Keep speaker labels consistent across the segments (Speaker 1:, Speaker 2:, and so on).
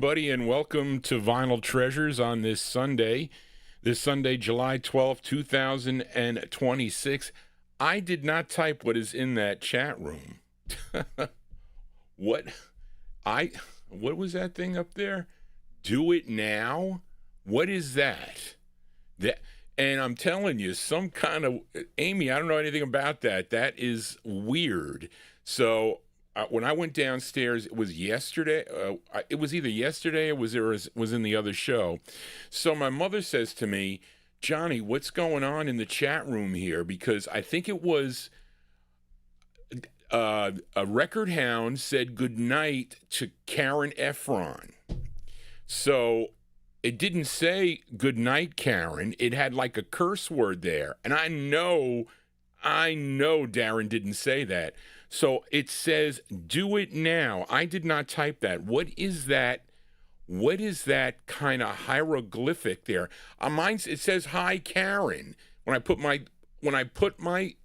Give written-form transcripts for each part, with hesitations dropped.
Speaker 1: everybody, and welcome to Vinyltreasures on this Sunday, July 12th, 2026. I did not type what is in that chat room. What was that thing up there? Do it now? What is that? And I'm telling you, some kind of, Amy, I don't know anything about that. That is weird. So when I went downstairs, it was yesterday. It was either yesterday or was in the other show. So my mother says to me, Johnny, what's going on in the chat room here? Because I think it was a record hound said goodnight to Karen Efron. So it didn't say goodnight, Karen. It had like a curse word there. And I know Darren didn't say that. So it says, do it now. I did not type that. What is that? What is that kind of hieroglyphic there? On mine, it says, hi, Karen. When I put my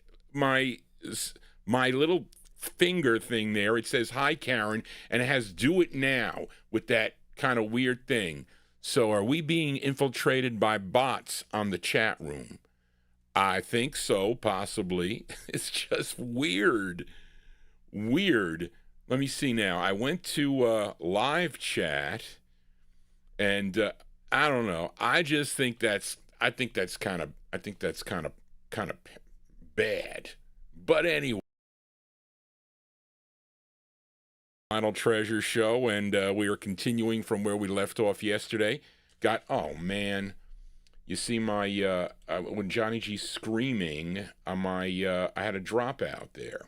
Speaker 1: little finger thing there, it says, hi, Karen, and it has do it now with that kind of weird thing. So are we being infiltrated by bots on the chat room? I think so, possibly. It's just weird. Weird. Let me see now. I went to live chat, and I don't know. I think that's kind of bad. But anyway, Vinyltreasure show, and we are continuing from where we left off yesterday. Oh man. You see my, when JohnnyG's screaming, I had a dropout there.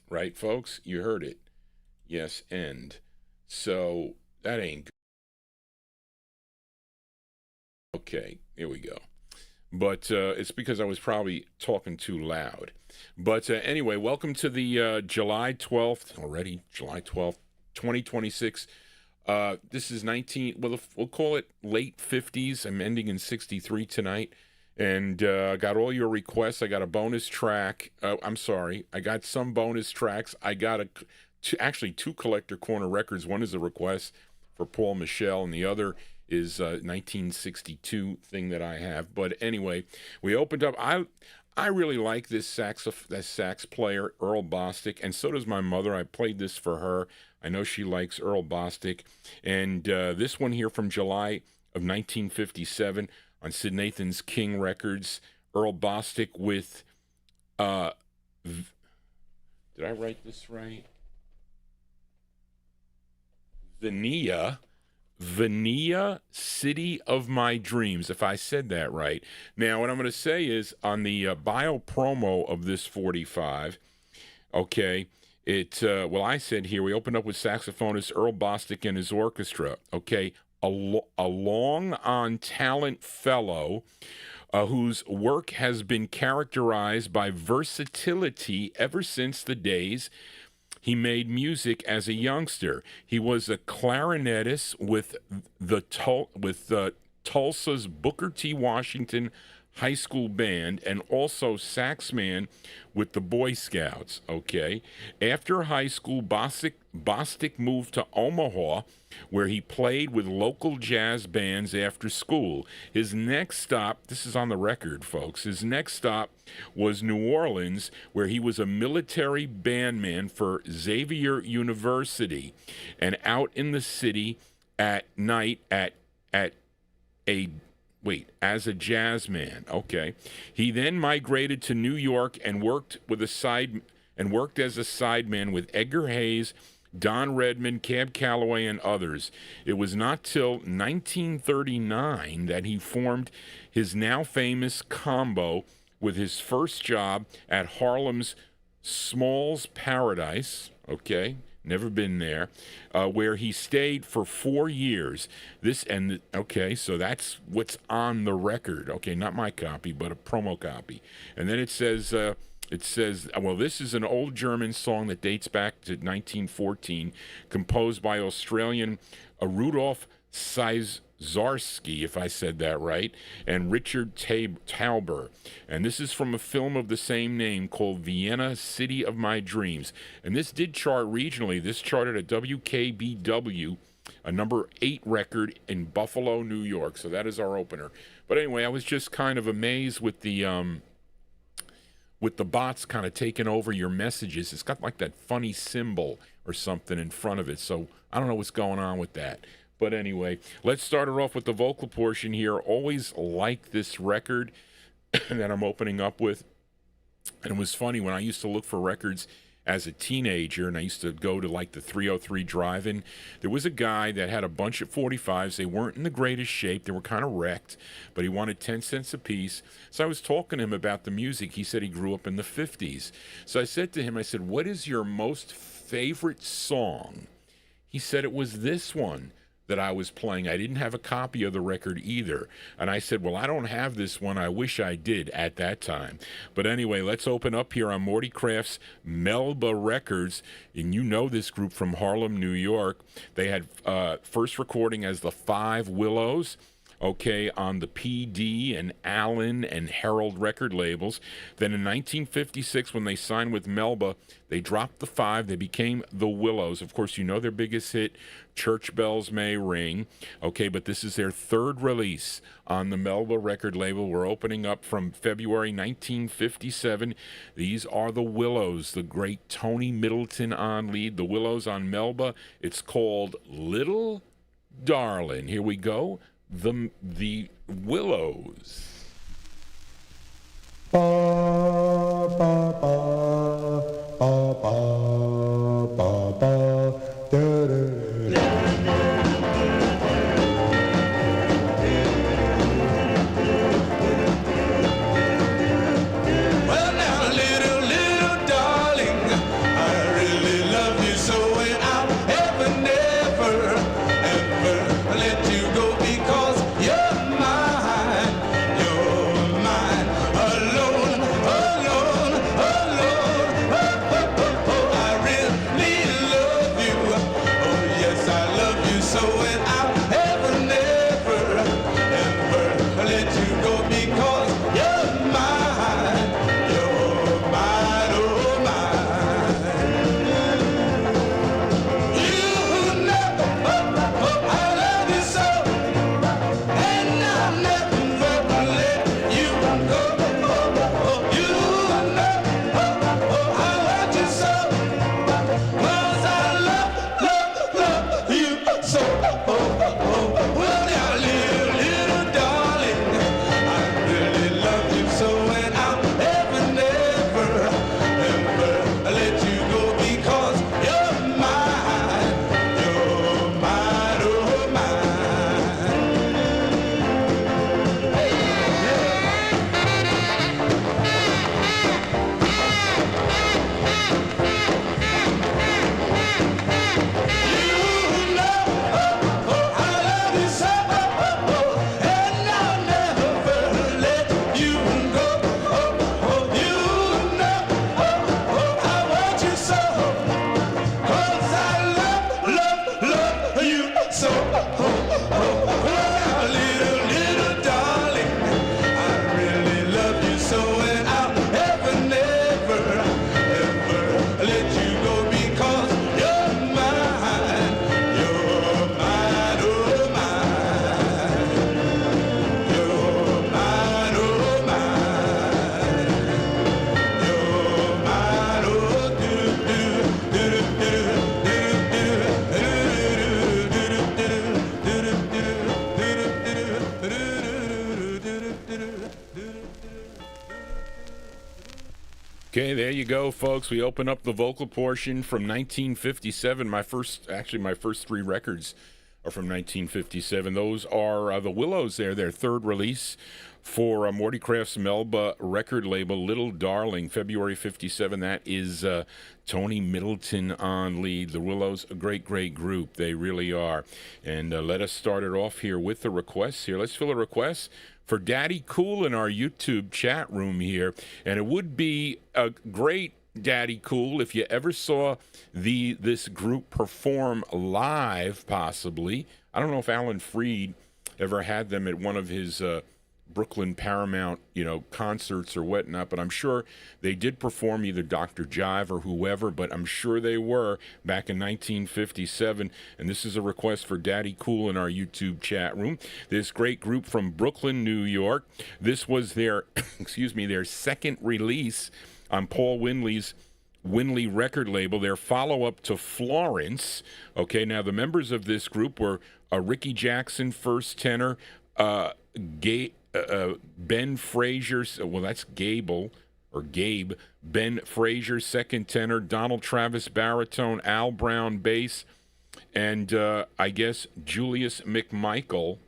Speaker 1: Right, folks? You heard it. Yes, end. So, that ain't good. Okay, here we go. But it's because I was probably talking too loud. But anyway, welcome to the July 12th, 2026. This is we'll call it late 50s. I'm ending in 63 tonight. And got all your requests. I got a bonus track. I'm sorry. I got some bonus tracks. I got actually two Collector Corner records. One is a request for Paul Michel, and the other is a 1962 thing that I have. But anyway, we opened up. I really like this sax player, Earl Bostic, and so does my mother. I played this for her. I know she likes Earl Bostic. And this one here from July of 1957 on Sid Nathan's King Records, Earl Bostic with, did I write this right? Vinyltreasure, City of My Dreams, if I said that right. Now, what I'm going to say is, on the bio promo of this 45, okay, I said here, we opened up with saxophonist Earl Bostic and his orchestra, okay, a long-on talent fellow whose work has been characterized by versatility ever since the days he made music as a youngster. He was a clarinetist with Tulsa's Booker T. Washington High School Band, and also saxman with the Boy Scouts, okay? After high school, Bostic moved to Omaha, where he played with local jazz bands after school. His next stop, this is on the record, folks, his next stop was New Orleans, where he was a military bandman for Xavier University, and out in the city at night as a jazz man. Okay. He then migrated to New York and worked as a sideman with Edgar Hayes, Don Redman, Cab Calloway, and others. It was not till 1939 that he formed his now famous combo with his first job at Harlem's Small's Paradise. Okay. Never been there, where he stayed for 4 years. So that's what's on the record. Okay, not my copy, but a promo copy. And then it says, this is an old German song that dates back to 1914, composed by Australian Rudolf Zarski, if I said that right, and Richard Tauber. And this is from a film of the same name called Vienna, City of My Dreams. And this did chart regionally. This charted at WKBW a number 8 record in Buffalo, New York. So that is our opener. But anyway, I was just kind of amazed with the bots kind of taking over your messages. It's got like that funny symbol or something in front of it. So I don't know what's going on with that. But anyway, let's start it off with the vocal portion here. Always like this record that I'm opening up with. And it was funny when I used to look for records as a teenager, and I used to go to like the 303 drive-in. There was a guy that had a bunch of 45s. They weren't in the greatest shape. They were kind of wrecked, but he wanted 10 cents a piece. So I was talking to him about the music. He said he grew up in the 50s. So I said to him, I said, what is your most favorite song? He said it was this one that I was playing. I didn't have a copy of the record either. And I said, well, I don't have this one. I wish I did at that time. But anyway, let's open up here on Morty Craft's Melba Records. And you know this group from Harlem, New York. They had first recording as the Five Willows, okay, on the PD and Allen and Herald record labels. Then in 1956, when they signed with Melba, they dropped the Five. They became the Willows. Of course, you know their biggest hit, Church Bells May Ring. Okay, but this is their third release on the Melba record label. We're opening up from February 1957. These are the Willows, the great Tony Middleton on lead. The Willows on Melba. It's called Little Darling. Here we go. The Willows.
Speaker 2: Ba ba ba ba ba ba ba da da. Well now, little darling, I really love you so, and I'll never let you go, because you're mine alone, alone, alone. Oh, I really love you. Oh, yes, I love you so, and I'll never let you go, because you're mine, oh mine. You know, I love you so, and I'll never let you go. You know, I want you so, 'cause I love you so. Well, now, little darling, I really love you so, and I'll never let you go, because you're mine, oh You know, I love you so, and I'll never let you go. You know, I want you so, 'cause I love you so. Well, little darling, I really love you so, and I'll never let you go, because you're mine, oh mine. You're mine, oh mine. You're mine, oh
Speaker 1: Okay, there you go, folks. We open up the vocal portion from 1957. My first 3 records are from 1957. Those are the Willows there, their third release for Morty Craft's Melba record label, Little Darling, February 57. That is Tony Middleton on lead. The Willows, a great, great group. They really are. And let us start it off here with the requests here. Let's fill a request for Daddy Cool in our YouTube chat room here. And it would be a great Daddy Cool if you ever saw this group perform live, possibly. I don't know if Alan Freed ever had them at one of his Brooklyn Paramount, concerts or whatnot, but I'm sure they did perform either Dr. Jive or whoever, but I'm sure they were back in 1957. And this is a request for Daddy Cool in our YouTube chat room. This great group from Brooklyn, New York. This was their, their second release on Paul Winley's Winley record label, their follow-up to Florence. Okay, now the members of this group were Ricky Jackson, first tenor, Ben Frazier, well, that's Gable or Gabe. Ben Frazier, second tenor. Donald Travis, baritone. Al Brown, bass. And I guess Julius McMichael,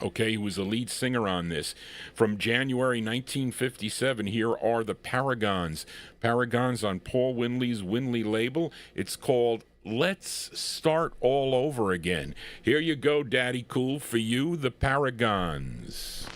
Speaker 1: okay, who was the lead singer on this. From January 1957, here are the Paragons. Paragons on Paul Winley's Winley label. It's called Let's Start All Over Again. Here you go, Daddy Cool, for you, the Paragons.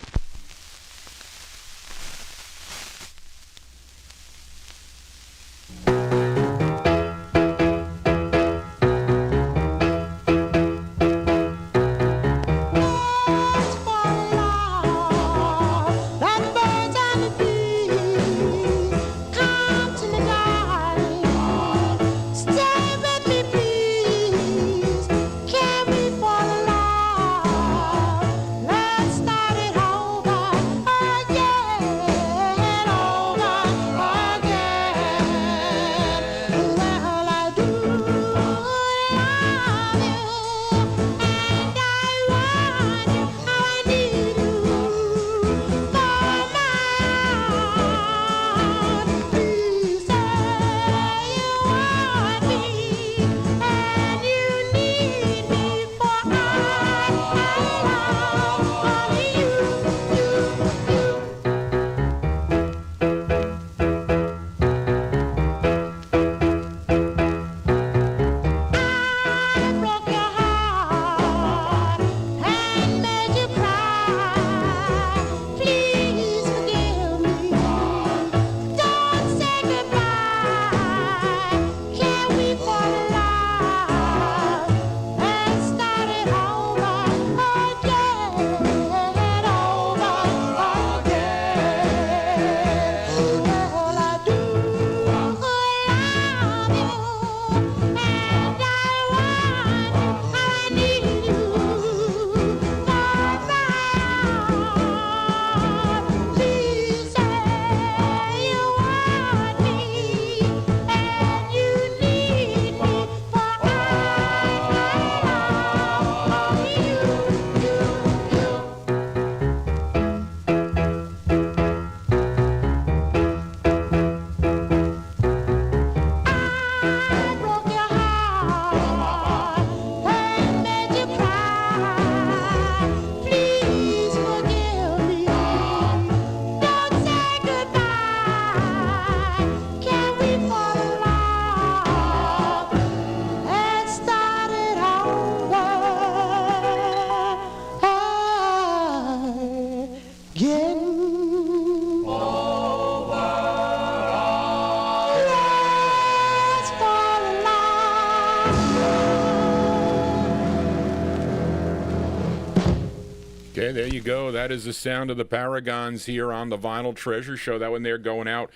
Speaker 1: Okay, there you go. That is the sound of the Paragons here on the Vinyl Treasure Show. That one there going out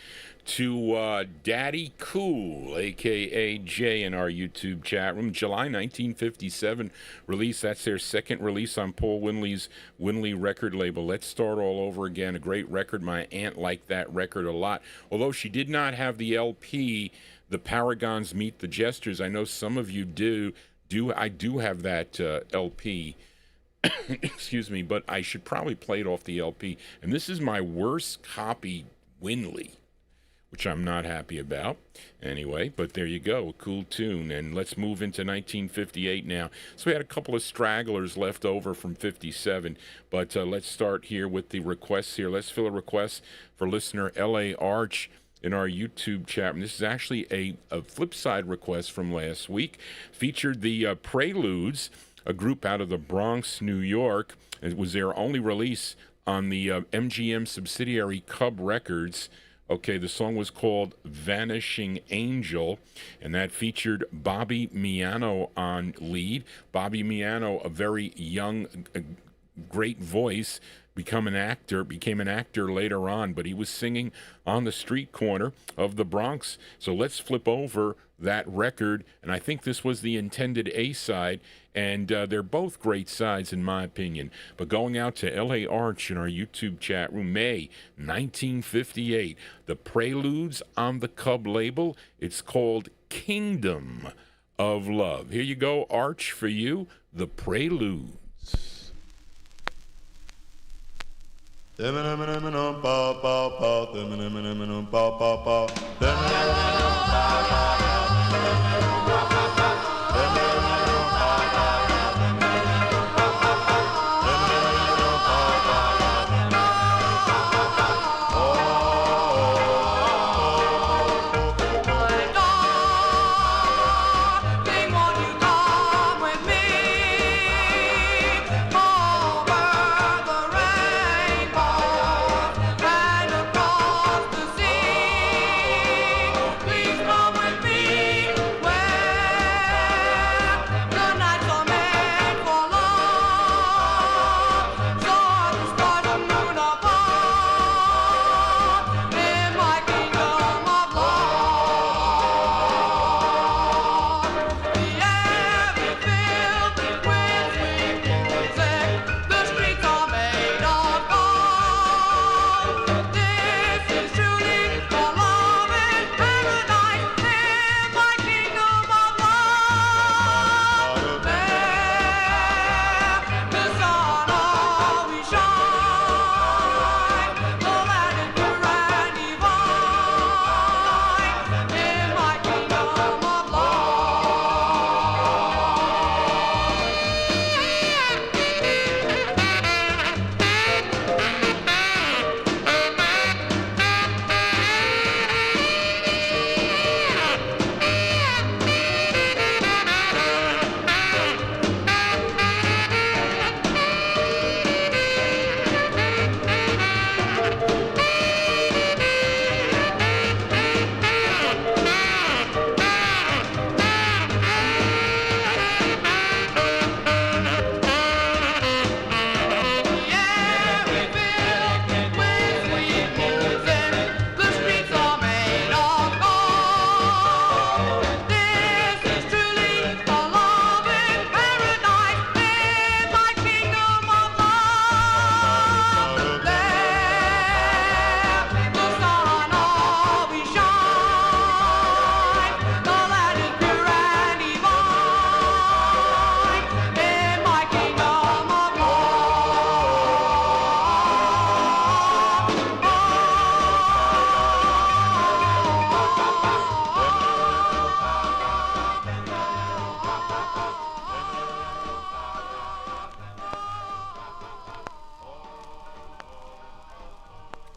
Speaker 1: to Daddy Cool, a.k.a. Jay, in our YouTube chat room. July 1957 release. That's their second release on Paul Winley's Winley record label. Let's Start All Over Again. A great record. My aunt liked that record a lot. Although she did not have the LP, The Paragons Meet the Jesters. I know some of you do. I do have that LP. Excuse me, but I should probably play it off the LP. And this is my worst copy Winley, which I'm not happy about. Anyway, but there you go, a cool tune. And let's move into 1958 now. So we had a couple of stragglers left over from 57, but let's start here with the requests here. Let's fill a request for listener L.A. Arch in our YouTube chat. And this is actually a flip side request from last week. Featured the Preludes, a group out of the Bronx, New York. It was their only release on the MGM subsidiary Cub Records. Okay, the song was called Vanishing Angel, and that featured Bobby Miano on lead. Bobby Miano, a very young great voice, became an actor later on, but he was singing on the street corner of the Bronx. So let's flip over that record, and I think this was the intended A-side, and they're both great sides in my opinion. But going out to L.A. Arch in our YouTube chat room, May 1958, the Preludes on the Cub label. It's called Kingdom of Love. Here you go, Arch, for you, the Preludes.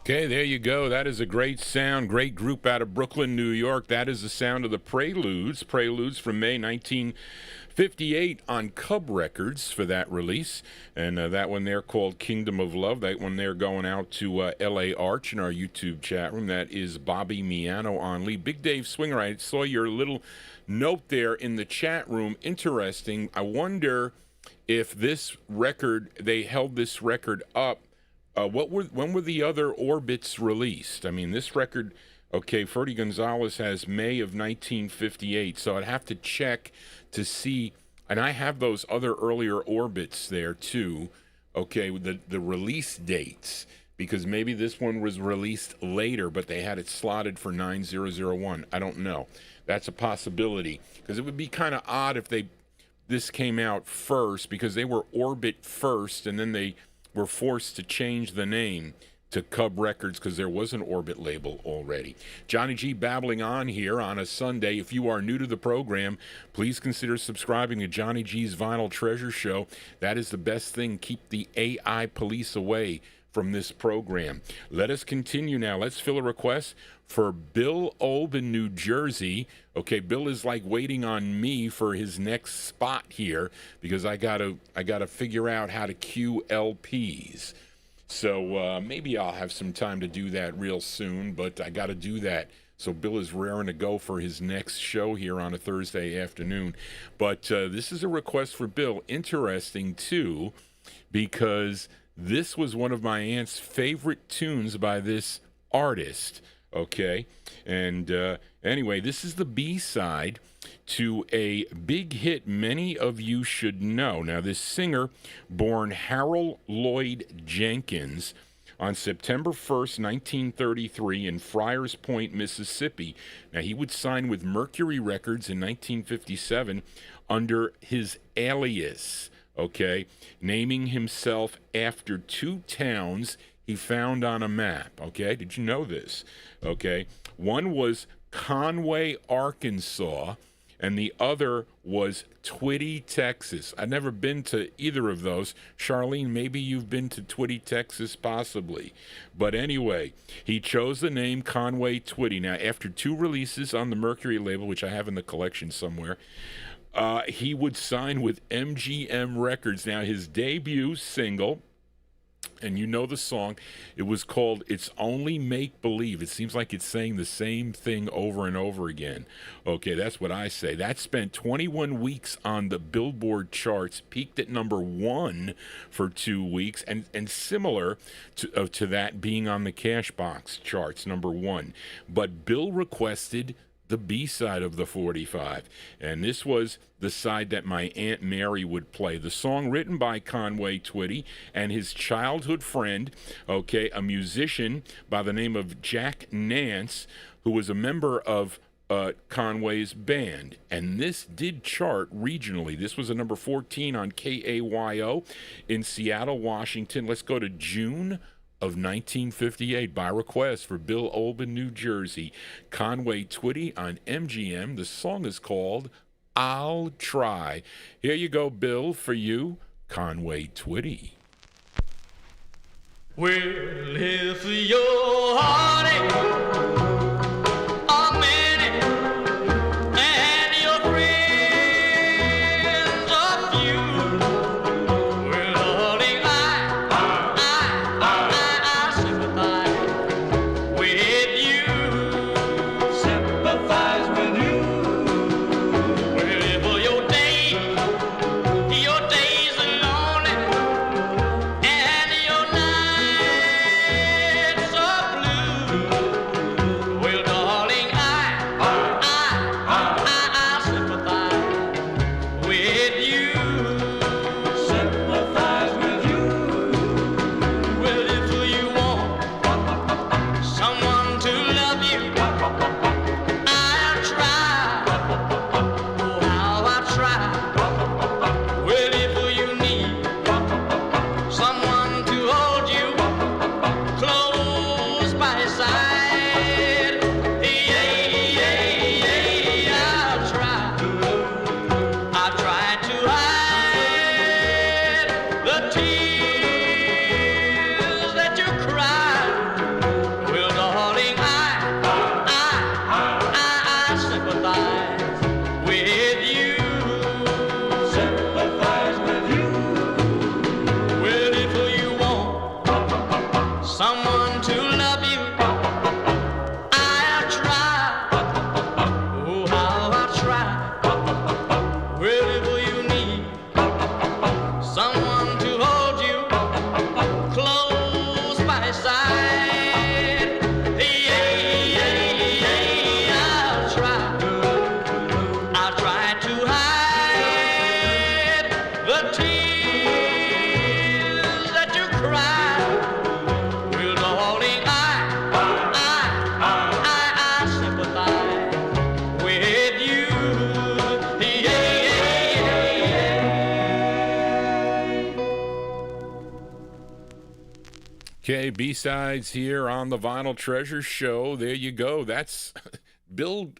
Speaker 1: Okay, there you go. That is a great sound, great group out of Brooklyn, New York. That is the sound of the Preludes. Preludes from May 1958 on Cub Records for that release. And that one there called Kingdom of Love. That one there going out to L.A. Arch in our YouTube chat room. That is Bobby Miano on lead. Big Dave Swinger, I saw your little note there in the chat room. Interesting. I wonder if this record, they held this record up. When were the other orbits released? I mean, this record, okay, Ferdy Gonzalez has May of 1958, so I'd have to check to see, and I have those other earlier orbits there too, okay, with the release dates, because maybe this one was released later, but they had it slotted for 9001. I don't know. That's a possibility, because it would be kind of odd if this came out first, because they were Orbit first, and then they were forced to change the name to Cub Records because there was an Orbit label already. Johnny G babbling on here on a Sunday. If you are new to the program, please consider subscribing to Johnny G's Vinyl Treasure Show. That is the best thing. Keep the AI police away from this program. Let us continue now. Let's fill a request for Bill Olb in New Jersey. Okay, Bill is like waiting on me for his next spot here because I gotta figure out how to cue LPs. So maybe I'll have some time to do that real soon, but I gotta do that. So Bill is raring to go for his next show here on a Thursday afternoon. But this is a request for Bill. Interesting too, because this was one of my aunt's favorite tunes by this artist. Okay, and anyway, this is the B-side to a big hit many of you should know. Now, this singer, born Harold Lloyd Jenkins on September 1st, 1933 in Friars Point, Mississippi. Now, he would sign with Mercury Records in 1957 under his alias, okay, naming himself after two towns he found on a map, okay? Did you know this? Okay. One was Conway, Arkansas, and the other was Twitty, Texas. I've never been to either of those. Charlene, maybe you've been to Twitty, Texas, possibly. But anyway, he chose the name Conway Twitty. Now, after two releases on the Mercury label, which I have in the collection somewhere, he would sign with MGM Records. Now, his debut single, and you know the song, it was called It's Only Make Believe. It seems like it's saying the same thing over and over again. Okay, that's what I say. That spent 21 weeks on the Billboard charts, peaked at number 1 for 2 weeks, and similar to that being on the Cashbox charts, number 1. But Bill requested the B-side of the 45, and this was the side that my Aunt Mary would play. The song written by Conway Twitty and his childhood friend, okay, a musician by the name of Jack Nance, who was a member of Conway's band. And this did chart regionally. This was a number 14 on KAYO in Seattle, Washington. Let's go to June of 1958 by request for Bill Olben, New Jersey. Conway Twitty on MGM. The song is called I'll Try. Here you go, Bill, for you, Conway Twitty.
Speaker 3: Well, if your heartache
Speaker 1: Okay, B-sides here on the Vinyltreasure show. There you go. That's Bill.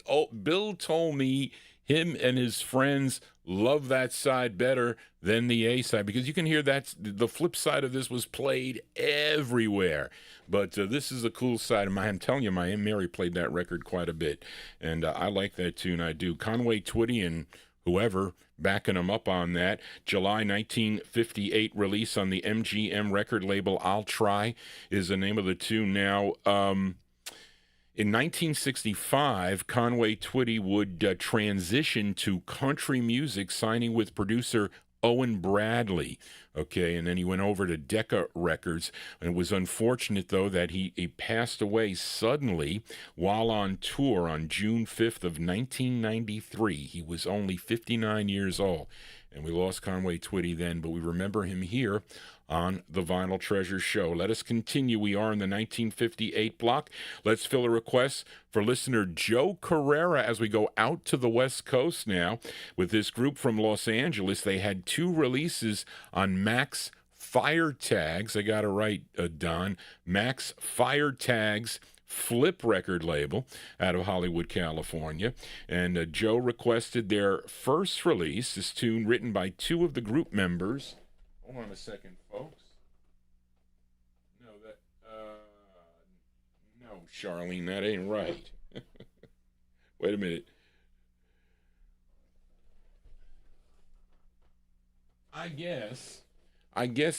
Speaker 1: Bill told me him and his friends love that side better than the A side, because you can hear that the flip side of this was played everywhere. But this is a cool side of mine. I'm telling you, my Aunt Mary played that record quite a bit, and I like that tune. I do. Conway Twitty and whoever backing him up on that. July 1958 release on the MGM record label. I'll Try is the name of the tune. Now, in 1965, Conway Twitty would transition to country music, signing with producer Owen Bradley. Okay, and then he went over to Decca Records. And it was unfortunate, though, that he passed away suddenly while on tour on June 5th of 1993. He was only 59 years old. And we lost Conway Twitty then, but we remember him here on the Vinyltreasure show. Let us continue. We are in the 1958 block. Let's fill a request for listener Joe Carrera as we go out to the West Coast now with this group from Los Angeles. They had 2 releases on Max Fire Tags. I got it right, Don. Max Fire Tags Flip record label out of Hollywood, California. And Joe requested their first release, this tune written by 2 of the group members. Hold on a second, folks. No, Charlene, that ain't right. Wait a minute. I guess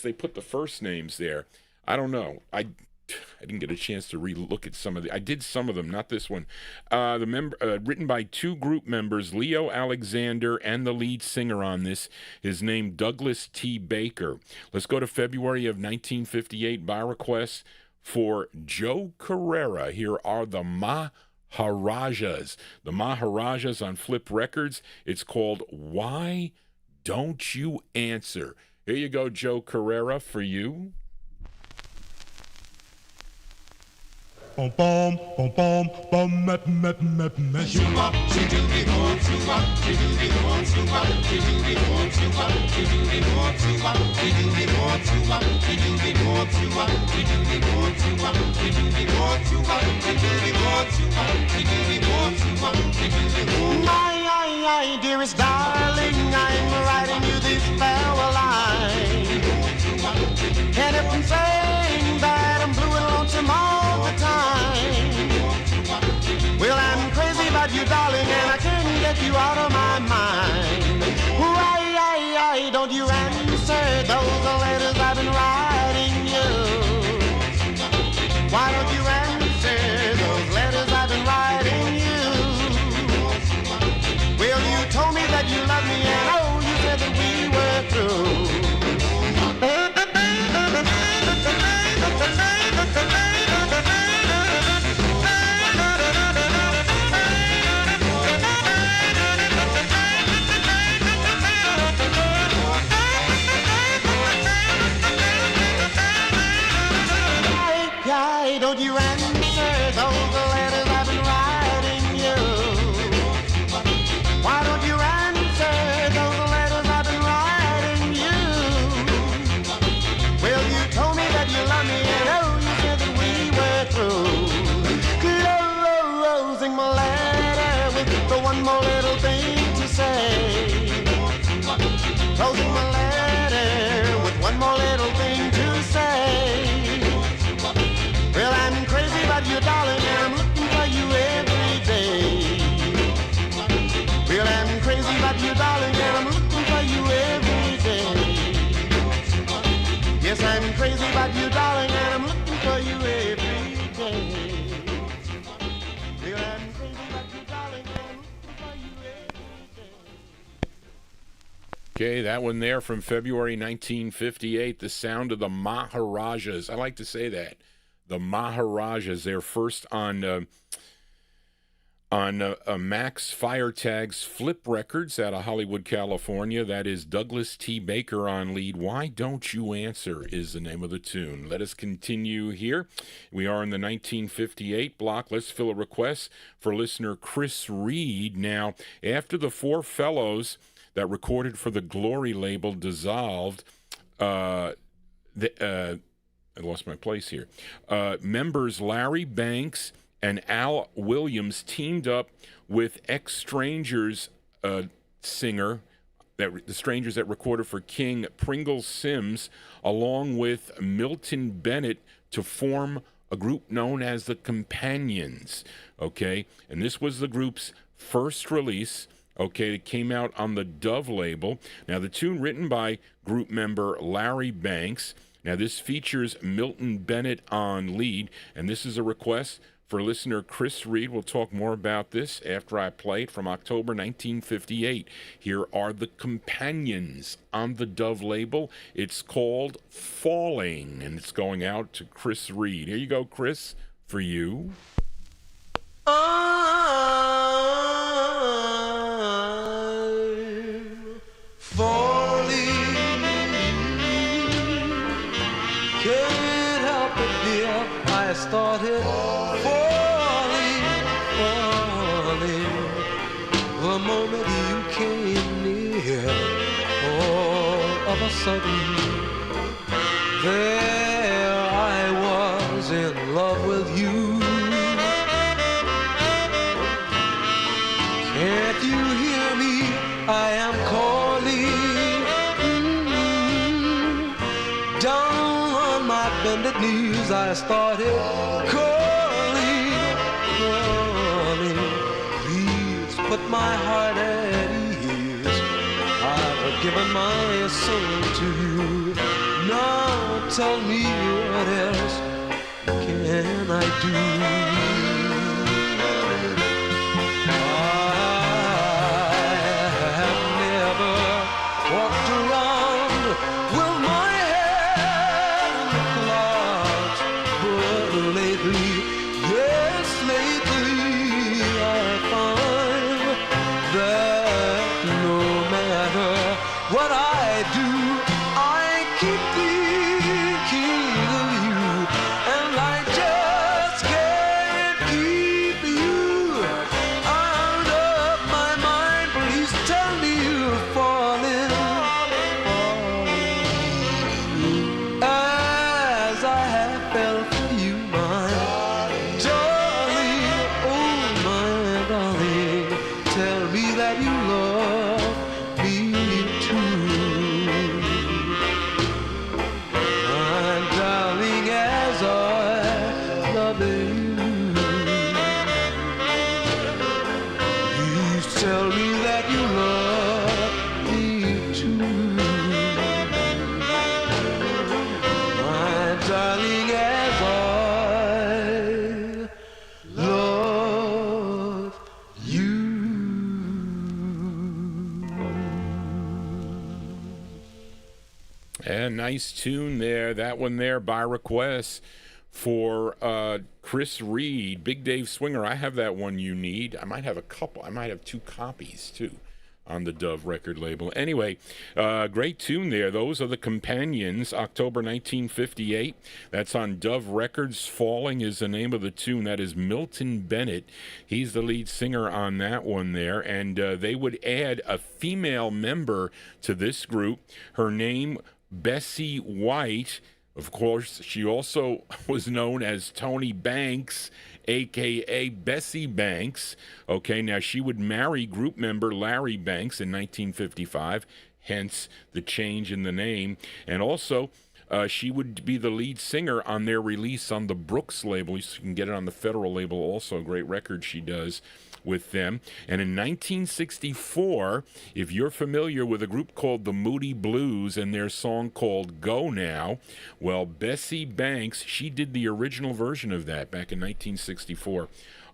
Speaker 1: they put the first names there. I don't know. I didn't get a chance to re-look at some of the. I did some of them, not this one. Written by 2 group members, Leo Alexander and the lead singer on this is named Douglas T. Baker. Let's go to February of 1958 by request for Joe Carrera. Here are the Maharajas. The Maharajas on Flip Records. It's called Why Don't You Answer? Here you go, Joe Carrera, for you.
Speaker 2: Bom bom bom bom bom map map map map. Shuma, shidooby bom shuma, shidooby bom shuma, shidooby bom shuma, shidooby bom shuma, shidooby bom shuma, shidooby bom shuma, shidooby bom shuma, shidooby bom shuma, shidooby bom shuma, shidooby bom shuma, shidooby bom. My dearest darling, I'm writing you this farewell line. And if I'm saying that I'm blue and lonesome all the time, well, I'm crazy about you, darling, and I can't get you out of my mind. Why don't you answer those letters I've been writing you? Why don't you answer those letters I've been writing you? Well, you told me that you love me, and oh, you said that we were through. Why don't you answer those letters I've been writing you? Why don't you answer those letters I've been writing you? Well, you told me that you love me, and oh, you said that we were through. Closing my letter with the one more little thing to say. Closing my letter with one more little thing to say. Well, I'm crazy about you, darling, and I'm looking for you every day. Well, I'm crazy about you, darling, and I'm looking for you every day. Yes, I'm crazy about you, darling, and I'm looking for you every day. Well, I'm crazy about you, darling, and I'm looking for you every day.
Speaker 1: Okay, that one there from February 1958, the sound of the Maharajas. I like to say that. The Maharajas, they're first on Max Fire Tags Flip Records out of Hollywood, California. That is Douglas T. Baker on lead. Why Don't You Answer is the name of the tune. Let us continue here. We are in the 1958 block. Let's fill a request for listener Chris Reed. Now, after the 4 fellows that recorded for the Glory label dissolved, I lost my place here. Members Larry Banks and Al Williams teamed up with ex-Strangers singer, the Strangers that recorded for King, Pringle Sims, along with Milton Bennett to form a group known as the Companions. Okay, and this was the group's first release. Okay, it came out on the Dove label. Now, the tune written by group member Larry Banks. Now, this features Milton Bennett on lead, and this is a request for listener Chris Reed. We'll talk more about this after I play it from October 1958. Here are the Companions on the Dove label. It's called Falling, and it's going out to Chris Reed. Here you go, Chris, for you.
Speaker 4: I'm falling, can't help it, dear. I started falling the moment you came near. All of a sudden, there I was in love with you. Can't you hear me? I am calling. Down on my bended knees I started calling. Please put my heart at ease. I've given my soul to you. Now tell me what else can I do? Walked around with my head in the clouds, but lately, yes, lately, I find that no matter what I do, I keep thinking of you, and I just can't keep you out of my mind. Please tell me you're falling. As I have felt for you, my darling, oh my darling, tell me that you love me too. My darling, as I love you, please tell me that you love me too. My darling, as I love you.
Speaker 1: And nice tune there. That one there by request for Chris Reed. Big Dave Swinger, I have that one you need. I might have a couple. I might have 2 copies, too, on the Dove record label. Anyway, great tune there. Those are the Companions, October 1958. That's on Dove Records. Falling is the name of the tune. That is Milton Bennett. He's the lead singer on that one there. And they would add a female member to this group. Her name, Bessie White. Of course, she also was known as Tony Banks, a.k.a. Bessie Banks. Okay, now she would marry group member Larry Banks in 1955, hence the change in the name. And also, she would be the lead singer on their release on the Brooks label. You can get it on the Federal label also. A great record she does with them. And in 1964, if you're familiar with a group called the Moody Blues and their song called Go Now, well, Bessie Banks, she did the original version of that back in 1964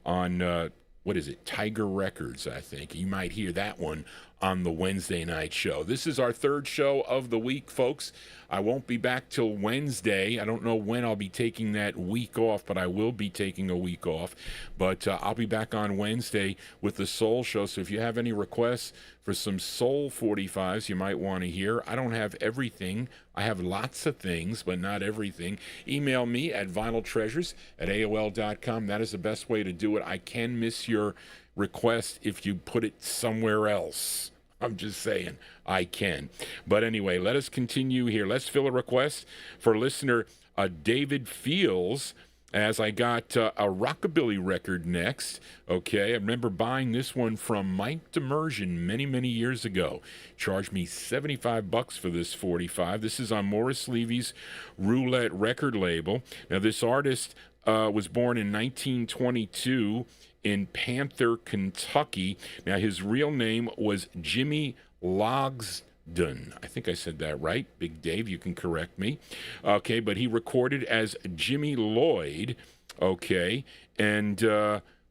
Speaker 1: on, what is it, Tiger Records, I think. You might hear that one on the Wednesday night show. This is our 3rd show of the week, folks. I won't be back till Wednesday. I don't know when I'll be taking that week off, but I will be taking a week off. But I'll be back on Wednesday with the Soul Show. So if you have any requests for some Soul 45s you might want to hear, I don't have everything. I have lots of things, but not everything. Email me at vinyltreasures@aol.com. That is the best way to do it. I can miss your request if you put it somewhere else. I'm just saying, I can. But anyway, let us continue here. Let's fill a request for listener David Fields, as I got a Rockabilly record next. Okay, I remember buying this one from Mike Demersion many, many years ago. Charged me $75 for this 45. This is on Morris Levy's Roulette record label. Now, this artist was born in 1922 in Panther, Kentucky. Now, his real name was Jimmy Logsdon. I think I said that right. Big Dave, you can correct me. Okay, but he recorded as Jimmy Lloyd. Okay, and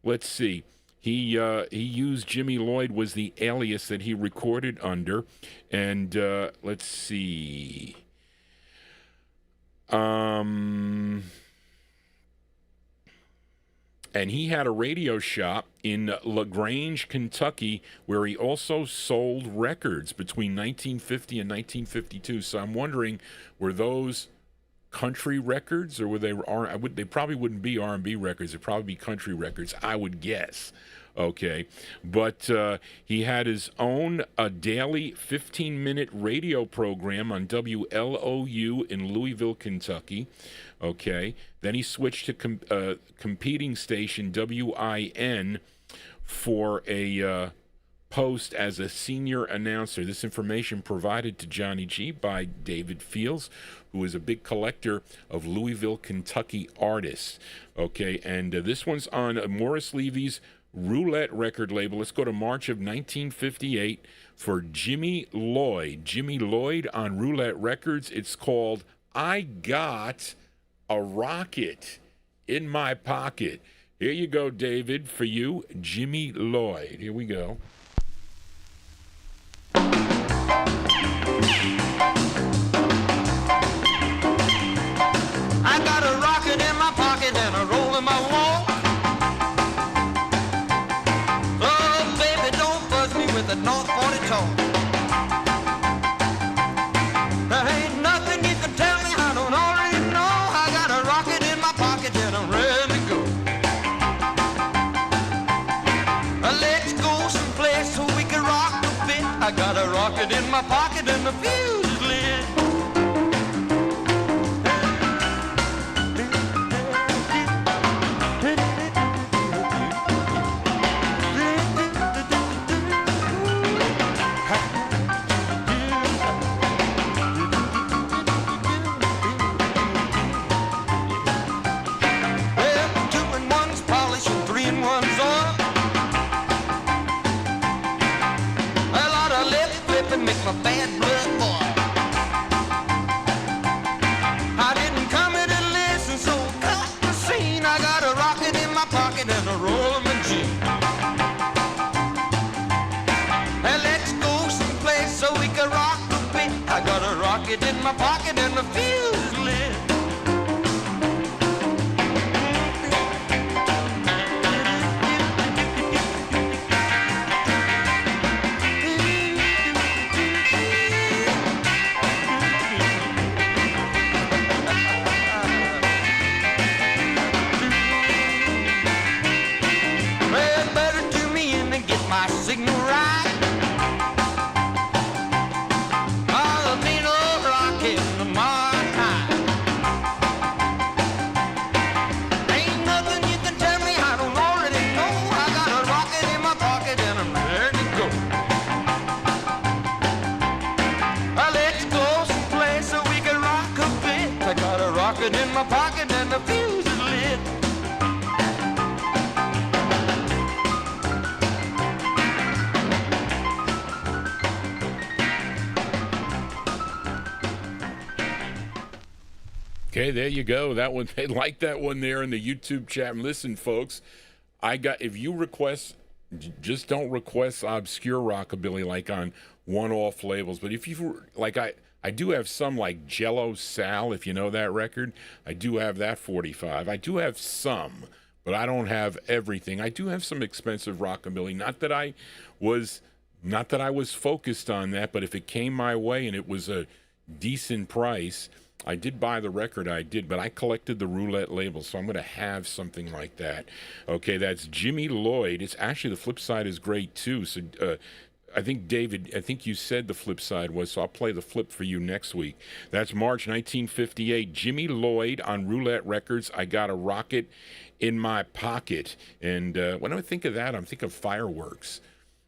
Speaker 1: let's see. He used Jimmy Lloyd was the alias that he recorded under, and let's see. And he had a radio shop in LaGrange, Kentucky, where he also sold records between 1950 and 1952. So I'm wondering, were those country records, or were they they probably wouldn't be R&B records. They'd probably be country records, I would guess. Okay, but he had his own daily 15-minute radio program on WLOU in Louisville, Kentucky. Okay, then he switched to competing station WIN for a post as a senior announcer. This information provided to Johnny G by David Fields, who is a big collector of Louisville, Kentucky artists. Okay, and this one's on Morris Levy's Roulette record label. Let's go to March of 1958 for Jimmy Lloyd. Jimmy Lloyd on Roulette Records. It's called I Got a Rocket in My Pocket. Here you go, David, for you, Jimmy Lloyd. Here we go.
Speaker 5: I got a rocket in my pocket and a roll in my walk. Oh, baby, don't buzz me with a North 40 talk. There ain't nothing you can tell me I don't already know. I got a rocket in my pocket and I'm ready to go. Let's go someplace so we can rock a bit. I got a rocket in my pocket and the fuse is lit. My bad blood boy. I didn't come here to listen, so cut the scene. I got a rocket in my pocket and a roll of my jeans. And let's go someplace so we can rock a bit. I got a rocket in my pocket and the fuse is lit. In my pocket and the fuse is lit.
Speaker 1: Okay, there you go. That one, they like that one there in the YouTube chat. And listen, folks, if you request, just don't request obscure rockabilly like on one-off labels. But if you like, I do have some like Jello Sal, if you know that record. I do have that 45. I do have some, but I don't have everything. I do have some expensive rockabilly. Not that I was focused on that, but if it came my way and it was a decent price, I did buy the record. I did, but I collected the Roulette label, so I'm going to have something like that. Okay, that's Jimmy Lloyd. It's actually, the flip side is great too. So I think, David, you said the flip side was, so I'll play the flip for you next week. That's March 1958. Jimmy Lloyd on Roulette Records. I Got a Rocket in My Pocket. And when I think of that, I'm thinking of fireworks.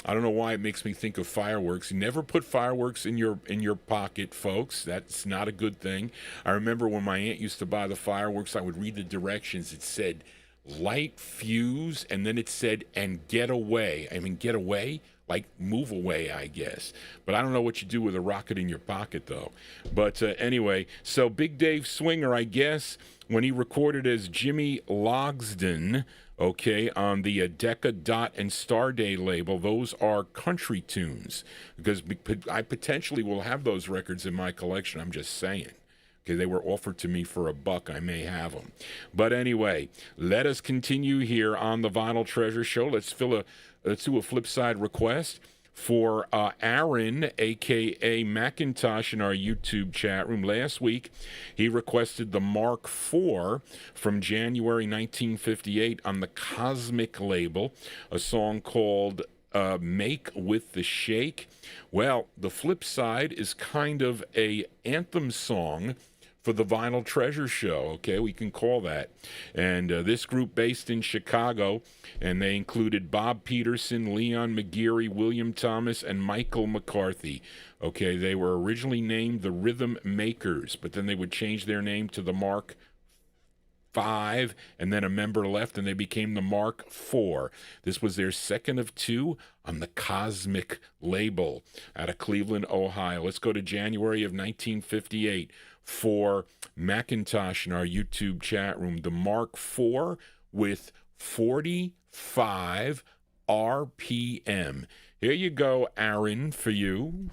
Speaker 1: I don't know why it makes me think of fireworks. You never put fireworks in your pocket, folks. That's not a good thing. I remember when my aunt used to buy the fireworks, I would read the directions. It said, light fuse, and then it said, and get away. I mean, get away? like move away, I guess. But I don't know what you do with a rocket in your pocket, though. But anyway, so Big Dave Swinger, I guess, when he recorded as Jimmy Logsdon, okay, on the Decca, Dot, and Starday label, those are country tunes, because I potentially will have those records in my collection. I'm just saying. Okay, they were offered to me for $1. I may have them. But anyway, let us continue here on the Vinyl Treasure Show. Let's do a flip side request for Aaron, a.k.a. Macintosh, in our YouTube chat room. Last week, he requested the Mark IV from January 1958 on the Cosmic label, a song called Make with the Shake. Well, the flip side is kind of a anthem song for the Vinyl Treasure Show, okay? We can call that. And this group based in Chicago, and they included Bob Peterson, Leon McGeary, William Thomas, and Michael McCarthy. Okay, they were originally named the Rhythm Makers, but then they would change their name to the Mark V, and then a member left, and they became the Mark IV. This was their second of two on the Cosmic label out of Cleveland, Ohio. Let's go to January of 1958 for Macintosh in our YouTube chat room. The Mark IV with 45 RPM. Here you go, Aaron, for you.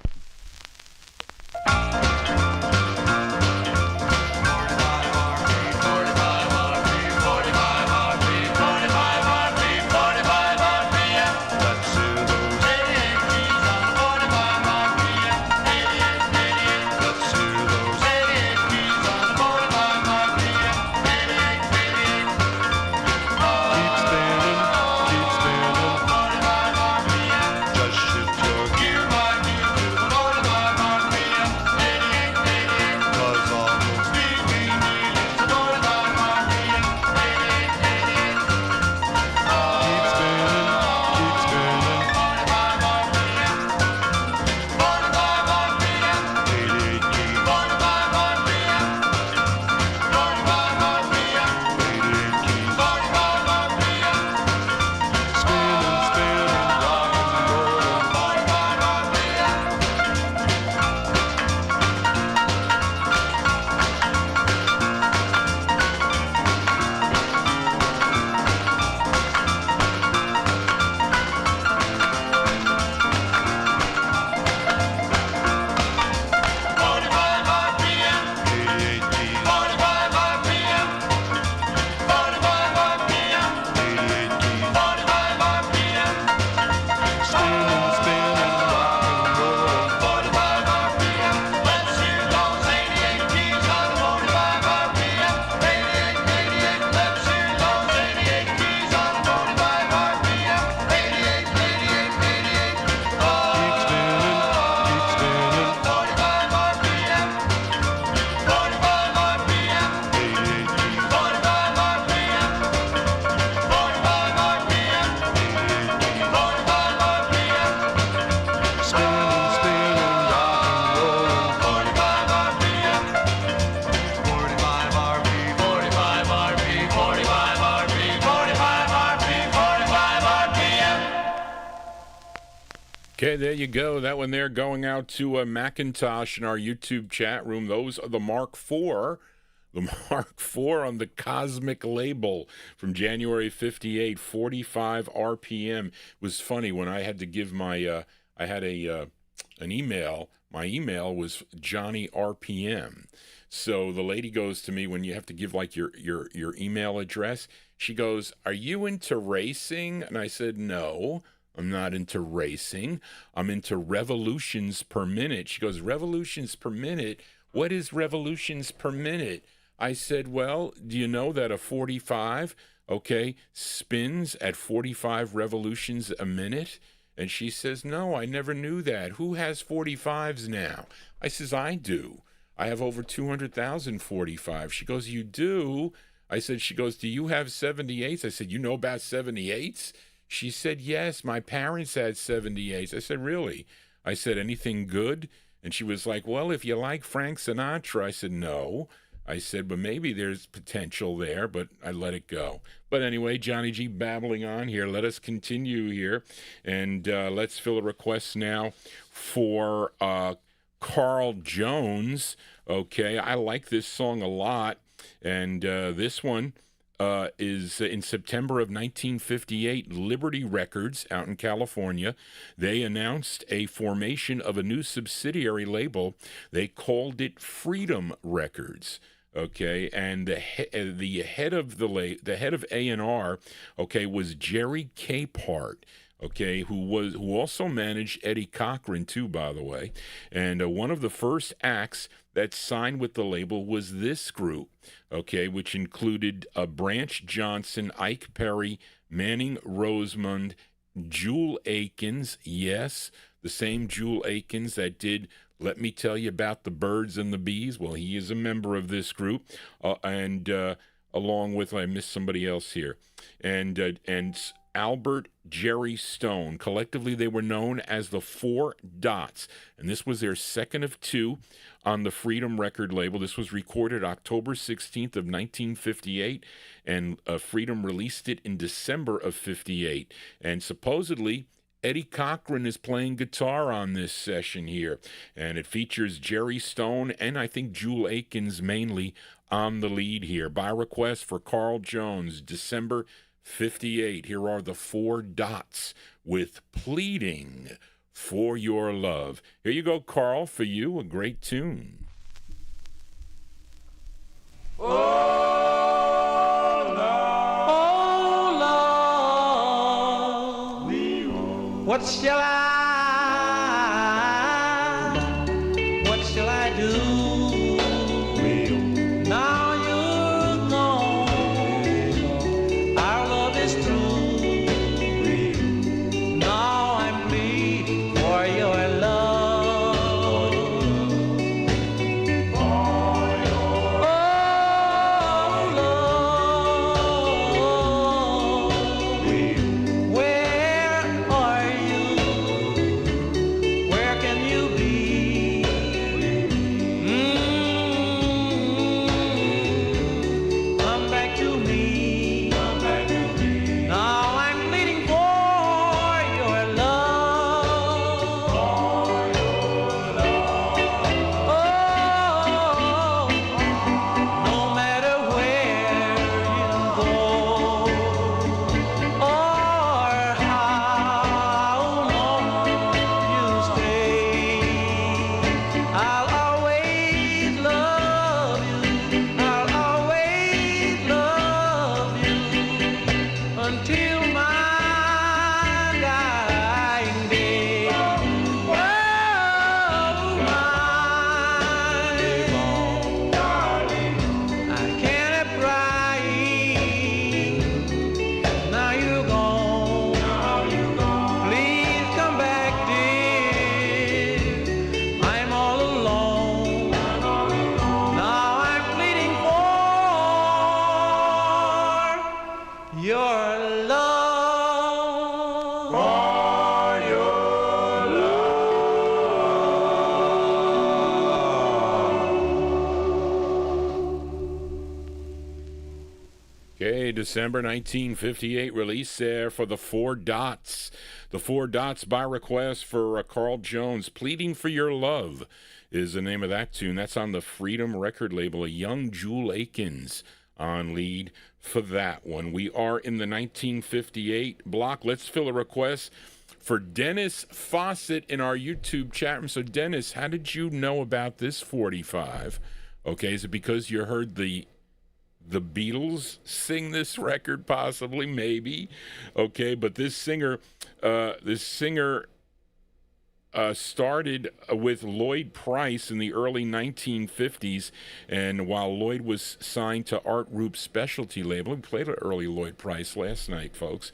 Speaker 1: Okay, there you go. That one there going out to Macintosh in our YouTube chat room. Those are the Mark IV. The Mark IV on the Cosmic label from January 58, 45 RPM. It was funny when I had to give my, I had an email. My email was Johnny RPM. So the lady goes to me when you have to give like your email address. She goes, "Are you into racing?" And I said, "No. I'm not into racing. I'm into revolutions per minute." She goes, "Revolutions per minute? What is revolutions per minute?" I said, "Well, do you know that a 45, okay, spins at 45 revolutions a minute?" And she says, "No, I never knew that. Who has 45s now?" I says, "I do. I have over 200,000 45." She goes, "You do?" I said, she goes, "Do you have 78s?" I said, "You know about 78s?" She said, "Yes, my parents had 78s. I said, "Really?" I said, "Anything good?" And she was like, "Well, if you like Frank Sinatra." I said, "No." I said, but maybe there's potential there, but I let it go. But anyway, Johnny G babbling on here. Let us continue here, and let's fill a request now for Carl Jones. Okay, I like this song a lot, and this one is in September of 1958. Liberty Records out in California, they announced a formation of a new subsidiary label. They called it Freedom Records. Okay, and the head of the head of A&R, okay, was Jerry Capehart. Okay, who also managed Eddie Cochran too, by the way. And one of the first acts that signed with the label was this group, okay, which included Branch Johnson, Ike Perry, Manning Rosemond, Jewel Akins, yes, the same Jewel Akins that did Let Me Tell You About the Birds and the Bees. Well, he is a member of this group, and along with, I missed somebody else here, and Albert Jerry Stone. Collectively, they were known as the Four Dots, and this was their second of two on the Freedom record label. This was recorded October 16th of 1958, and Freedom released it in December of 58. And supposedly, Eddie Cochran is playing guitar on this session here, and it features Jerry Stone and I think Jewel Akins mainly on the lead here. By request for Carl Jones, December 58. Here are the Four Dots with Pleading for Your Love. Here you go, Carl, for you, a great tune.
Speaker 3: What shall I do? Now you're gone, our love is through. Now I'm pleading for your love. Oh, love, where are you? Where can you be? Come back to me. Now I'm pleading for your love. Oh, no matter where you go or how long you stay, I'll always love you. I'll always love you until my dying day. Oh, my darling, I can't help crying. Now you're gone. Please come back, dear. I'm all alone. Now I'm pleading for your love.
Speaker 1: Okay, December 1958 release there for the Four Dots. The Four Dots by request for Carl Jones. Pleading for Your Love is the name of that tune. That's on the Freedom record label. A young Jewel Akins on lead for that one. We are in the 1958 block. Let's fill a request for Dennis Fawcett in our YouTube chat room. So, Dennis, how did you know about this 45? Okay, is it because you heard the Beatles sing this record? Possibly, maybe. Okay, but this singer started with Lloyd Price in the early 1950s, and while Lloyd was signed to Art Roup's specialty label, we played an early Lloyd Price last night, folks,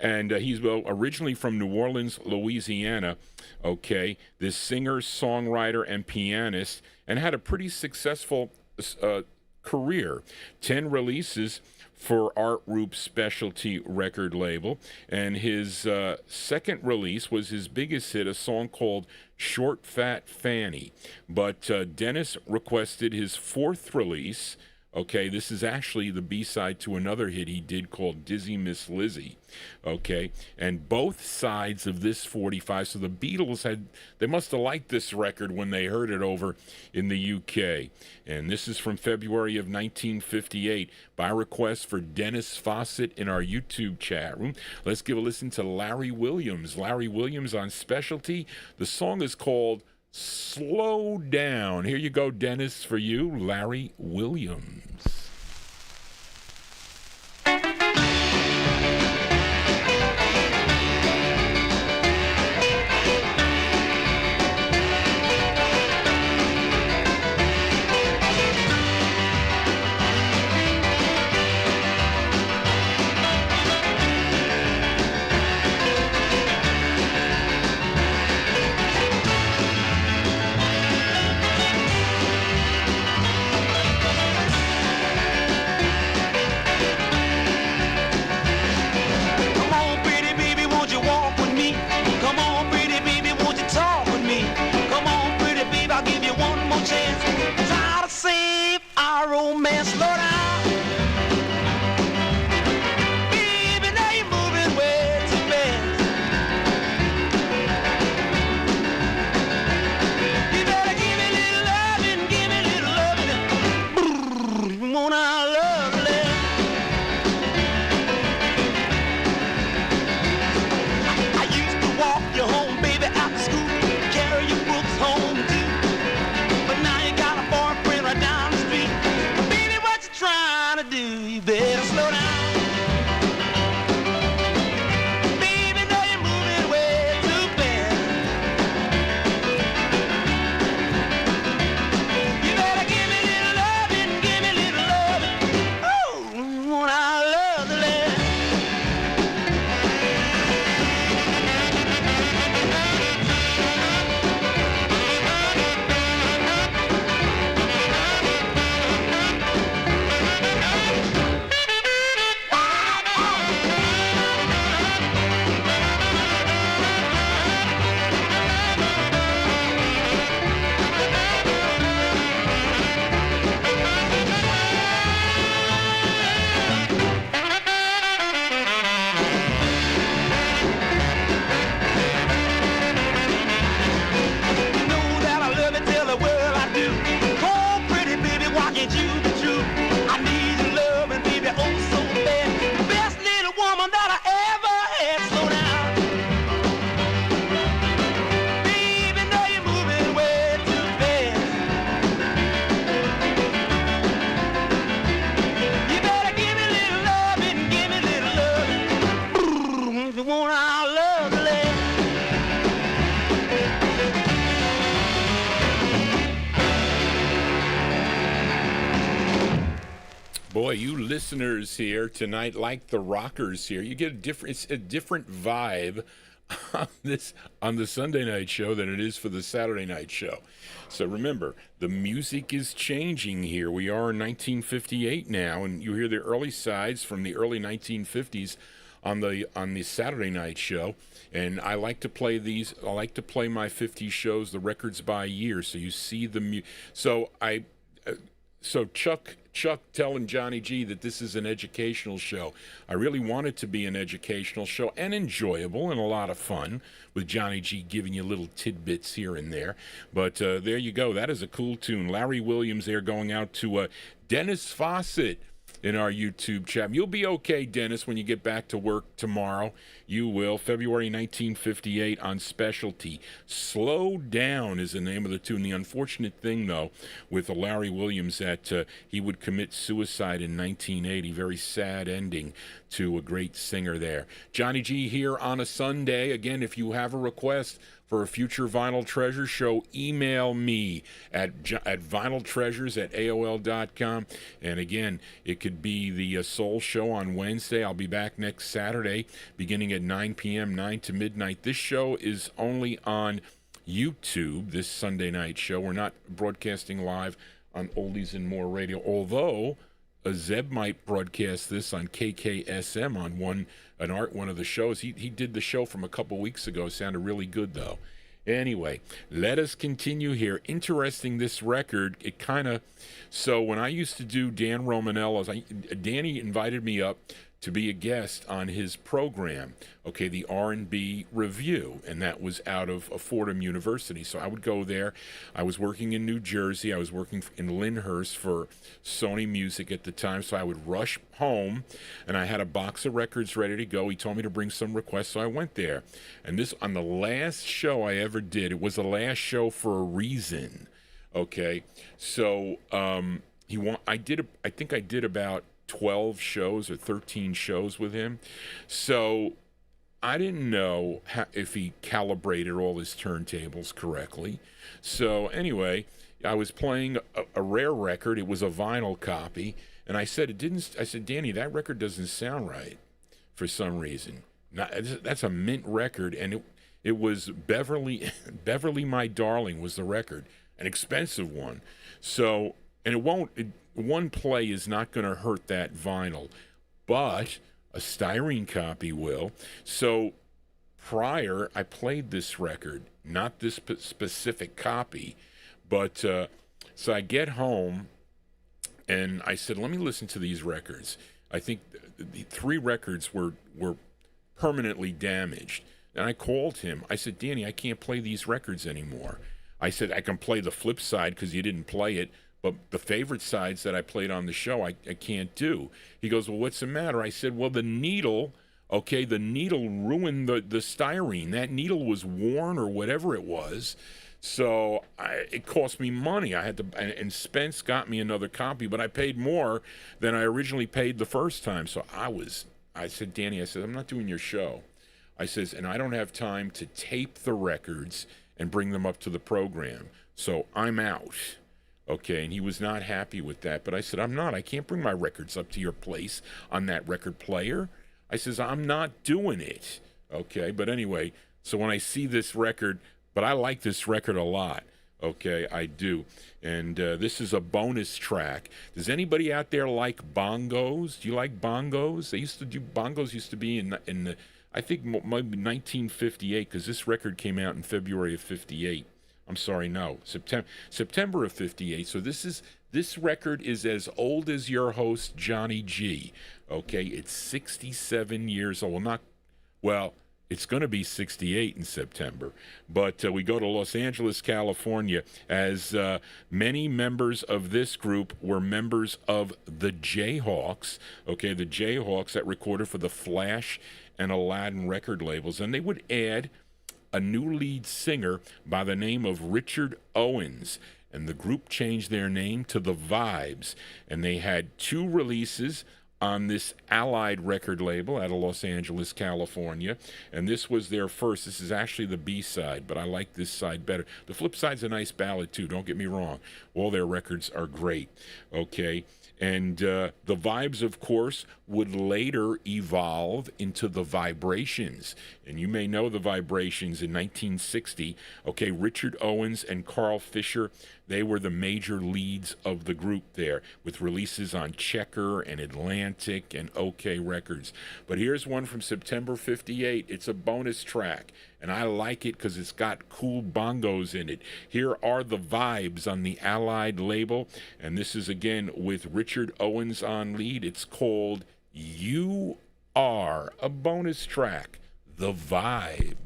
Speaker 1: and he's originally from New Orleans, Louisiana. Okay, this singer, songwriter, and pianist, and had a pretty successful career. 10 releases for Art Roop's specialty record label. And his second release was his biggest hit, a song called Short Fat Fanny. But Dennis requested his fourth release. Okay, this is actually the B-side to another hit he did called Dizzy Miss Lizzie. Okay, and both sides of this 45, so the Beatles they must have liked this record when they heard it over in the UK. And this is from February of 1958 by request for Dennis Fawcett in our YouTube chat room. Let's give a listen to Larry Williams. Larry Williams on Specialty. The song is called Slow Down. Here you go, Dennis, for you, Larry Williams. Boy, you listeners here tonight, like the rockers here, you get it's a different vibe on the Sunday night show than it is for the Saturday night show. So remember, the music is changing here. We are in 1958 now, and you hear the early sides from the early 1950s on the Saturday night show. And I like to play these. I like to play my 50 shows, the records by year, so you see the So Chuck telling Johnny G that this is an educational show. I really want it to be an educational show and enjoyable and a lot of fun with Johnny G giving you little tidbits here and there. But there you go. That is a cool tune. Larry Williams there going out to Dennis Fawcett in our YouTube chat. You'll be okay, Dennis, when you get back to work tomorrow. You will. February 1958 on Specialty. Slow Down is the name of the tune. The unfortunate thing, though, with Larry Williams, that he would commit suicide in 1980. Very sad ending to a great singer there. Johnny G here on a Sunday. Again, if you have a request for a future Vinyl Treasure show, email me at vinyltreasures@aol.com. And again, it could be the Soul Show on Wednesday. I'll be back next Saturday beginning at 9 p.m., 9 to midnight. This show is only on YouTube, this Sunday night show. We're not broadcasting live on Oldies and More Radio, although Zeb might broadcast this on KKSM on one of the shows. He did the show from a couple weeks ago. Sounded really good though. Anyway, let us continue here. Interesting, this record. It kind of, so when I used to do Dan Romanello's, Danny invited me up to be a guest on his program, okay, the R&B Review, and that was out of Fordham University. So I would go there. I was working in New Jersey. I was working in Lyndhurst for Sony Music at the time, so I would rush home, and I had a box of records ready to go. He told me to bring some requests, so I went there. And this, on the last show I ever did, it was the last show for a reason, okay? So I think I did about 12 shows or 13 shows with him. So I didn't know if he calibrated all his turntables correctly. So anyway, I was playing a rare record. It was a vinyl copy. And I said, Danny, that record doesn't sound right for some reason. That's a mint record. And it was Beverly My Darling was the record, an expensive one. So, and one play is not going to hurt that vinyl, but a styrene copy will. So prior, I played this record, not this specific copy, but so I get home and I said, let me listen to these records. I think the 3 records were permanently damaged. And I called him. I said, Danny, I can't play these records anymore. I said, I can play the flip side because you didn't play it, but the favorite sides that I played on the show, I can't do. He goes, well, what's the matter? I said, well, the needle ruined the styrene. That needle was worn or whatever it was. So it cost me money. I had to, and Spence got me another copy, but I paid more than I originally paid the first time. So I said, Danny, I'm not doing your show. I says, and I don't have time to tape the records and bring them up to the program. So I'm out. Okay, and he was not happy with that. But I said, I can't bring my records up to your place on that record player. I says, I'm not doing it. Okay, but anyway, so when I see this record, but I like this record a lot. Okay, I do. And this is a bonus track. Does anybody out there like bongos? Do you like bongos? Bongos used to be in the I think maybe 1958, because this record came out in February of 58. I'm sorry, no, September of 58. So this record is as old as your host, Johnny G. Okay, it's 67 years old. It's going to be 68 in September. But we go to Los Angeles, California, as many members of this group were members of the Jayhawks. Okay, the Jayhawks that recorded for the Flash and Aladdin record labels. And they would add a new lead singer by the name of Richard Owens, and the group changed their name to The Vibes, and they had 2 releases on this Allied record label out of Los Angeles, California, and this was their first. This is actually the B-side, but I like this side better. The flip side's a nice ballad too, don't get me wrong. All their records are great, okay? And the Vibes, of course, would later evolve into the Vibrations. And you may know the Vibrations in 1960. Okay, Richard Owens and Carl Fisher, they were the major leads of the group there, with releases on Checker and Atlantic and OK Records. But here's one from September 58. It's a bonus track, and I like it because it's got cool bongos in it. Here are the Vibes on the Allied label, and this is again with Richard Owens on lead. It's called You Are, a bonus track, The Vibes.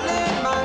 Speaker 5: In my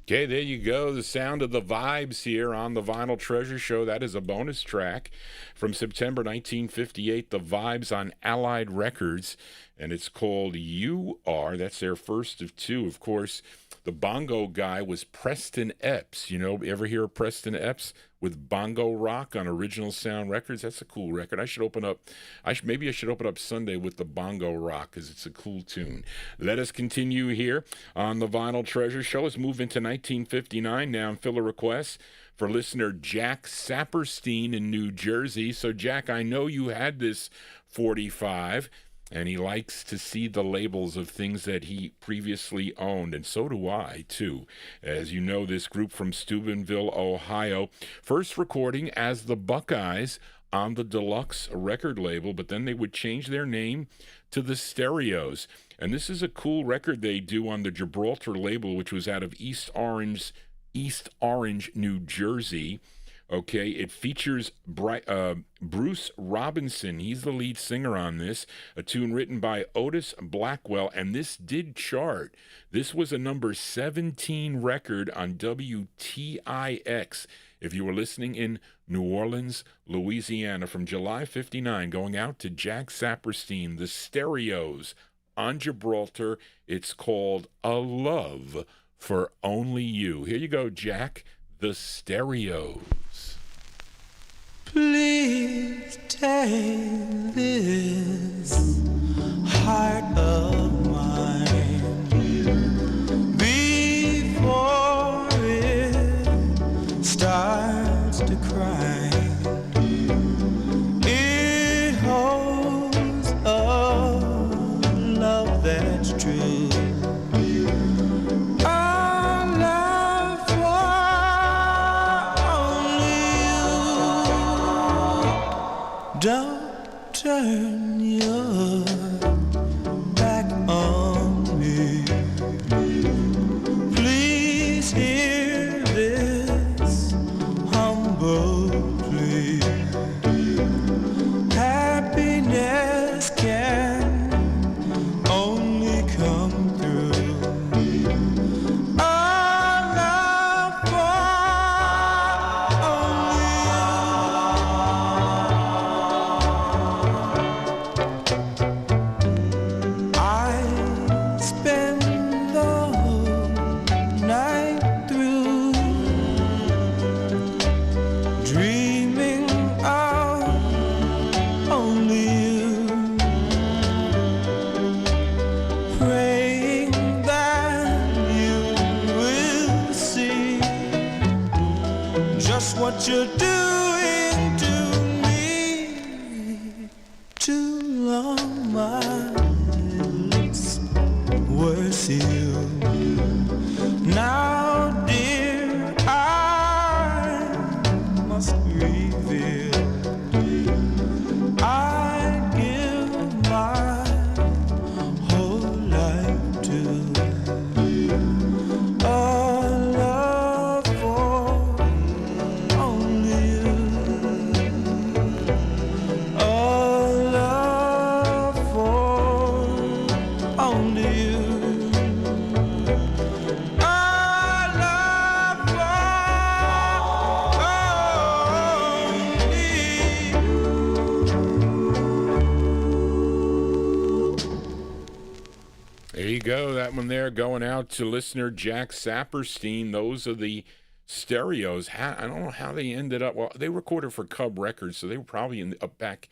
Speaker 1: Okay, there you go. The sound of the vibes here on the Vinyl Treasure Show. That is a bonus track from September 1958, The Vibes on Allied Records, and it's called You Are. That's their first of two. Of course, the bongo guy was Preston Epps. You know, ever hear of Preston Epps with Bongo Rock on Original Sound Records? That's a cool record. Maybe I should open up Sunday with the Bongo Rock because it's a cool tune. Let us continue here on the Vinyl Treasure Show. Let's move into 1959 now and fill a request for listener Jack Saperstein in New Jersey. So, Jack, I know you had this 45, and he likes to see the labels of things that he previously owned, and so do I, too. As you know, this group from Steubenville, Ohio, first recording as the Buckeyes on the Deluxe record label, but then they would change their name to the Stereos. And this is a cool record they do on the Gibraltar label, which was out of East Orange, New Jersey. Okay, it features Bruce Robinson. He's the lead singer on this, a tune written by Otis Blackwell, and this did chart. This was a number 17 record on WTIX. If you were listening in New Orleans, Louisiana, from July 59, going out to Jack Saperstein, the Stereos on Gibraltar. It's called A Love for Only You. Here you go, Jack, the Stereos.
Speaker 4: Please take this heart of mine before it starts to cry. It holds a love that's true. Don't turn your back on me. Please hear this humble plea. Happiness can only come through what you're doing to me. Too long my lips were sealed. Now, dear, I must reveal. I give my whole life to
Speaker 1: go. That one there going out to listener Jack Saperstein. Those are the Stereos. I don't know how they ended up. Well, they recorded for Cub Records, so they were probably back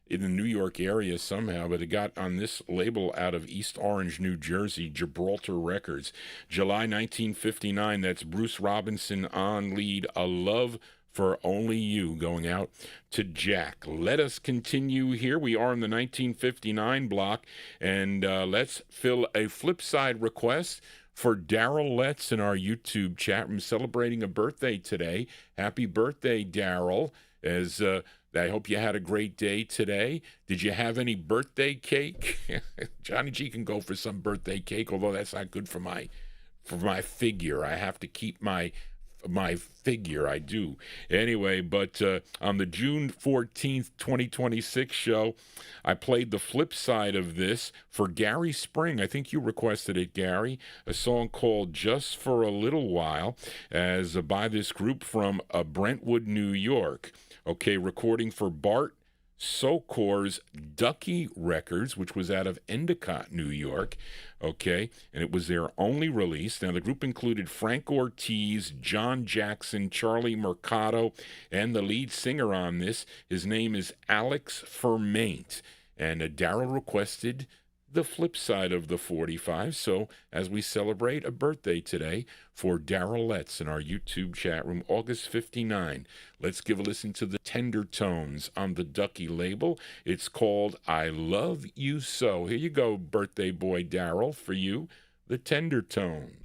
Speaker 1: in the New York area somehow, but it got on this label out of East Orange, New Jersey, Gibraltar Records. July 1959, that's Bruce Robinson on lead, A Love for Only You, going out to Jack. Let us continue here. We are in the 1959 block, and let's fill a Flipside request for Daryl Letts in our YouTube chat room, celebrating a birthday today. Happy birthday, Daryl. As I hope you had a great day today. Did you have any birthday cake? Johnny G can go for some birthday cake, although that's not good for my figure. I have to keep my my figure. I do. Anyway, but on the June 14th, 2026 show, I played the flip side of this for Gary Spring. I think you requested it, Gary. A song called Just for a Little While, as by this group from Brentwood, New York. Okay, recording for Bart Socor's Ducky Records, which was out of Endicott, New York. Okay, and it was their only release. Now, the group included Frank Ortiz, John Jackson, Charlie Mercado, and the lead singer on this. His name is Alex Fermaint. And Daryl requested the flip side of the 45. So as we celebrate a birthday today for Daryl Letts in our YouTube chat room, August 59, let's give a listen to the Tender Tones on the Ducky label. It's called I Love You So. Here you go, birthday boy Daryl, for you, the Tender Tones.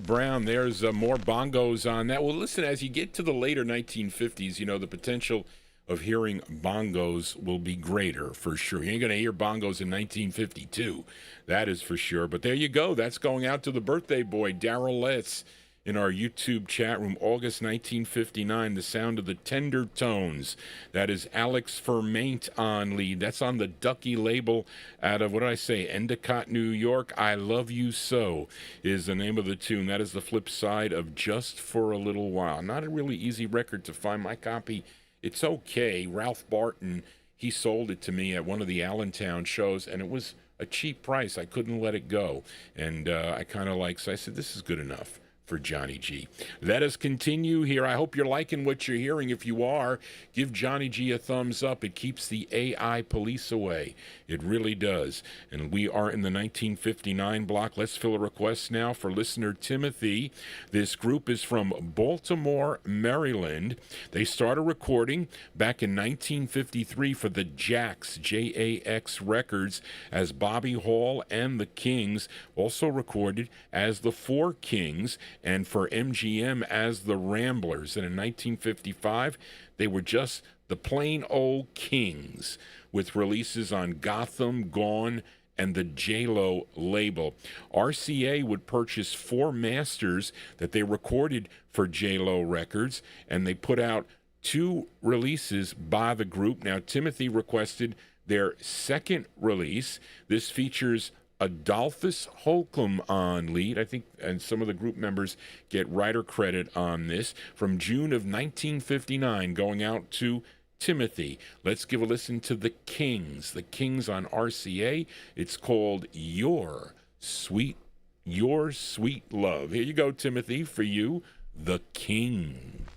Speaker 1: Brown, there's more bongos on that. Well, listen, as you get to the later 1950s, you know, the potential of hearing bongos will be greater for sure. You ain't going to hear bongos in 1952, that is for sure. But there you go. That's going out to the birthday boy, Daryl Letts, in our YouTube chat room, August 1959, the sound of the Tender Tones. That is Alex Fermaint on lead. That's on the Ducky label out of, what did I say, Endicott, New York. I Love You So is the name of the tune. That is the flip side of Just for a Little While. Not a really easy record to find. My copy, it's okay. Ralph Barton, he sold it to me at one of the Allentown shows, and it was a cheap price. I couldn't let it go. And I kind of like, so I said, this is good enough for Johnny G. Let us continue here. I hope you're liking what you're hearing. If you are, give Johnny G a thumbs up. It keeps the AI police away. It really does. And we are in the 1959 block. Let's fill a request now for listener Timothy. This group is from Baltimore, Maryland. They started recording back in 1953 for the Jax, J-A-X Records, as Bobby Hall and the Kings, also recorded as the Four Kings, and for MGM as the Ramblers. And in 1955, they were just the plain old Kings, with releases on Gotham, Gone, and the J-Lo label. RCA would purchase 4 masters that they recorded for J-Lo Records, and they put out 2 releases by the group. Now, Timothy requested their second release. This features Adolphus Holcomb on lead, I think, and some of the group members get writer credit on this, from June of 1959, going out to Timothy. Let's give a listen to the Kings on RCA. It's called Your Sweet Love. Here you go, Timothy, for you, the Kings.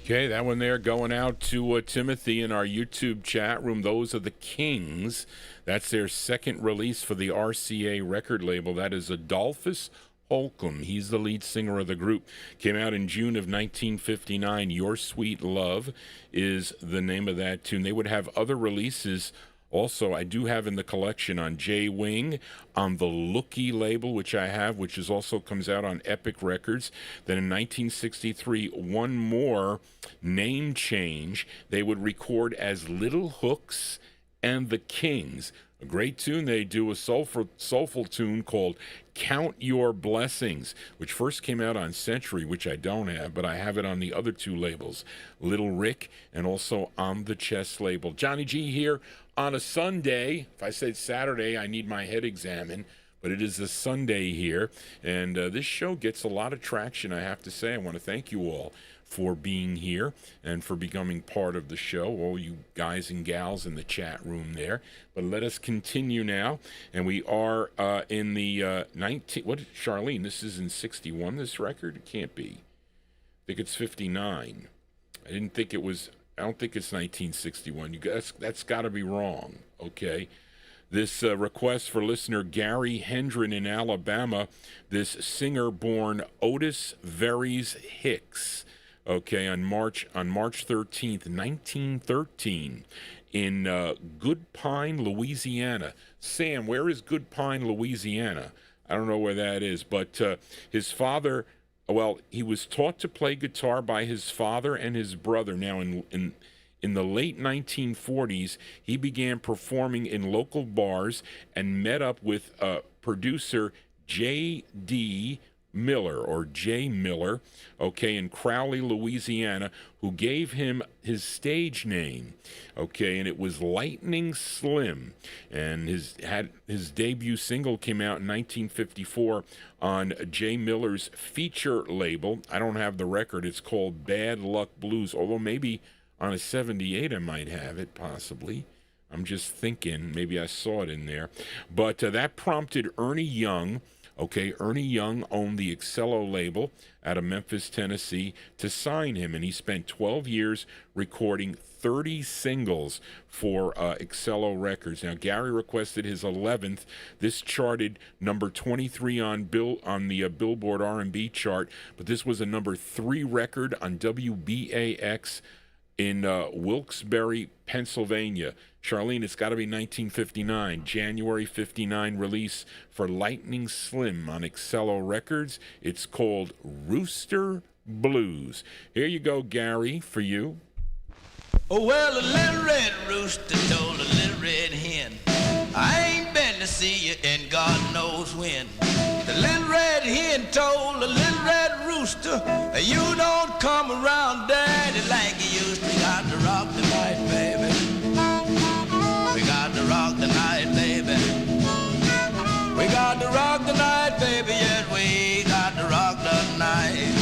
Speaker 1: Okay, that one there going out to Timothy in our YouTube chat room. Those are the Kings. That's their second release for the RCA record label. That is Adolphus Holcomb. He's the lead singer of the group. Came out in June of 1959. Your Sweet Love is the name of that tune. They would have other releases also. I do have in the collection on J-Wing, on the Lookie label, which I have, which is also comes out on Epic Records. Then in 1963, one more name change. They would record as Little Hooks and the Kings. A great tune. They do a soulful tune called Count Your Blessings, which first came out on Century, which I don't have, but I have it on the other two labels, Little Rick and also on the Chess label. Johnny G here on a Sunday. If I said Saturday, I need my head examined, but it is a Sunday here, and this show gets a lot of traction, I have to say. I want to thank you all for being here and for becoming part of the show, all you guys and gals in the chat room there. But let us continue now, and we are in the 19... What, Charlene, this is in 61, this record? It can't be. I think it's 59. I didn't think it was... I don't think it's 1961. You guys, that's got to be wrong, okay? This request for listener Gary Hendren in Alabama, this singer-born Otis Verys Hicks, okay, on March 13th, 1913, in Good Pine, Louisiana. Sam, where is Good Pine, Louisiana? I don't know where that is, but his father... Well, he was taught to play guitar by his father and his brother. Now, in the late 1940s, he began performing in local bars and met up with producer J.D. Miller, or J. Miller, okay, in Crowley, Louisiana, who gave him his stage name, okay, and it was Lightning Slim, and his debut single came out in 1954 on J. Miller's feature label. I don't have the record. It's called Bad Luck Blues, although maybe on a 78 I might have it, possibly. I'm just thinking, maybe I saw it in there. But that prompted Ernie Young. Okay, Ernie Young owned the Excello label out of Memphis, Tennessee, to sign him, and he spent 12 years recording 30 singles for Excello Records. Now, Gary requested his 11th. This charted number 23 on the Billboard R&B chart, but this was a number 3 record on WBAX in Wilkes-Barre, Pennsylvania. Charlene, it's got to be 1959, January 59 release for Lightning Slim on Excello Records. It's called Rooster Blues. Here you go, Gary, for you.
Speaker 5: Oh, well, a little red rooster told a little red hen, I ain't been to see you and God knows when. The little red hen told the little red rooster, you don't come around daddy like you used to. Got to rock the night, baby. We got to rock the night, baby. We got to rock the night, baby. Yes, we got to rock the night.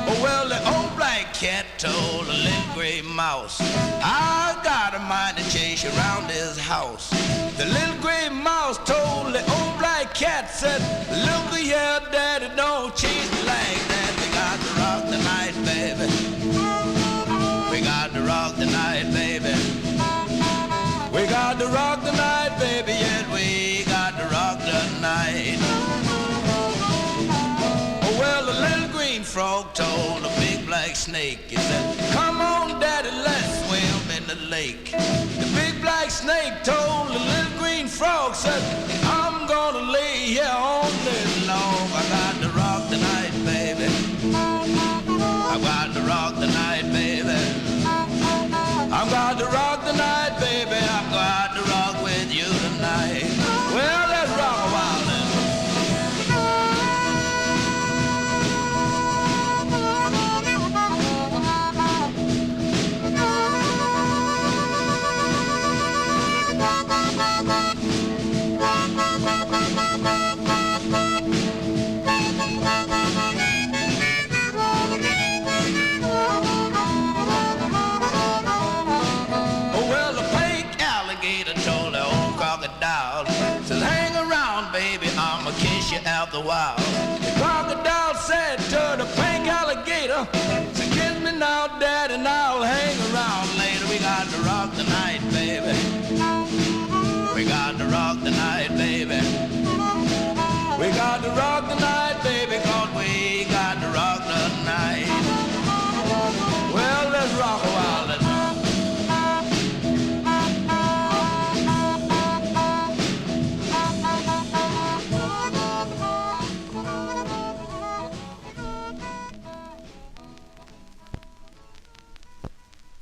Speaker 5: Oh, well, the old black cat told a little gray mouse, I got a mind to chase you around his house. The little gray mouse told the old black cat, said, look here, daddy, don't chase me like that. We got to rock the night, baby. We got to rock the night, baby. We got to rock the night, baby. Yes, we got to rock the night. Oh, well, the little green frog told a big black snake, he said, come on, daddy, let's swim in the lake. The big black snake told the little green frog, said, I'm gonna lay here all day long. I got to rock the night, baby. I got to rock the night, baby. I'm got to rock the night, baby. I'm got to rock with you tonight. Well, let's rock a while then. Out the wild. The crocodile said to the pink alligator, so kiss me now, daddy, and I'll hang around later. We got to rock the night, baby. We got to rock the night, baby. We got to rock the night, baby, 'cause we got to rock the night. Well, let's rock a while, let's rock.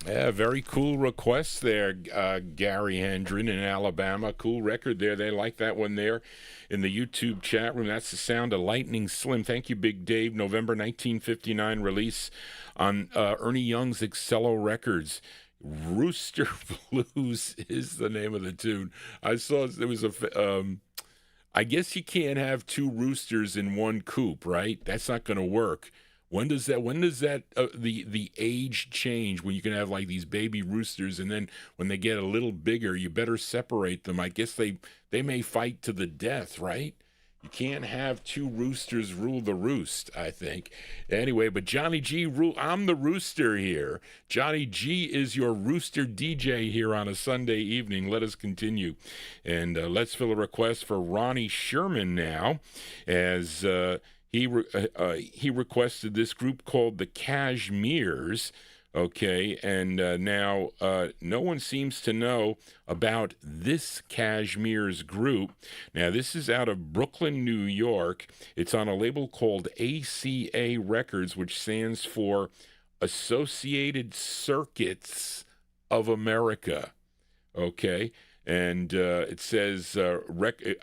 Speaker 1: Yeah, very cool request there, Gary Hendren in Alabama. Cool record there. They like that one there in the YouTube chat room. That's the sound of Lightning Slim. Thank you, Big Dave. November 1959 release on Ernie Young's Excello Records. Rooster Blues is the name of the tune. I saw there was I guess you can't have two roosters in one coop, right? That's not going to work. When does that the age change when you can have like these baby roosters, and then when they get a little bigger, you better separate them? I guess they may fight to the death, right? You can't have two roosters rule the roost, I think. Anyway, but Johnny G rule. I'm the rooster here. Johnny G is your rooster DJ here on a Sunday evening. Let us continue, and let's fill a request for Ronnie Sherman now, as he requested this group called the Cashmeres, okay, and now no one seems to know about this Cashmeres group. Now, this is out of Brooklyn, New York. It's on a label called ACA Records, which stands for Associated Circuits of America, okay, and it says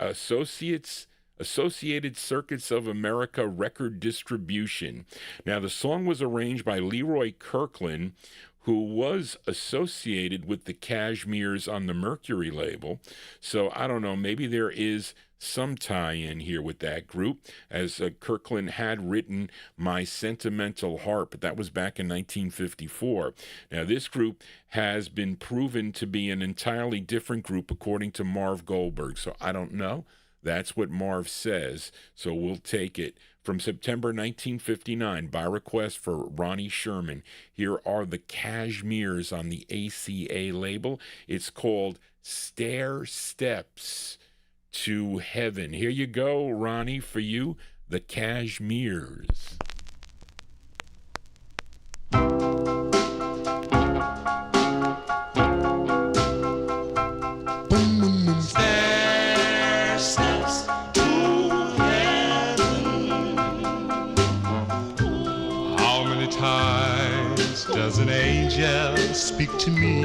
Speaker 1: Associates Associated Circuits of America Record Distribution. Now, the song was arranged by Leroy Kirkland, who was associated with the Cashmeres on the Mercury label. So I don't know, maybe there is some tie-in here with that group, as Kirkland had written My Sentimental Heart, but that was back in 1954. Now, this group has been proven to be an entirely different group according to Marv Goldberg, so I don't know. That's what Marv says, so we'll take it. From September 1959, by request for Ronnie Sherman, here are the Cashmeres on the ACA label. It's called Stair Steps to Heaven. Here you go, Ronnie, for you, the Cashmeres.
Speaker 4: Stair steps to heaven. How many times does an angel speak to me?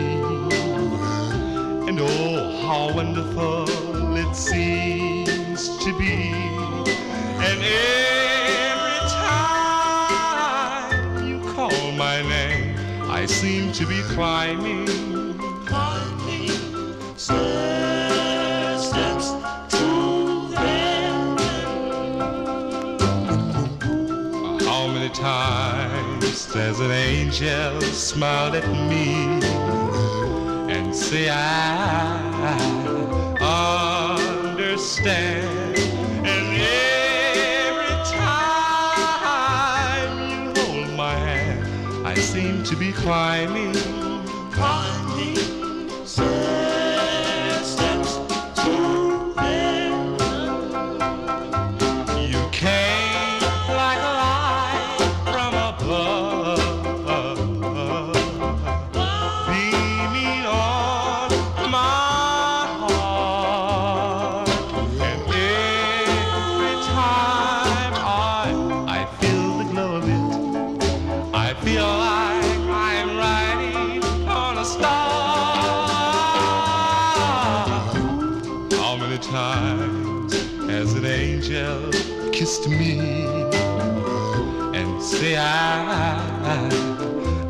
Speaker 4: And oh, how wonderful it seems to be. And every time you call my name, I seem to be climbing stair steps to heaven. How many times does an angel smile at me and say I understand? And every time you hold my hand, I seem to be climbing stair steps to heaven. You came like a light from above, beaming on my heart. And every time I feel the glow of it, I feel like I'm riding on a star. How many times has an angel kissed me and say I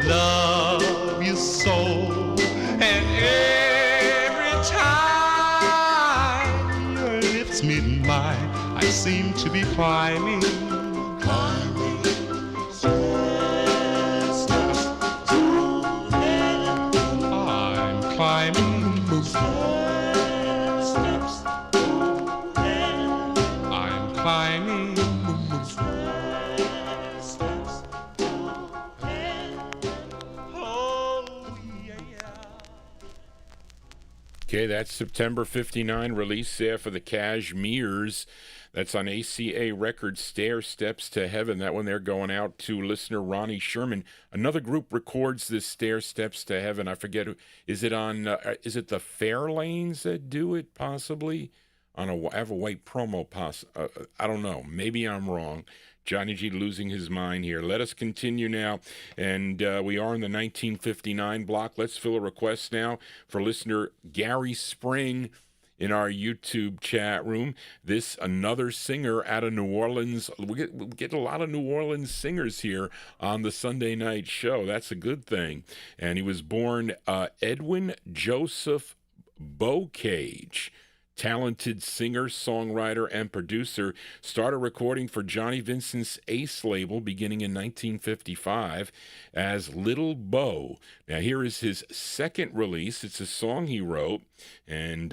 Speaker 4: love you so? And every time your lips meet mine, I seem to be climbing stair steps to heaven. I'm climbing stair steps to heaven. I'm climbing stair steps to heaven. Oh, yeah.
Speaker 1: Okay, that's September 59 release there for the Cashmeres. That's on ACA Records, Stair Steps to Heaven. That one there going out to listener Ronnie Sherman. Another group records this Stair Steps to Heaven. I forget who. Is it on, is it the Fairlanes that do it, possibly? I have a white promo, I don't know. Maybe I'm wrong. Johnny G losing his mind here. Let us continue now, and we are in the 1959 block. Let's fill a request now for listener Gary Spring in our YouTube chat room. This, another singer out of New Orleans. We get a lot of New Orleans singers here on the Sunday night show. That's a good thing. And he was born Edwin Joseph Bocage. Talented singer, songwriter, and producer, started recording for Johnny Vincent's Ace label beginning in 1955 as Little Bo. Now, here is his second release. It's a song he wrote, and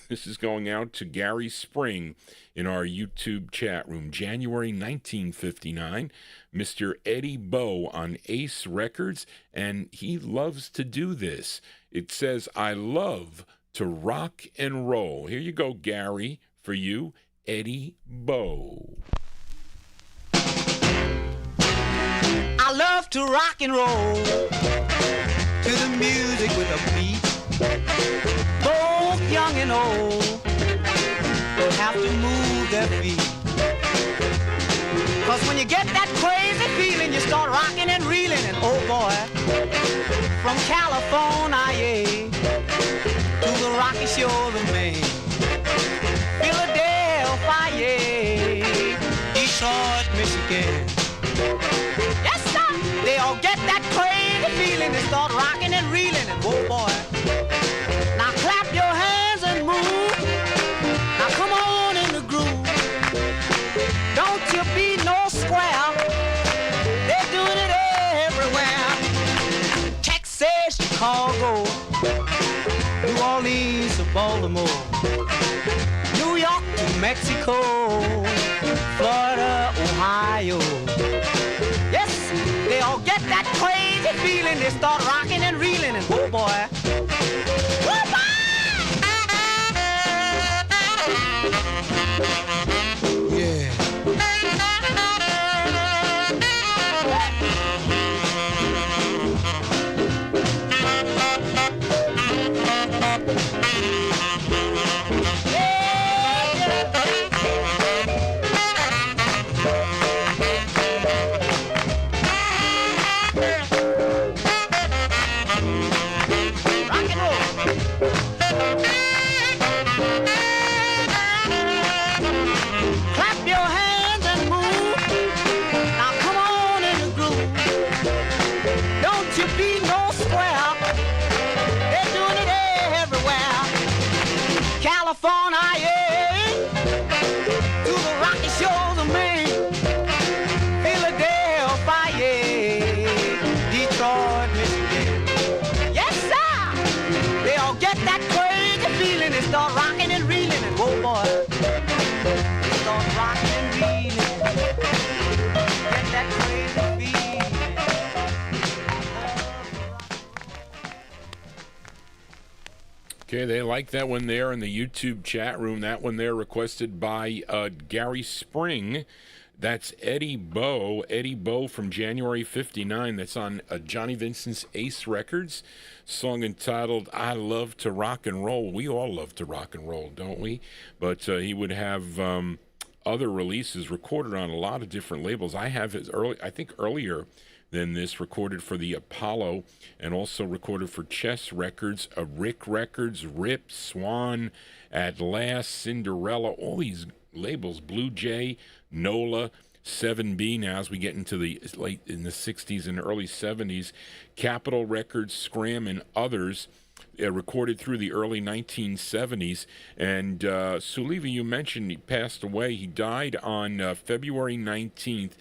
Speaker 1: this is going out to Gary Spring in our YouTube chat room. January 1959, Mr. Eddie Bo on Ace Records, and he loves to do this. It says, I love to rock and roll. Here you go, Gary, for you, Eddie Bo.
Speaker 3: I love to rock and roll to the music with a beat. Both young and old will have to move their feet. 'Cause when you get that crazy feeling, you start rocking and reeling. And oh boy, from California to the rocky shores of Maine, Philadelphia, Detroit, Michigan. Yes, sir. They all get that crazy feeling. They start rocking and reeling. And whoa, boy. Now clap your hands and move. Now come on in the groove. Don't you be no square. They're doing it everywhere. Texas, Chicago, New Orleans to Baltimore, New York to Mexico, Florida, Ohio. Yes, they all get that crazy feeling. They start rocking and reeling. And whoa, boy. Whoa, boy! Yeah.
Speaker 1: Okay, they like that one there in the YouTube chat room. That one there requested by Gary Spring. That's Eddie Bo from January 59. That's on Johnny Vincent's Ace Records. Song entitled I Love to Rock and Roll. We all love to rock and roll, don't we? But he would have other releases recorded on a lot of different labels. I have his earlier than this, recorded for the Apollo and also recorded for Chess Records, Rick Records, Rip, Swan, At Last, Cinderella, all these labels, Blue Jay, NOLA, 7B now as we get into the late in the 60s and early 70s, Capitol Records, Scram, and others. Recorded through the early 1970s. And Suliva, you mentioned he passed away. He died on February 19th,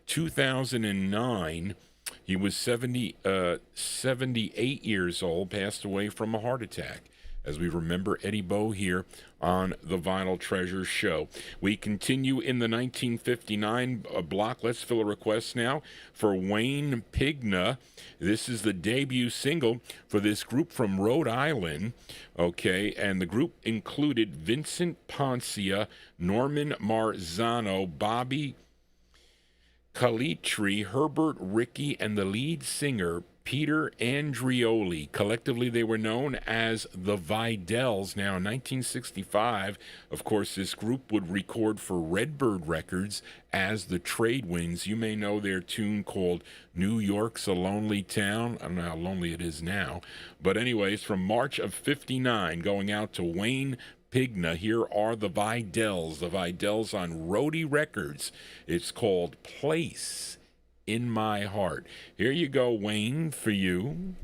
Speaker 1: 2009. He was 78 years old, passed away from a heart attack. As we remember Eddie Bo here on the Vinyltreasure show. We continue in the 1959 block. Let's fill a request now for Wayne Pigna. This is the debut single for this group from Rhode Island. Okay, and the group included Vincent Poncia, Norman Marzano, Bobby Calitri, Herbert Rickey, and the lead singer Peter Andrioli. Collectively, they were known as the Vidells. Now, in 1965, of course, this group would record for Redbird Records as the Tradewinds. You may know their tune called New York's a Lonely Town. I don't know how lonely it is now. But anyways, from March of 59, going out to Wayne Pigna, here are the Vidells on Roadie Records. It's called Place in My Heart. Here you go, Wayne, for you.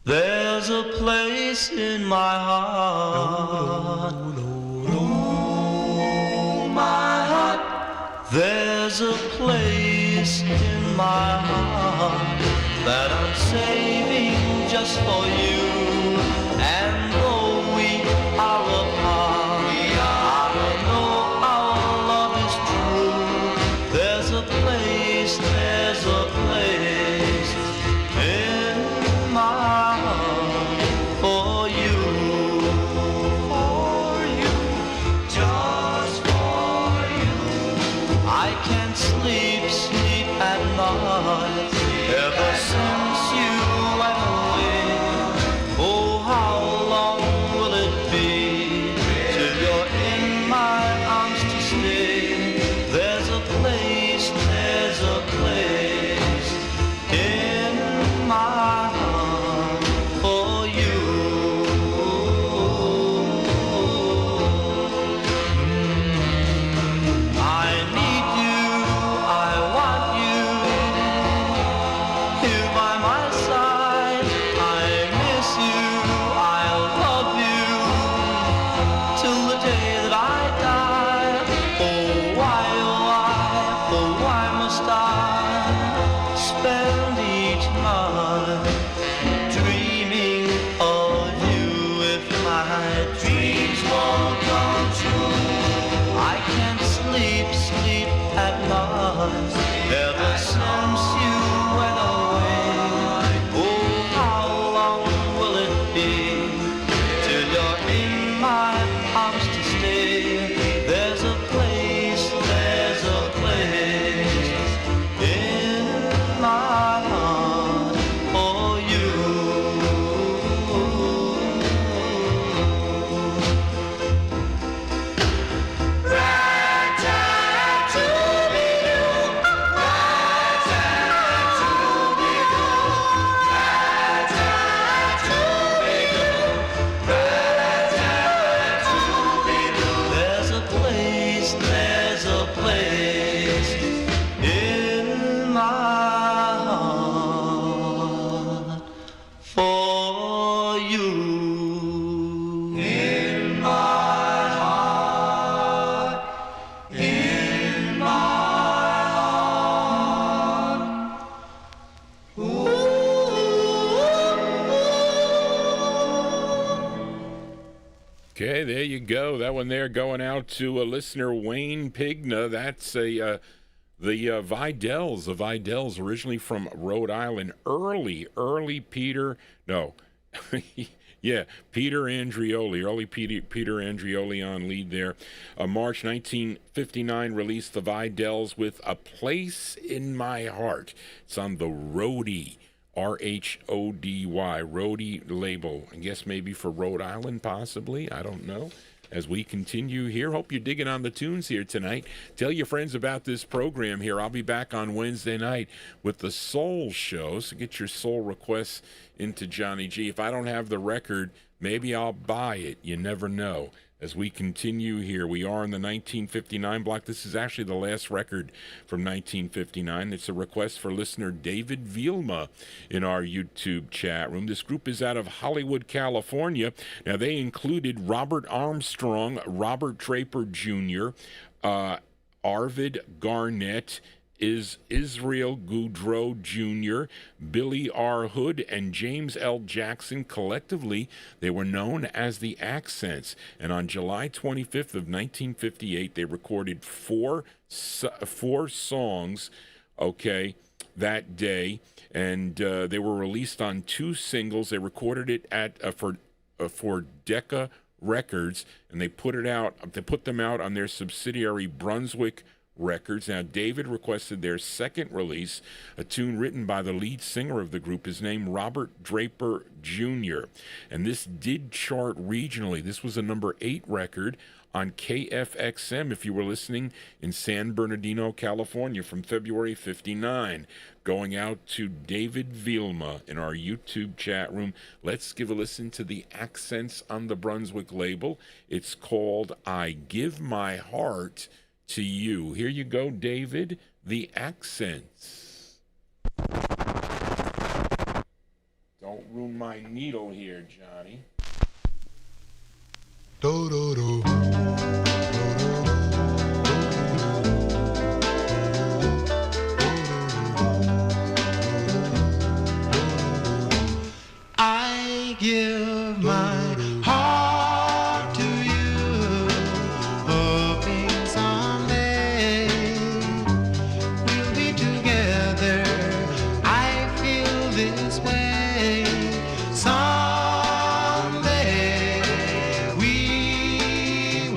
Speaker 6: There's a place in my heart. Oh, my heart. There's a place in my heart that I'm saving just for you. And though we are apart, there's a place in my heart for you, just for you. I can't sleep at night ever since you went away. Oh, how long will it be till you're in my arms to stay? There's a place in my heart for you. life ever since you went away. Oh, how long will it be till you're in my arms to stay? There's a place in my heart for you. There's a place in my heart for you. In my heart, in my heart.
Speaker 1: Okay, there you go. That one there going out to a listener, Wayne Pigna. That's the Vidells, originally from Rhode Island. Early Peter, no, yeah, Peter Andreoli, early Peter Andreoli on lead there. March 1959 released the Vidells with A Place in My Heart. It's on the Rhody. RHODY, Rhody label. I guess maybe for Rhode Island, possibly. I don't know. As we continue here, hope you're digging on the tunes here tonight. Tell your friends about this program here. I'll be back on Wednesday night with the Soul Show. So get your soul requests into Johnny G. If I don't have the record, maybe I'll buy it. You never know. As we continue here, we are in the 1959 block. This is actually the last record from 1959. It's a request for listener David Vilma in our YouTube chat room. This group is out of Hollywood, California. Now, they included Robert Armstrong, Robert Draper Jr., Arvid Garnett, is Israel Goudreau Jr., Billy R. Hood, and James L. Jackson. Collectively, they were known as the Accents. And on July 25th of 1958, they recorded four songs, okay, that day. And they were released on 2 singles. They recorded it at for Decca Records, and they put them out on their subsidiary Brunswick Records. Now, David requested their second release, a tune written by the lead singer of the group, his name Robert Draper Jr., and this did chart regionally. This was a number 8 record on KFXM if you were listening in San Bernardino, California, from February 59. Going out to David Vilma in our YouTube chat room. Let's give a listen to the Accents on the Brunswick label. It's called I Give My Heart to You. Here you go, David, the Accents. Don't ruin my needle here, Johnny.
Speaker 2: Do do do.
Speaker 4: I give my heart to you, hoping someday we'll be together. I feel this way. Someday we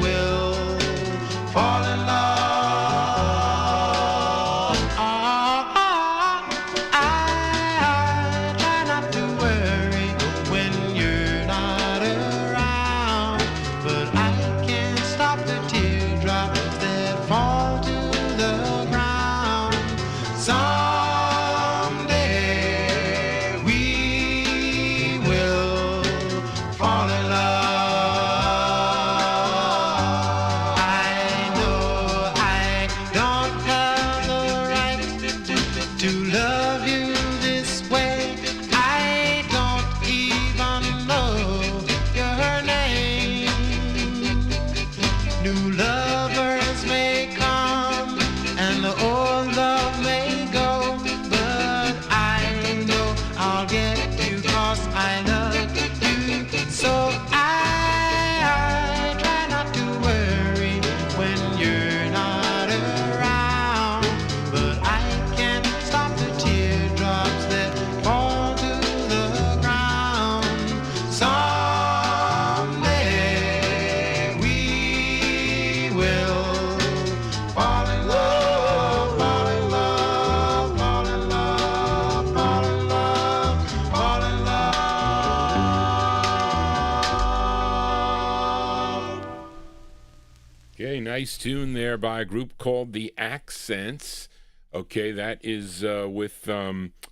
Speaker 1: nice tune there by a group called The Accents. Okay, that is with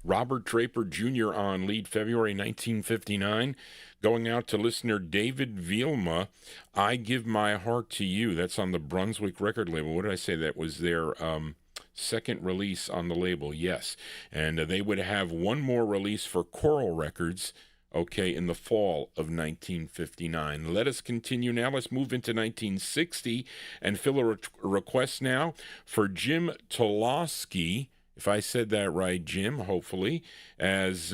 Speaker 1: Robert Draper Jr. on lead, February 1959. Going out to listener David Vielma, I Give My Heart to You. That's on the Brunswick record label. What did I say? That was their second release on the label, yes. And they would have one more release for Coral Records, okay, in the fall of 1959. Let us continue now. Let's move into 1960 and fill a request now for Jim Tolosky. If I said that right, Jim, hopefully. As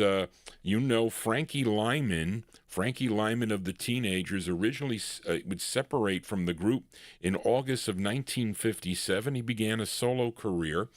Speaker 1: you know, Frankie Lyman of the Teenagers originally would separate from the group in August of 1957. He began a solo career,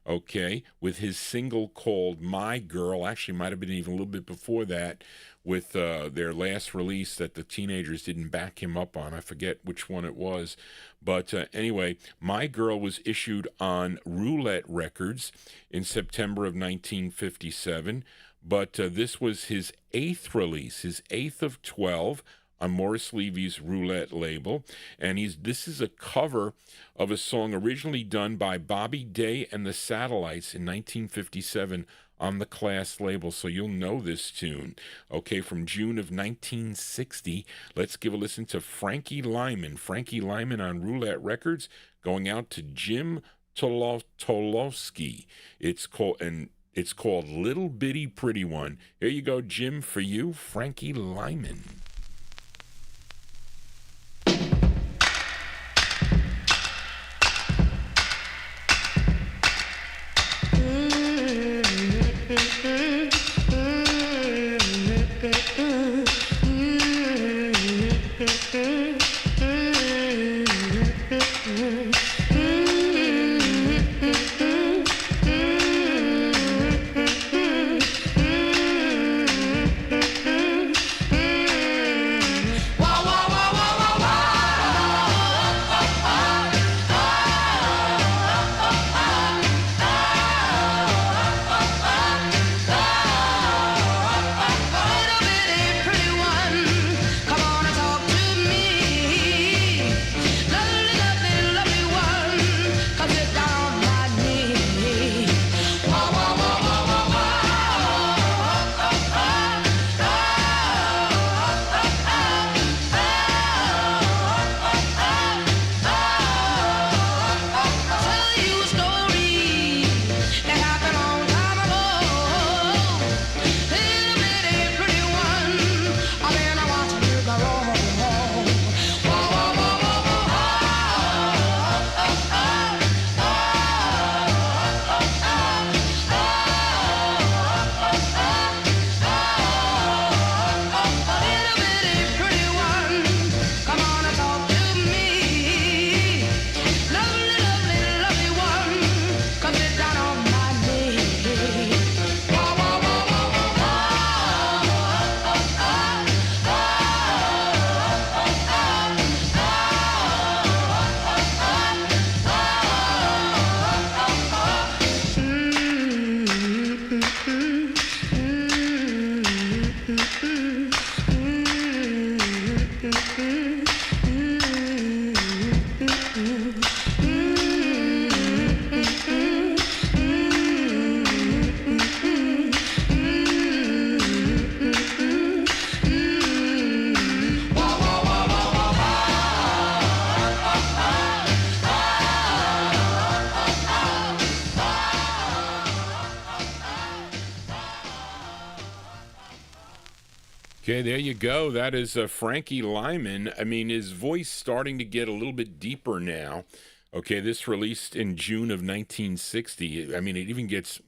Speaker 1: okay, with his single called My Girl. Actually, might have been even a little bit before that, with their last release that the Teenagers didn't back him up on. I forget which one it was. But anyway, My Girl was issued on Roulette Records in September of 1957. But this was his 8th release, his 8th of 12 on Morris Levy's Roulette label. And this is a cover of a song originally done by Bobby Day and the Satellites in 1957 on the Class label. So you'll know this tune. Okay, from June of 1960, let's give a listen to Frankie Lyman. Frankie Lyman on Roulette Records, going out to Jim Tolosky. It's called Little Bitty Pretty One. Here you go, Jim, for you, Frankie Lyman. Okay, there you go. That is Frankie Lyman. I mean, his voice starting to get a little bit deeper now. Okay, this released in June of 1960. I mean, it even gets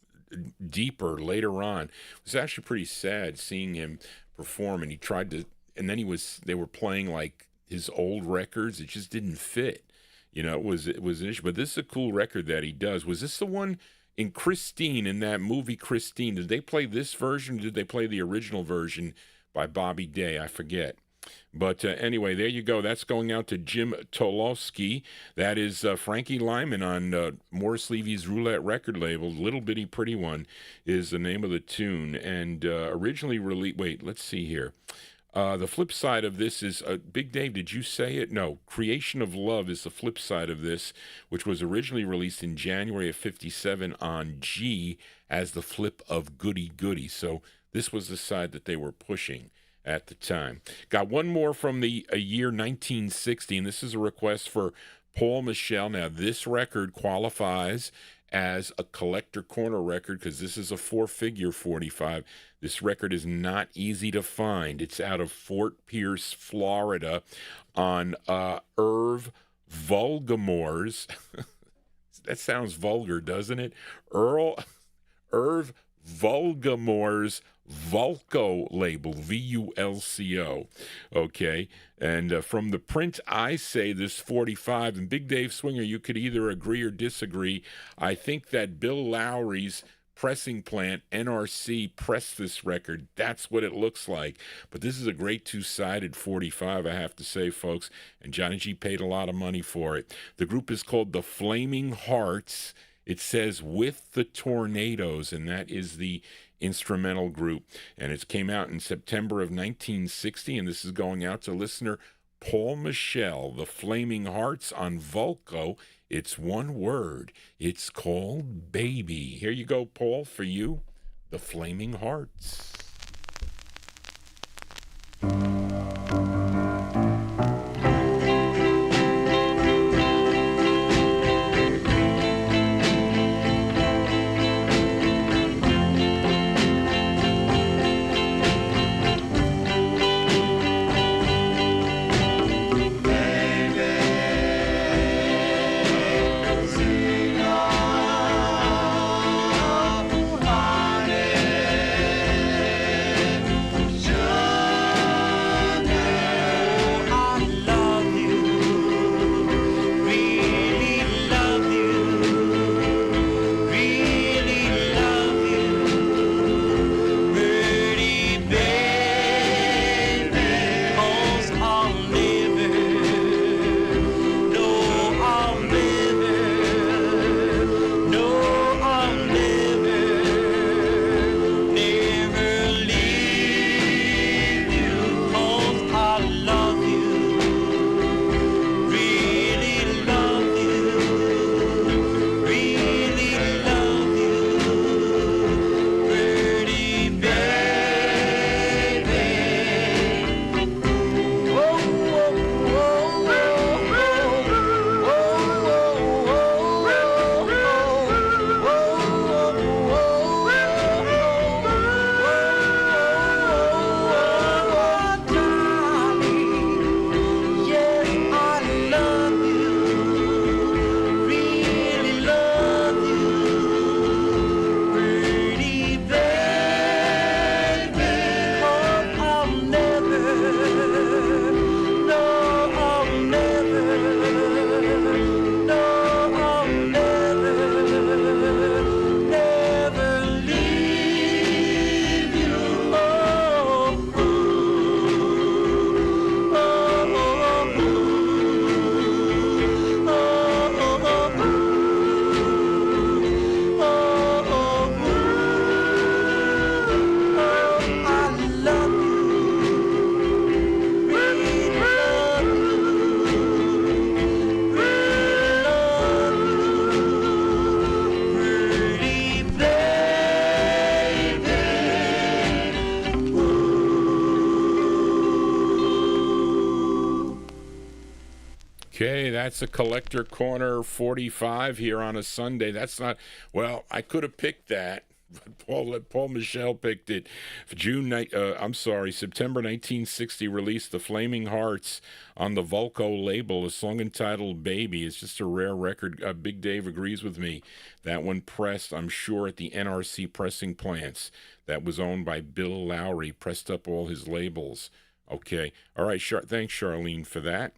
Speaker 1: deeper later on. It was actually pretty sad seeing him perform, and he tried to, and then they were playing like his old records. It just didn't fit. You know, it was an issue. But this is a cool record that he does. Was this the one in Christine, in that movie Christine? Did they play this version, or did they play the original version by Bobby Day? I forget. But anyway, there you go. That's going out to Jim Tolosky. That is Frankie Lyman on Morris Levy's Roulette record label. Little Bitty Pretty One is the name of the tune. And originally released, wait, let's see here. The flip side of this is, Big Dave, did you say it? No, Creation of Love is the flip side of this, which was originally released in January of 57 on G as the flip of Goody Goody. So this was the side that they were pushing at the time. Got one more from the year 1960, and this is a request for Paul Michel. Now, this record qualifies as a collector corner record because this is a 4-figure 45. This record is not easy to find. It's out of Fort Pierce, Florida, on Irv Vulgamore's. That sounds vulgar, doesn't it? Irv Vulgamore's Vulco label, Vulco. Okay, and from the print, I say this 45, and Big Dave Swinger, you could either agree or disagree. I think that Bill Lowry's pressing plant, NRC, pressed this record. That's what it looks like. But this is a great two-sided 45, I have to say, folks, and Johnny G paid a lot of money for it. The group is called the Flaming Hearts. It says With the Tornadoes, and that is the instrumental group. And it came out in September of 1960, and this is going out to listener Paul Michel, the Flaming Hearts on Vulco. It's one word. It's called Baby. Here you go, Paul, for you, the Flaming Hearts. Okay, that's a Collector Corner 45 here on a Sunday. That's not, well, I could have picked that, but Paul Michel picked it. September 1960 released The Flaming Hearts on the Vulco label, a song entitled Baby. It's just a rare record. Big Dave agrees with me. That one pressed, I'm sure, at the NRC pressing plants. That was owned by Bill Lowry, pressed up all his labels. Okay, all right, thanks, Charlene, for that.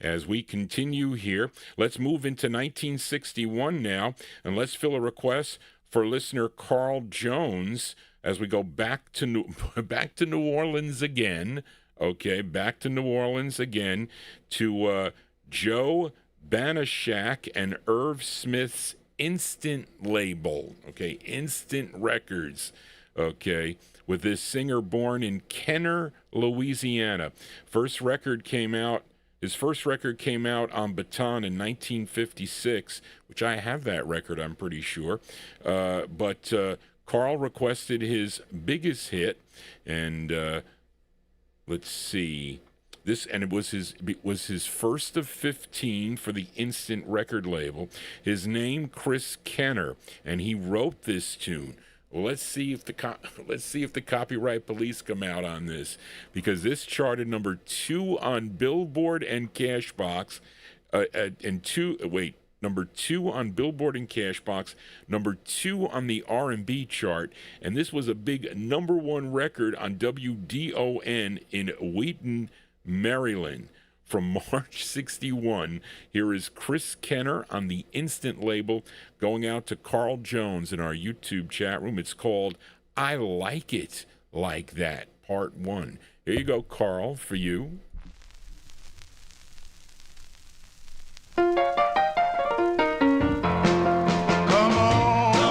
Speaker 1: As we continue here, let's move into 1961 now, and let's fill a request for listener Carl Jones as we go back to New Orleans again. Okay, back to New Orleans again to Joe Banashak and Irv Smith's Instant label. Okay, Instant Records. okay, with this singer born in Kenner, Louisiana. His first record came out on Baton in 1956, which I have that record, I'm pretty sure. But Carl requested his biggest hit, and let's see. It was his first of 15 for the Instant record label. His name, Chris Kenner, and he wrote this tune. Well, let's see if the copyright police come out on this, because this charted number 2 on Billboard and Cashbox, number 2 on Billboard and Cashbox, number 2 on the R&B chart, and this was a big number 1 record on WDON in Wheaton, Maryland. From March 61, here is Chris Kenner on the Instant label, going out to Carl Jones in our YouTube chat room. It's called I Like It Like That, Part 1. Here you go, Carl, for you.
Speaker 5: Come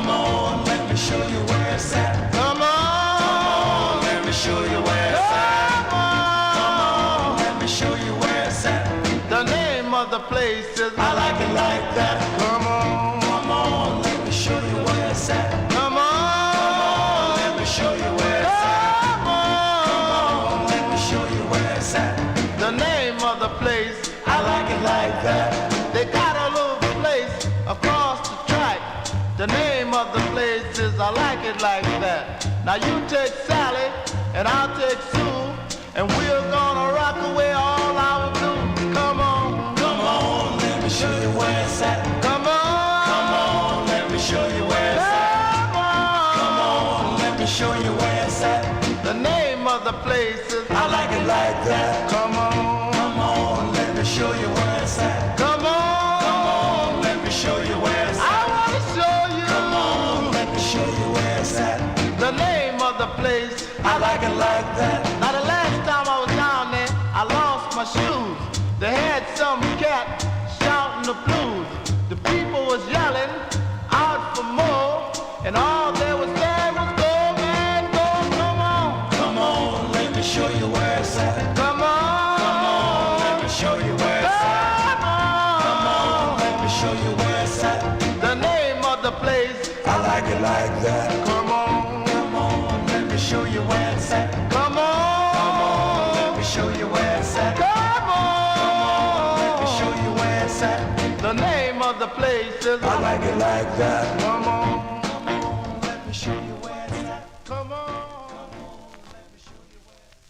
Speaker 5: on, let me show you where it's at. Come on, let me show you where it's at. Come on, let me show you where it's at. The name of the place is I Like It Like That. Come on, let me show you where it's at. Come on, let me show you where it's at. Come on, let me show you where it's at. The name of the place I Like It Like That. They got a little place across the track. The name of the place is I Like It Like That. Now you take Sally and I'll take Sue, and we're gonna rock away all our blues. Come on, let me show you where it's at. Come on, let me show you where it's at. Come on, let me show you where it's at. The name of the place is I Like It Like That. Come on, let me show you where it's at. Come on, let me show you where it's at. I wanna show you. Come on, let me show you where it's at. The name of the place I Like It Like That. Now the last time I was down there, I lost my shoes. They had some cat shouting the blues. The people was yelling out for more, and all they was saying was go, man, go. Come on, let me show you where it's at. Come on, let me show you where it's at. Come on, let me show you where it's at. The name of the place I Like It Like That. Come on, let me show you where it's at. Come on, let me show you where it's at. Come on, let me show you where it's at. The name of the place is I Like It Like That. Come on, let me show you where it's at. Come on, let me show you where it's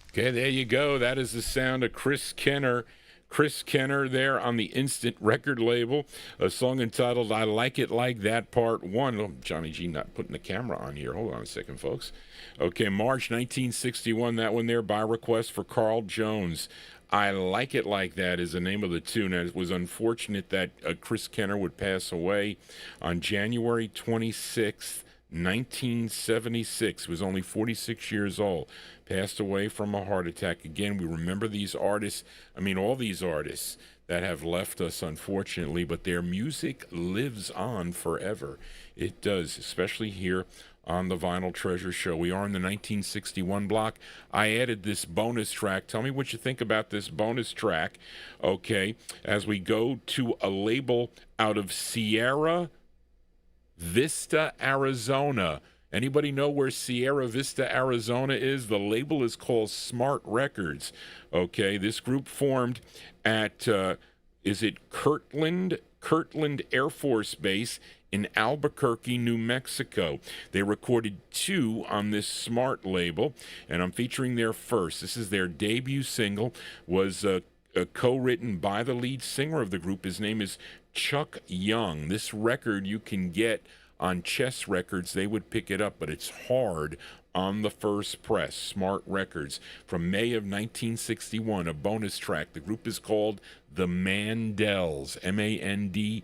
Speaker 5: at.
Speaker 1: Okay, there you go. That is the sound of Chris Kenner. Chris Kenner there on the Instant record label, a song entitled I Like It Like That Part 1. Oh, Johnny G not putting the camera on here. Hold on a second, folks. Okay, March 1961, that one there by request for Carl Jones. I Like It Like That is the name of the tune. And it was unfortunate that Chris Kenner would pass away on January 26th, 1976. He was only 46 years old. Passed away from a heart attack. Again, we remember these artists, all these artists that have left us, unfortunately, but their music lives on forever. It does, especially here on the Vinyltreasure Show. We are in the 1961 block. I added this bonus track. Tell me what you think about this bonus track, okay, as we go to a label out of Sierra Vista, Arizona. Anybody know where Sierra Vista, Arizona is? The label is called Smart Records. Okay, this group formed at, Kirtland Air Force Base in Albuquerque, New Mexico. They recorded 2 on this Smart label, and I'm featuring their first. This is their debut single, was co-written by the lead singer of the group. His name is Chuck Young. This record you can get on Chess Records. They would pick it up, but it's hard on the first press. Smart Records from May of 1961, a bonus track. The group is called The Mandells, Mandells,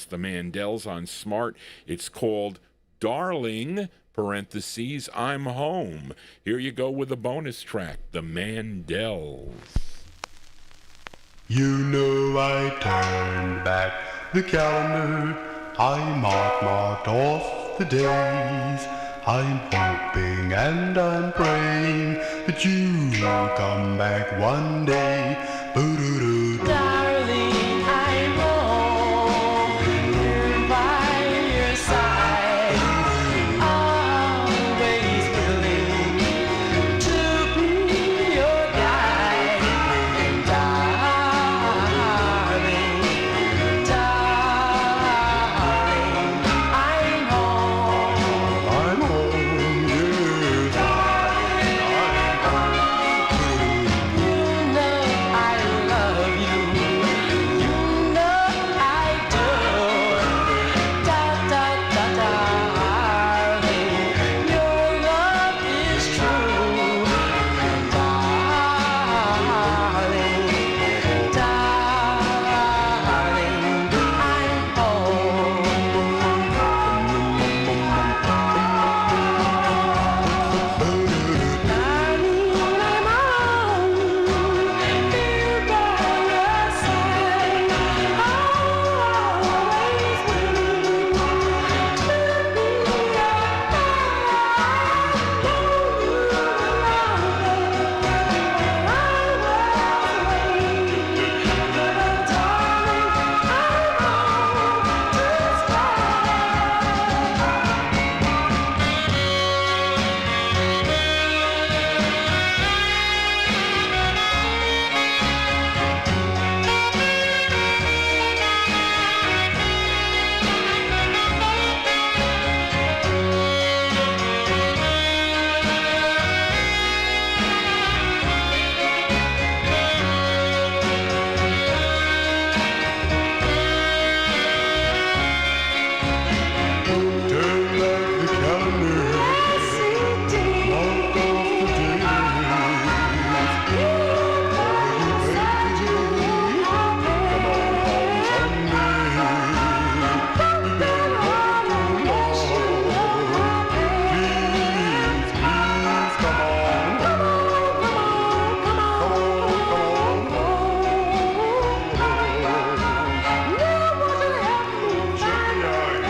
Speaker 1: The Mandells on Smart. It's called Darling, parentheses, I'm Home. Here you go with a bonus track, The Mandells.
Speaker 2: You know I turned back the calendar, I marked off the days. I'm hoping and I'm praying that you'll come back one day. Boo-doo-doo.
Speaker 6: Darling, I'm home, here by your side, always willing to be your guide. And darling, I'm home.
Speaker 2: I'm home, yes.
Speaker 6: You know I love you. You know I do. Da da da darling, your love is true. Darling, I'm home. Darling, I'm home, here by your side, always willing to be your guide. Know you love me when I was waiting, but darling, I'm home to
Speaker 2: Turn back the calendar, mark off the days. Come on home someday. Please, please, come on. Check me out here.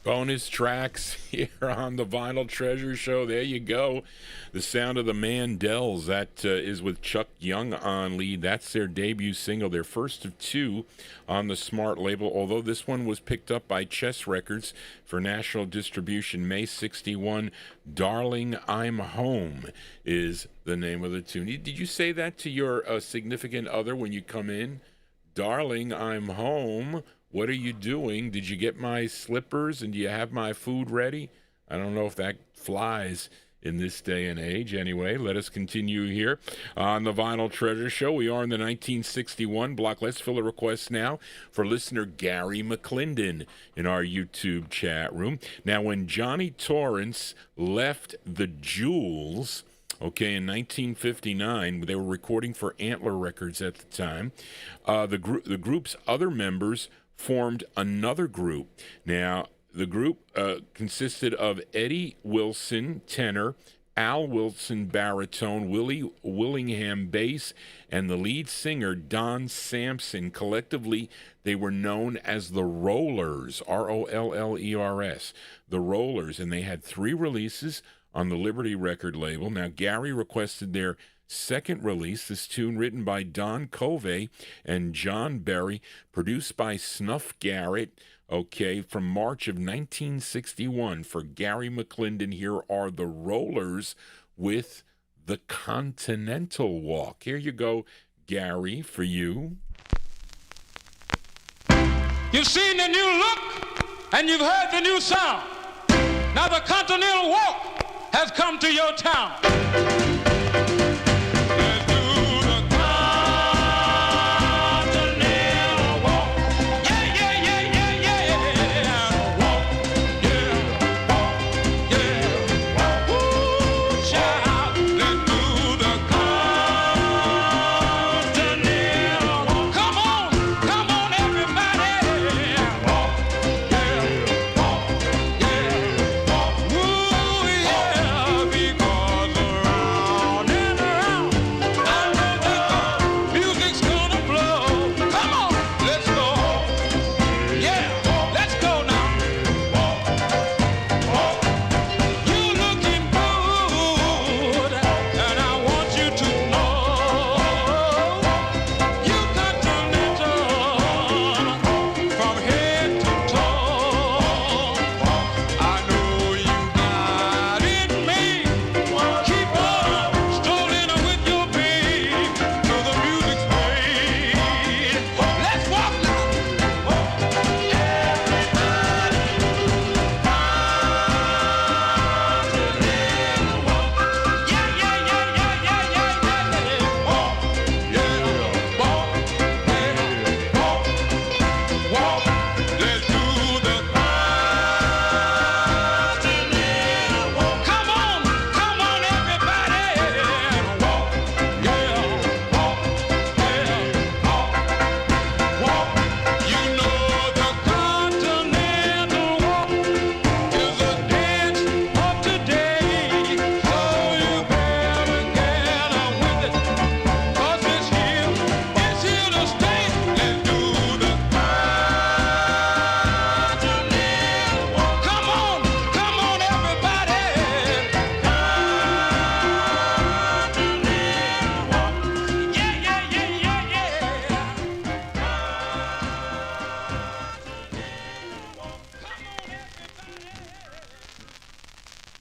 Speaker 1: Bonus tracks here on the Vinyl Treasure Show. There you go. The sound of the Mandels. That is with Chuck Young on lead. That's their debut single, their first of two on the Smart label, although this one was picked up by Chess Records for national distribution May 61. Darling, I'm Home is the name of the tune. Did you say that to your significant other when you come in? Darling, I'm home. What are you doing? Did you get my slippers and do you have my food ready? I don't know if that flies in this day and age. Anyway, let us continue here on the Vinyl Treasure Show. We are in the 1961 block. Let's fill a request now for listener Gary McClendon in our YouTube chat room. Now, when Johnny Torrance left the Jewels, okay, in 1959, they were recording for Antler Records at the time, the group's other members formed another group. Now, the group consisted of Eddie Wilson, tenor, Al Wilson, baritone, Willie Willingham, bass, and the lead singer, Don Sampson. Collectively, they were known as the Rollers, Rollers, the Rollers, and they had 3 releases on the Liberty record label. Now, Gary requested their second release, this tune written by Don Covey and John Berry, produced by Snuff Garrett, okay, from March of 1961. For Gary McClendon, here are the Rollers with the Continental Walk. Here you go, Gary, for you.
Speaker 7: You've seen the new look and you've heard the new sound. Now the Continental Walk has come to your town.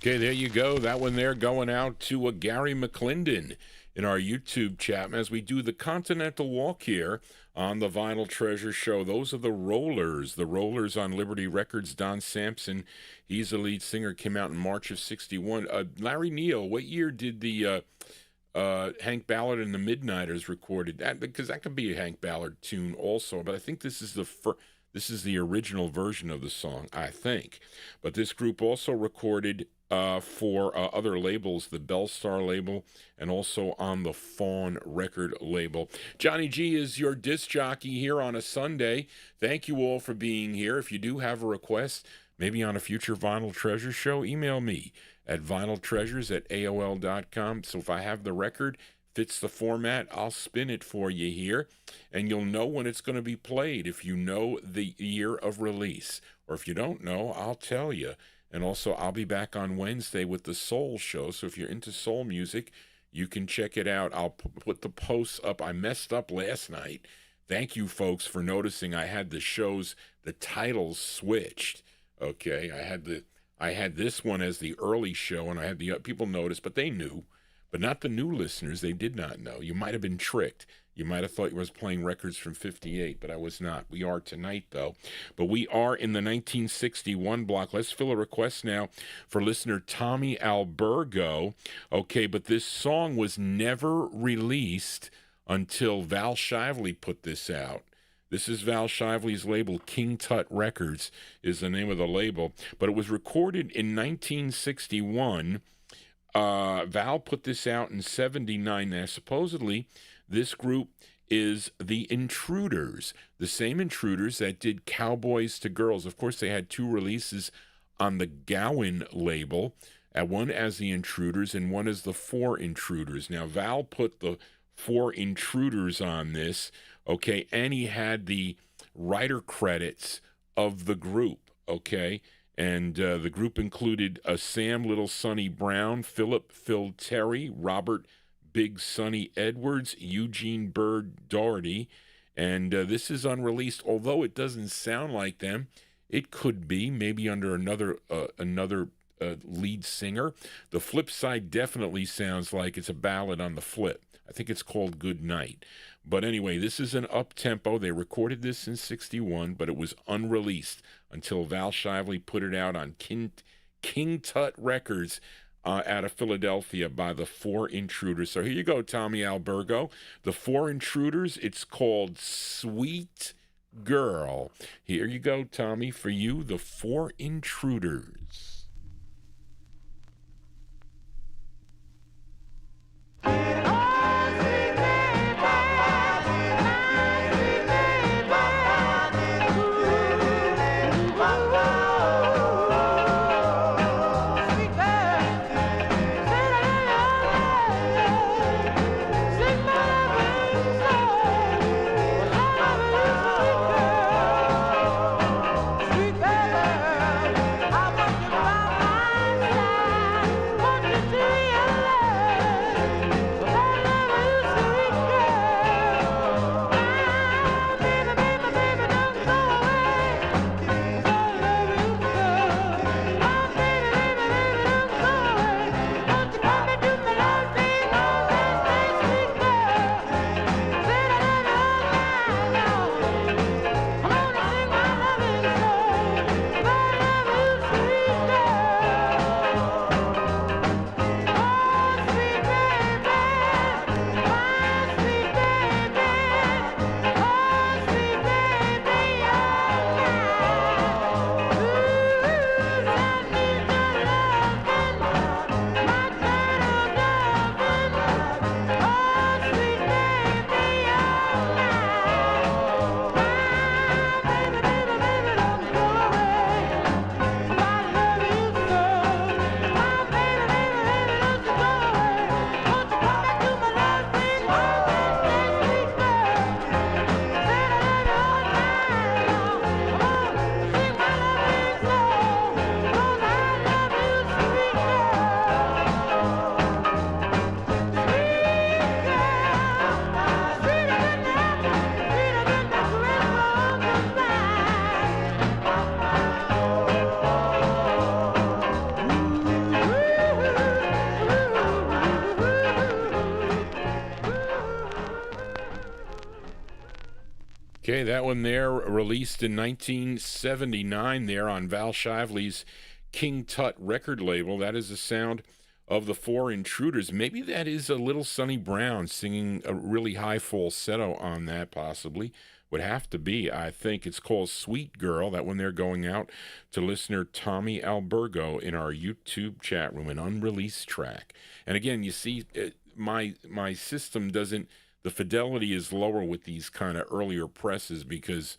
Speaker 1: Okay, there you go. That one there going out to Gary McClendon in our YouTube chat as we do the Continental Walk here on the Vinyl Treasure Show. Those are the Rollers on Liberty Records. Don Sampson, he's the lead singer, came out in March of 61. Larry Neal, what year did the Hank Ballard and the Midnighters recorded that? Because that could be a Hank Ballard tune also, but I think this is the original version of the song, I think. But this group also recorded for other labels, the Bellstar label, and also on the Fawn record label. Johnny G is your disc jockey here on a Sunday. Thank you all for being here. If you do have a request, maybe on a future Vinyl Treasure show, email me at vinyltreasures@aol.com. So if I have the record, fits the format, I'll spin it for you here, and you'll know when it's going to be played if you know the year of release. Or if you don't know, I'll tell you. And also, I'll be back on Wednesday with the Soul Show, so if you're into soul music, you can check it out. I'll put the posts up. I messed up last night. Thank you, folks, for noticing I had the titles switched. Okay, I had this one as the early show, and I had the people notice, but they knew. But not the new listeners. They did not know. You might have been tricked. You might have thought you was playing records from 58, but I was not. We are tonight, though. But we are in the 1961 block. Let's fill a request now for listener Tommy Albergo. Okay, but this song was never released until Val Shively put this out. This is Val Shively's label. King Tut Records is the name of the label. But it was recorded in 1961. Val put this out in 79. Now, supposedly, this group is the Intruders, the same Intruders that did Cowboys to Girls. Of course, they had two releases on the Gowan label, one as the Intruders and one as the Four Intruders. Now, Val put the Four Intruders on this, okay, and he had the writer credits of the group, okay? And the group included Sam Little Sonny Brown, Philip Phil Terry, Robert Big Sonny Edwards, Eugene Bird Doherty. And this is unreleased, although it doesn't sound like them. It could be, maybe under another lead singer. The flip side definitely sounds like it's a ballad on the flip. I think it's called Good Night. But anyway, this is an up-tempo. They recorded this in 61, but it was unreleased until Val Shively put it out on King Tut Records out of Philadelphia by the Four Intruders. So here you go, Tommy Albergo. The Four Intruders, it's called Sweet Girl. Here you go, Tommy, for you, the Four Intruders.
Speaker 8: Thank you.
Speaker 1: Okay, that one there, released in 1979 there on Val Shively's King Tut record label. That is the sound of the Four Intruders. Maybe that is a little Sonny Brown singing a really high falsetto on that, possibly. Would have to be, I think. It's called Sweet Girl. That one there going out to listener Tommy Albergo in our YouTube chat room, an unreleased track. And again, you see, my system doesn't, the fidelity is lower with these kind of earlier presses because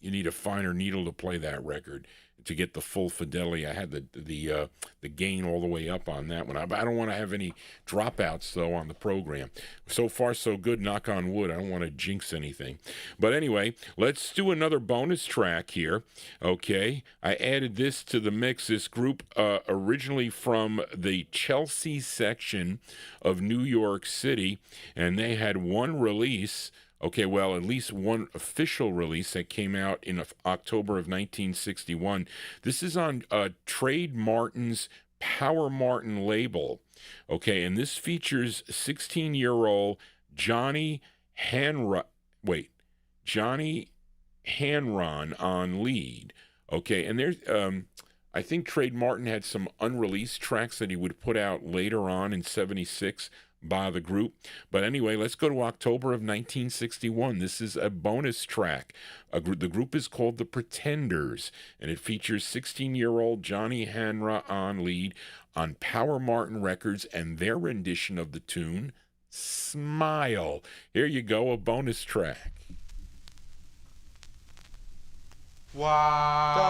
Speaker 1: you need a finer needle to play that record to get the full fidelity. I had the gain all the way up on that one. I don't want to have any dropouts, though, on the program. So far, so good, knock on wood. I don't want to jinx anything. But anyway, let's do another bonus track here, okay? I added this to the mix. This group originally from the Chelsea section of New York City, and they had one release. Okay, well, at least one official release that came out in October of 1961. This is on Trade Martin's Power Martin label. Okay, and this features 16-year-old Johnny Hanron on lead. Okay, and there's I think Trade Martin had some unreleased tracks that he would put out later on in 76 by the group. But anyway, let's go to October of 1961. This is a bonus track. The group is called The Pretenders, and it features 16-year-old Johnny Hanra on lead on Power Martin Records and their rendition of the tune, Smile. Here you go, a bonus track.
Speaker 2: Wow.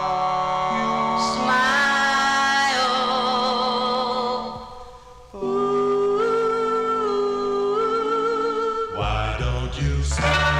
Speaker 3: Smile.
Speaker 2: Why don't you smile?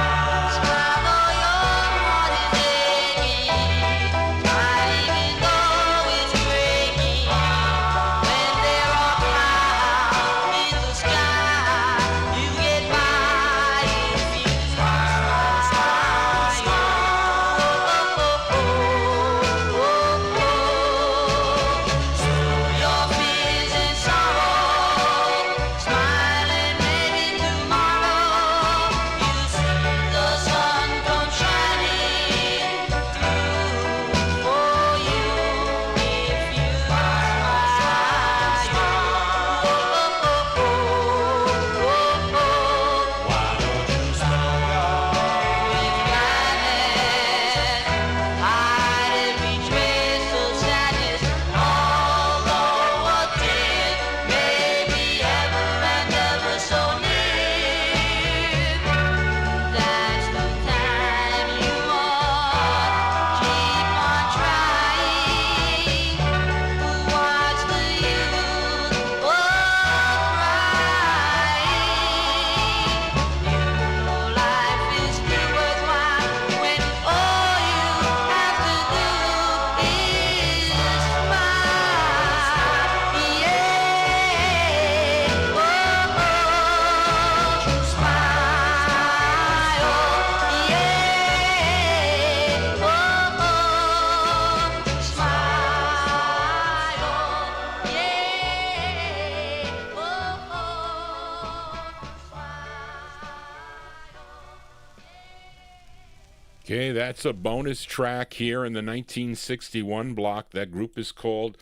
Speaker 1: Okay, that's a bonus track here in the 1961 block. That group is called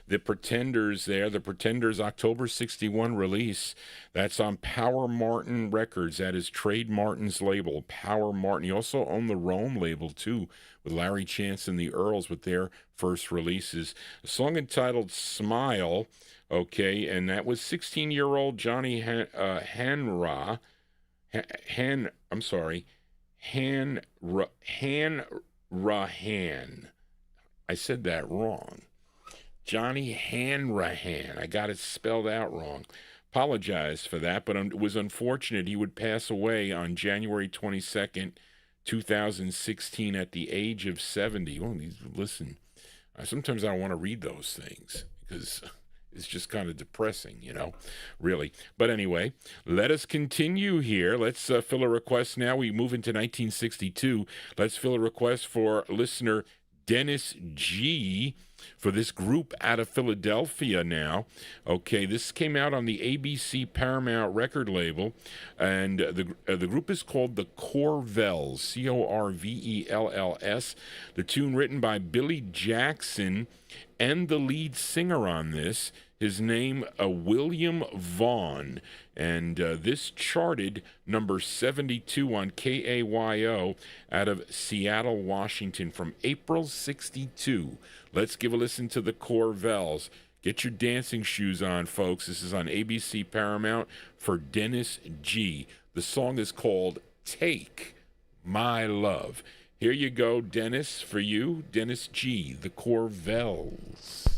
Speaker 1: The Pretenders there. The Pretenders October 61 release. That's on Power Martin Records. That is Trade Martin's label, Power Martin. He also owned the Rome label, too, with Larry Chance and the Earls with their first releases. A song entitled Smile, okay, and that was 16-year-old Johnny Hanrahan. I said that wrong. Johnny Hanrahan. I got it spelled out wrong. Apologize for that, but it was unfortunate. He would pass away on January 22nd, 2016 at the age of 70. Well, listen, sometimes I don't want to read those things because it's just kind of depressing, really. But anyway, let us continue here. Let's fill a request now. We move into 1962. Let's fill a request for listener Dennis G. for this group out of Philadelphia now. Okay, this came out on the ABC Paramount record label, and the group is called the Corvells, Corvells. The tune written by Billy Jackson, and the lead singer on this, his name William Vaughn, and this charted number 72 on KAYO out of Seattle, Washington from April 62. Let's give a listen to the Corvells. Get your dancing shoes on, folks. This is on ABC Paramount for Dennis G. The song is called Take My Love. Here you go, Dennis, for you, Dennis G., the Corvells.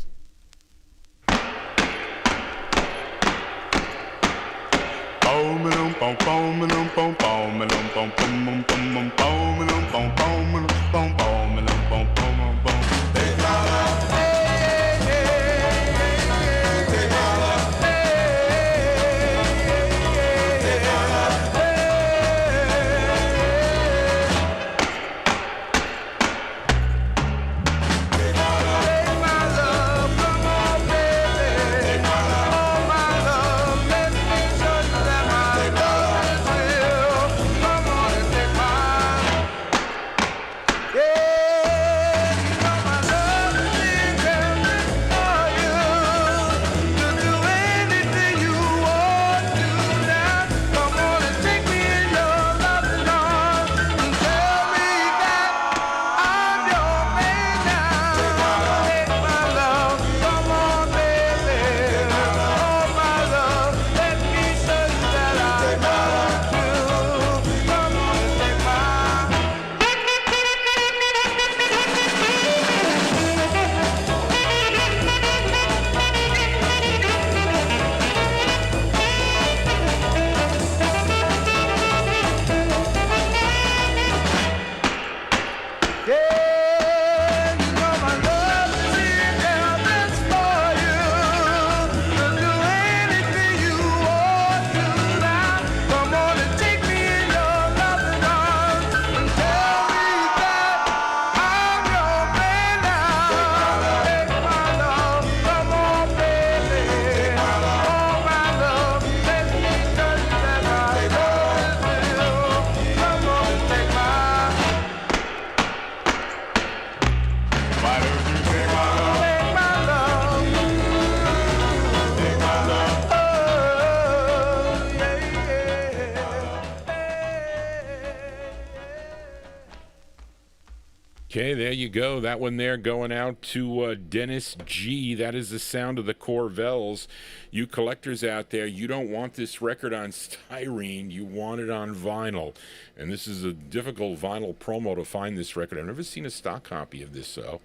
Speaker 1: Okay, there you go. That one there going out to Dennis G. That is the sound of the Corvells. You collectors out there, you don't want this record on styrene. You want it on vinyl. And this is a difficult vinyl promo to find this record. I've never seen a stock copy of this, so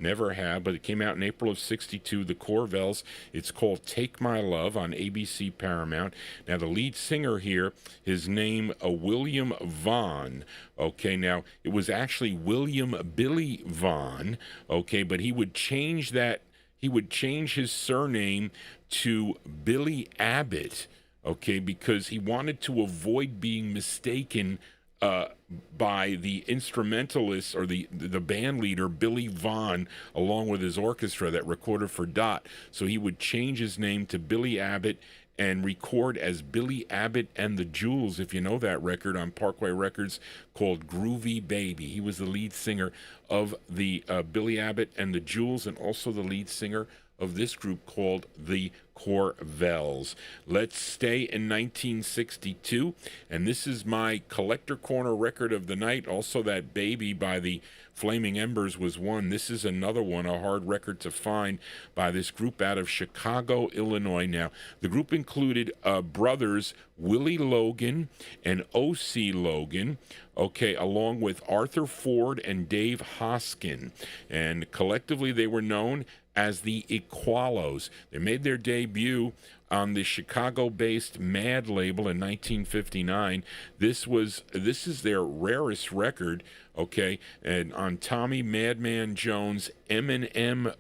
Speaker 1: never have. But it came out in April of '62. The Corvells. It's called Take My Love on ABC Paramount. Now, the lead singer here, his name William Vaughn. Okay, now, it was actually William Billy Vaughn, okay, but he would change that, he would change his surname to Billy Abbott, okay, because he wanted to avoid being mistaken by the instrumentalist or the band leader, Billy Vaughn, along with his orchestra that recorded for Dot. So he would change his name to Billy Abbott and record as Billy Abbott and the Jewels, if you know that record, on Parkway Records, called Groovy Baby. He was the lead singer of the Billy Abbott and the Jewels, and also the lead singer of this group called the Corvells. Let's stay in 1962, and this is my Collector Corner record of the night. Also, that Baby by the Flaming Embers was one. This is another one, a hard record to find, by this group out of Chicago, Illinois. Now, the group included brothers Willie Logan and O.C. Logan, okay, along with Arthur Ford and Dave Hoskin. And collectively, they were known as the Equalos. They made their debut on the Chicago-based Mad label in 1959. This is their rarest record, okay, and on Tommy Madman Jones' M&M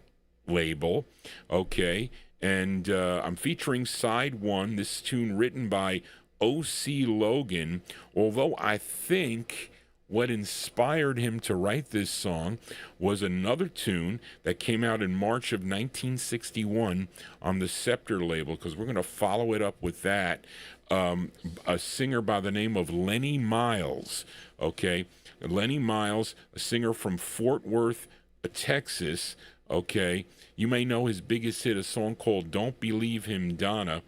Speaker 1: label, okay, and I'm featuring side one, this tune written by O.C. Logan, although I think what inspired him to write this song was another tune that came out in March of 1961 on the Scepter label, because we're going to follow it up with that. A singer by the name of Lenny Miles, okay? Lenny Miles, a singer from Fort Worth, Texas, okay? You may know his biggest hit, a song called Don't Believe Him, Donna,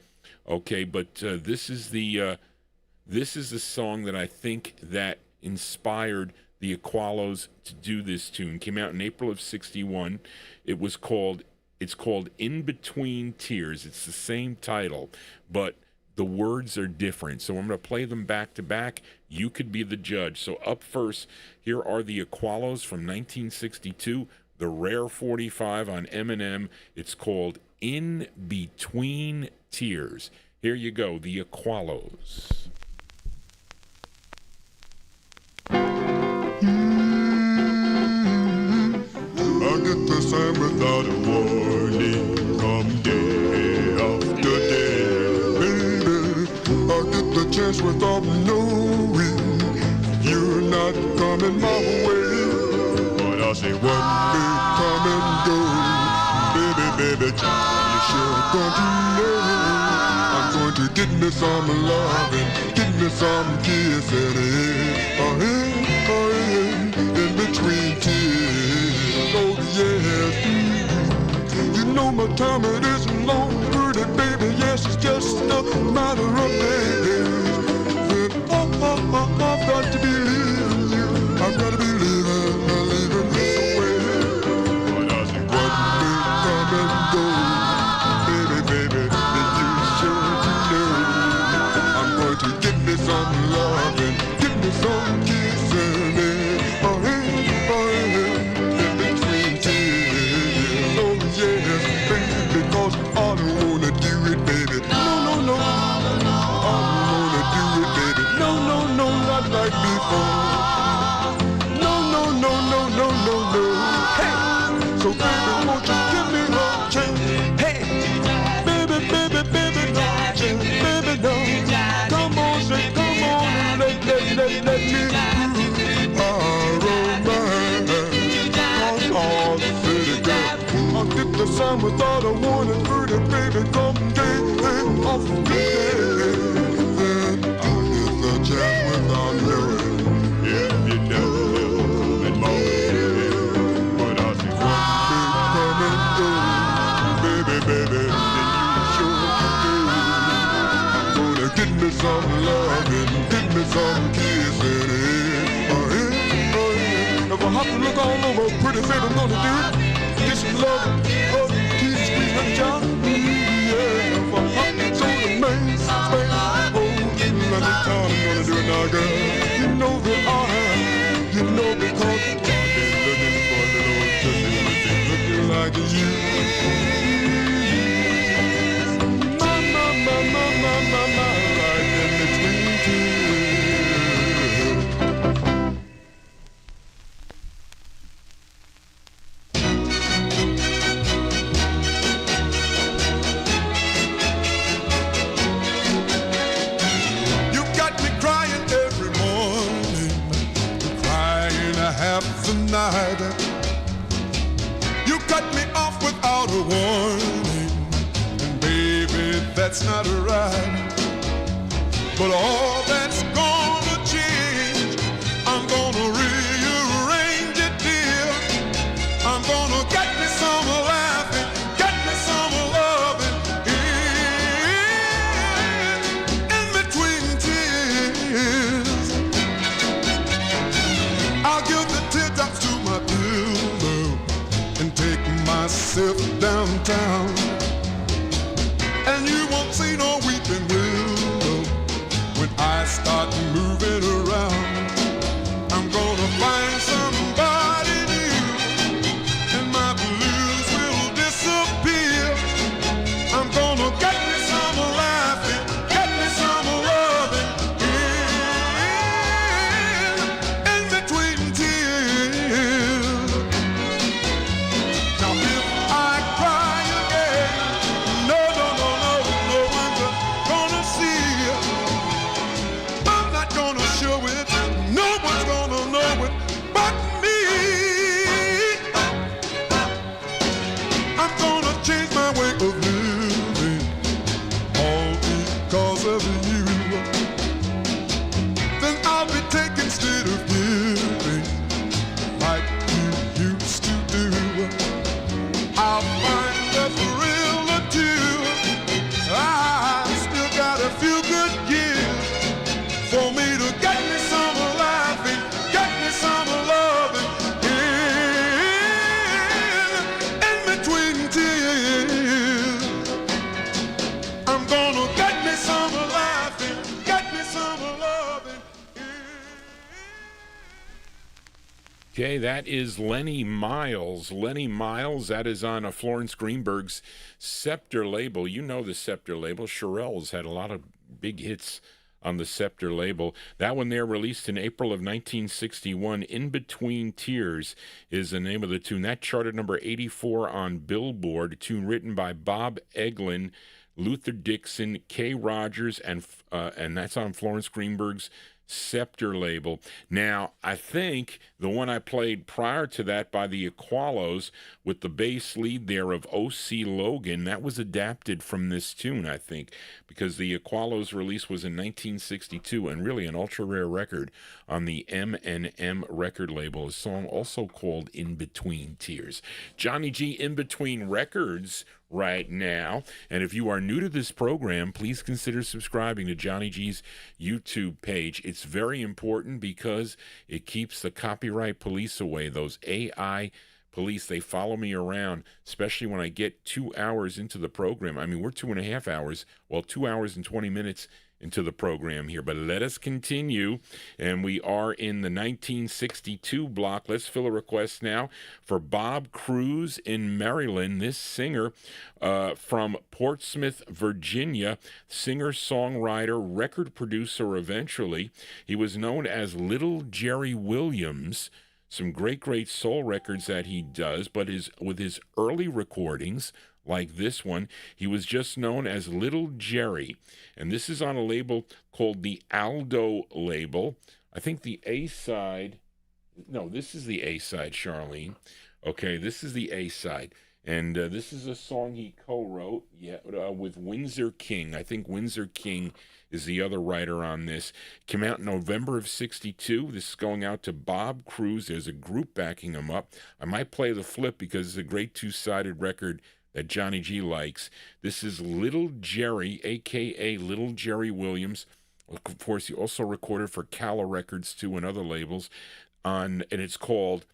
Speaker 1: okay? But this is the song that I think that inspired the Aqualos to do this tune. Came out in April of 61. It's called In Between Tears. It's the same title, but the words are different. So I'm going to play them back to back. You could be the judge. So up first, here are the Aqualos from 1962, the rare 45 on M&M. It's called In Between Tears. Here you go, the Aqualos.
Speaker 2: I get the sign without a warning, come day after day, baby. I get the chance without knowing you're not coming my way. But I say one day come and go, baby, you sure going to know. I'm going to get me some loving, get me some kissing, in between tears. Oh yes, you know my time it isn't long, pretty baby. Yes, it's just a matter of days. I've got to believe in you. I've got to believe in this way. But I say one day come and go, baby, then you sure to know. I'm going to get me some loving, get me some kissing. Because I don't wanna do it, baby. No. I don't wanna do it, baby. No, not like before. No. Hey, so baby, won't you give me a chance? Hey, baby, no. Come on, say, come on, and let me all the city girl. I'll get the sun without a warning, pretty baby, come day off the day. Then I'll get the chance without knowing. Yeah, you know, and more. But I'll see one day come and go, baby, then you sure do. I'm gonna get me some loving, get me some kissing. If I have to look all over, pretty baby, I'm gonna do it. Get some love, tease, squeeze, and John. Yeah, if I have to go to Maine, Spain, let me tell I'm gonna do it now, girl. You know that I am, you know because I've been looking for a little just looking like you. My, right in between tears. Half the night, you cut me off without a warning, and baby, that's not right. But all that's gonna change, I'm gonna rearrange it, dear. I'm gonna get me some laughing, get me some loving in between tears. I'll give the teardrops to my pillow and take myself downtown. And you won't see no weeping willow when I
Speaker 1: Okay, that is Lenny Miles. Lenny Miles, that is on a Florence Greenberg's Scepter label. You know the Scepter label. Shirelles had a lot of big hits on the Scepter label. That one there, released in April of 1961. In Between Tears is the name of the tune. That charted number 84 on Billboard, a tune written by Bob Eglin, Luther Dixon, Kay Rogers, and that's on Florence Greenberg's Scepter label. Now, I think the one I played prior to that by the Equalos with the bass lead there of O.C. Logan, that was adapted from this tune, I think, because the Equalos release was in 1962 and really an ultra-rare record on the M&M record label, a song also called In Between Tears. Johnny G In Between Records right now. And if you are new to this program, please consider subscribing to Johnny G's YouTube page. It's very important because it keeps the copyright police away. Those AI police, they follow me around, especially when I get 2 hours into the program. I mean, we're 2.5 hours, 2 hours and 20 minutes into the program here. But let us continue, and we are in the 1962 block. Let's fill a request now for Bob Cruz in Maryland. This singer from Portsmouth, Virginia, singer-songwriter, record producer eventually. He was known as Little Jerry Williams. Some great soul records that he does, but with his early recordings, like this one, he was just known as Little Jerry. And this is on a label called the Aldo label. I think the A-side, no, this is the A-side, Charlene. Okay, this is the A-side. And this is a song he co-wrote with Windsor King. I think Windsor King is the other writer on this. Came out in November of 62. This is going out to Bob Cruz. There's a group backing him up. I might play the flip because it's a great two-sided record that Johnny G likes. This is Little Jerry, a.k.a. Little Jerry Williams. Of course, he also recorded for Cala Records, too, and other labels. And it's called,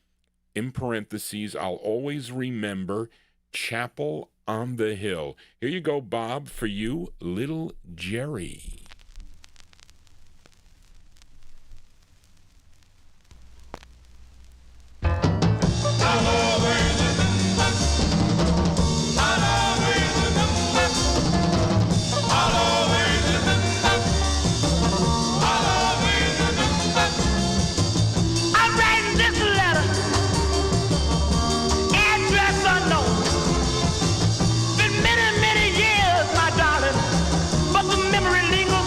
Speaker 1: in parentheses, I'll Always Remember, Chapel on the Hill. Here you go, Bob, for you, Little Jerry.
Speaker 3: Many years, my darling, but the memory lingers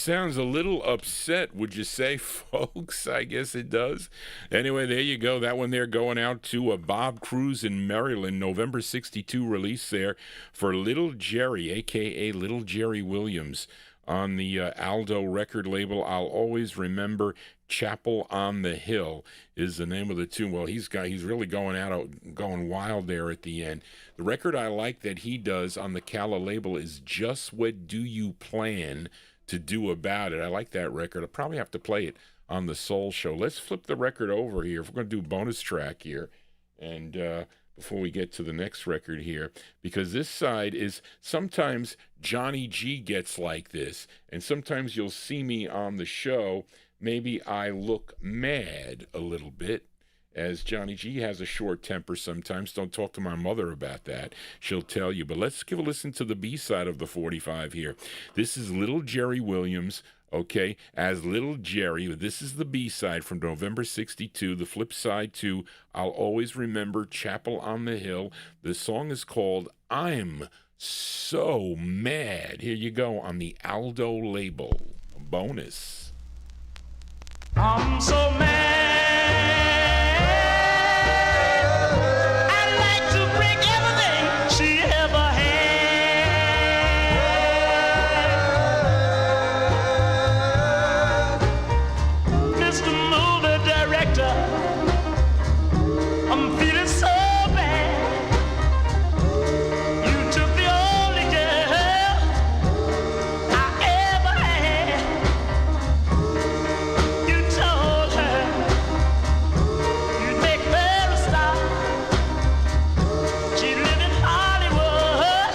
Speaker 1: sounds a little upset, would you say, folks? I guess it does. Anyway, there you go. That one there going out to Bob Cruz in Maryland, November 62 release there for Little Jerry, a.k.a. Little Jerry Williams, on the Aldo record label. I'll always remember Chapel on the Hill is the name of the tune. Well, he's really going wild there at the end. The record I like that he does on the Calla label is Just What Do You Plan to Do About It. I like that record. I'll probably have to play it on the Soul Show. Let's flip the record over here. If we're going to do bonus track here, and before we get to the next record here, because this side is sometimes Johnny G gets like this, and sometimes you'll see me on the show. Maybe I look mad a little bit, as Johnny G has a short temper sometimes. Don't talk to my mother about that. She'll tell you. But let's give a listen to the B-side of the 45 here. This is Little Jerry Williams, okay, as Little Jerry. This is the B-side from November 62. The flip side to I'll Always Remember Chapel on the Hill. The song is called I'm So Mad. Here you go on the Aldo label. A bonus.
Speaker 6: I'm so mad. I'd like to break everything she ever had. Mr. Movie Director, I'm feeling so bad. You took the only girl I ever had. You told her you'd make her a star. She lived in Hollywood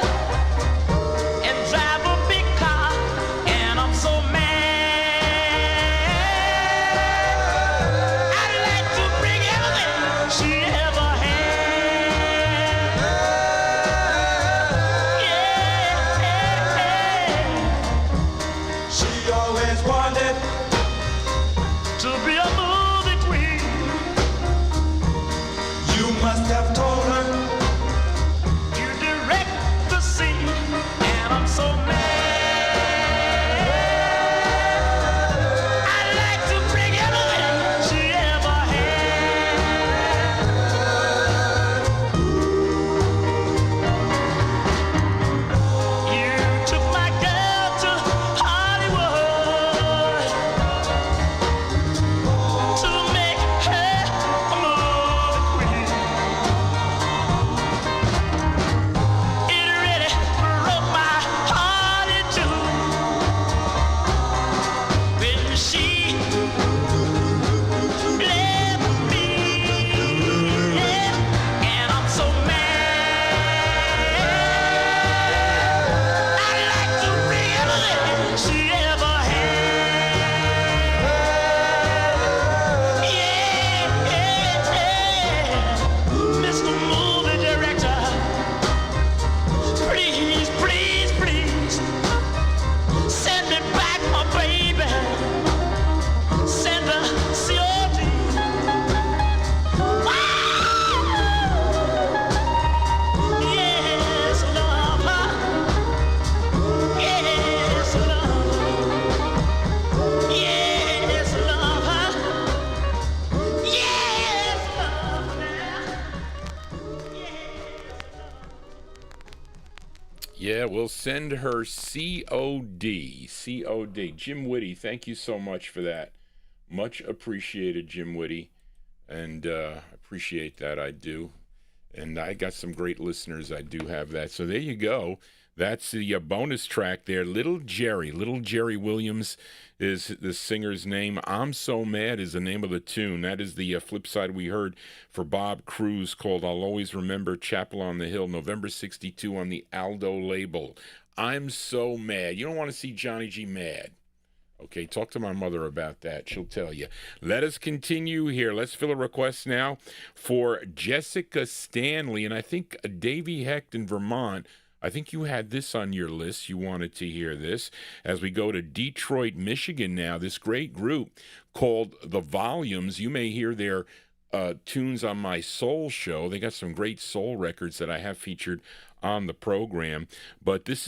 Speaker 6: and drive a big car, and I'm so mad. I'd like to bring everything she ever had. Yeah. She always wanted to be a movie queen. You must have told her you direct the scene, and I'm so mad. I'd like to bring everything she ever had. You took my girl to Hollywood to make her a movie queen. It really broke my heart in two when she left me, and I'm so mad. I'd like to bring everything she ever had. Yeah, Mr. Movie Director, please, please, please, send me back my baby. Send her COD. Yes, love her. Yes, love her. Yes, love her. Yes, love her now.
Speaker 1: Yeah, we'll send her COD. COD. Jim Whitty, thank you so much for that. Much appreciated, Jim Whitty. And appreciate that, I do. And I got some great listeners, I do have that. So there you go. That's the bonus track there. Little Jerry Williams is the singer's name. I'm So Mad is the name of the tune. That is the flip side we heard for Bob Cruz, called I'll Always Remember Chapel on the Hill, November 62 on the Aldo label. I'm so mad. You don't want to see Johnny G mad. Okay, talk to my mother about that. She'll tell you. Let us continue here. Let's fill a request now for Jessica Stanley. And I think Davy Hecht in Vermont, I think you had this on your list. You wanted to hear this. As we go to Detroit, Michigan now, this great group called The Volumes. You may hear their tunes on my soul show. They got some great soul records that I have featured on the program. But this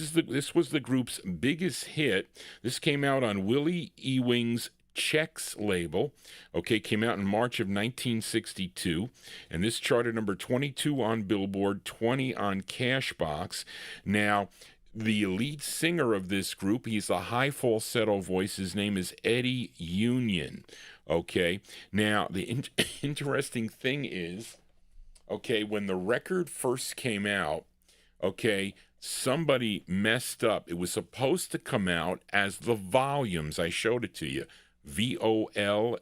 Speaker 1: was the group's biggest hit. This came out on Willie Ewing's Chex label. Okay, came out in March of 1962, and this charted number 22 on Billboard, 20 on Cashbox. Now, the lead singer of this group, he's a high falsetto voice. His name is Eddie Union. Okay, now the interesting thing is, okay, when the record first came out, okay, somebody messed up. It was supposed to come out as the Volumes. I showed it to you. Volumes.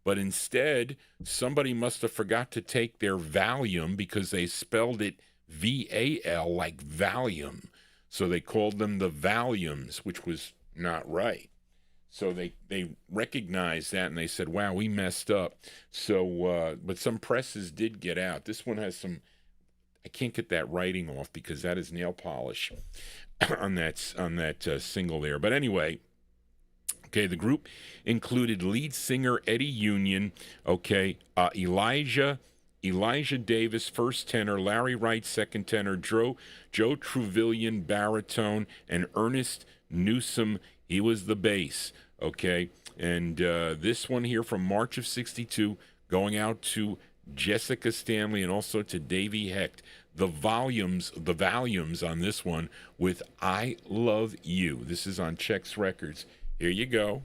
Speaker 1: But instead, somebody must have forgot to take their Valium because they spelled it VAL like Valium. So they called them the Valiums, which was not right. So they recognized that and they said, wow, we messed up. So, but some presses did get out. This one has some, I can't get that writing off because that is nail polish on that single there. But anyway, okay, the group included lead singer Eddie Union, okay, Elijah Davis, first tenor, Larry Wright, second tenor, Joe Truvilian, baritone, and Ernest Newsom, he was the bass, okay? And this one here from March of 62, going out to Jessica Stanley and also to Davey Hecht. The Volumes on this one with I Love You. This is on Chex Records. Here you go.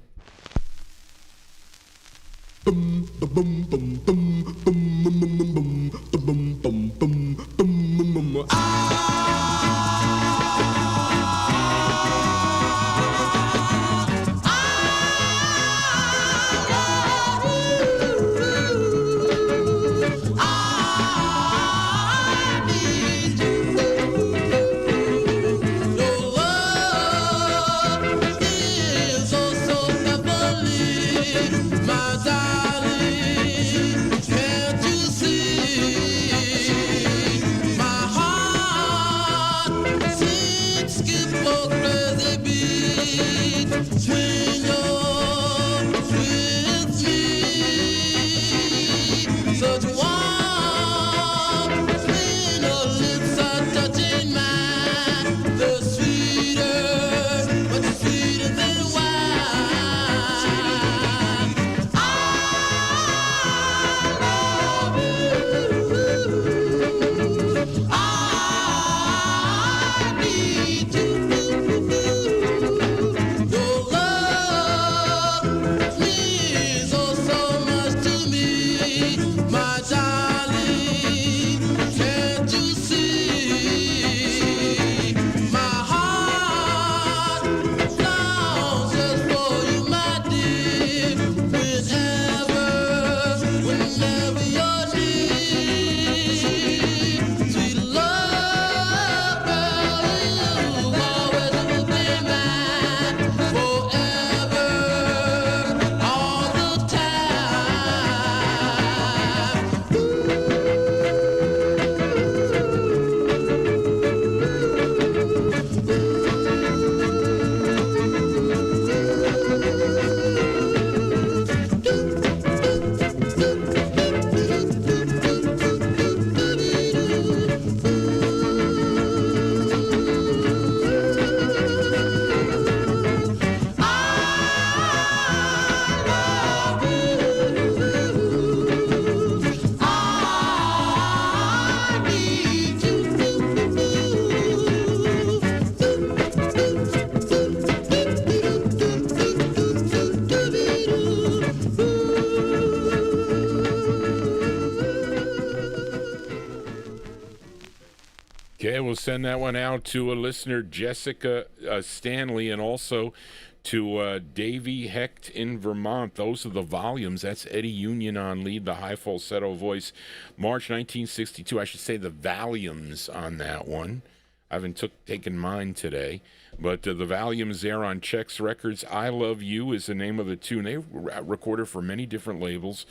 Speaker 1: Okay, we'll send that one out to a listener, Jessica Stanley, and also to Davey Hecht in Vermont. Those are the Volumes. That's Eddie Union on lead, the high falsetto voice. March 1962. I should say the Valiums on that one. I haven't taken mine today. But the Valiums there on Chex Records. I Love You is the name of the tune. They recorded for many different labels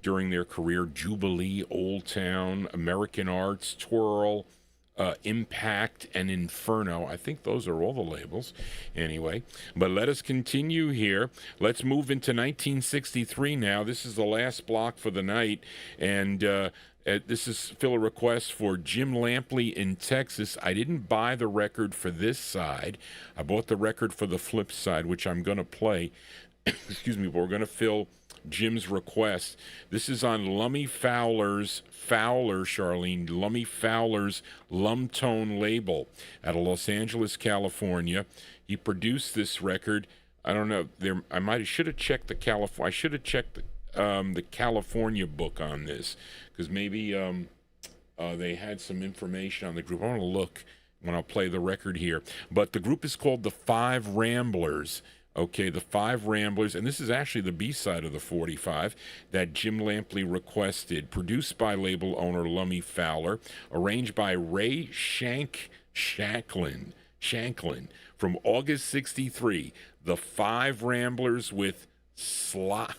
Speaker 1: during their career. Jubilee, Old Town, American Arts, Twirl, Impact, and Inferno. I think those are all the labels anyway. But let us continue here. Let's move into 1963 now. This is the last block for the night, and this is fill a request for Jim Lampley in Texas. I didn't buy the record for this side. I bought the record for the flip side, which I'm going to play. Excuse me, but we're going to fill Jim's request. This is on Lummy Fowler's Lummy Fowler's Lumtone label out of Los Angeles, California. He produced this record. I don't know. I should have checked the California book on this, because maybe they had some information on the group. I want to look when I'll play the record here. But the group is called the Five Ramblers. Okay, the Five Ramblers, and this is actually the B-side of the 45 that Jim Lampley requested, produced by label owner Lummy Fowler, arranged by Ray Shanklin from August 63. The Five Ramblers with Slide.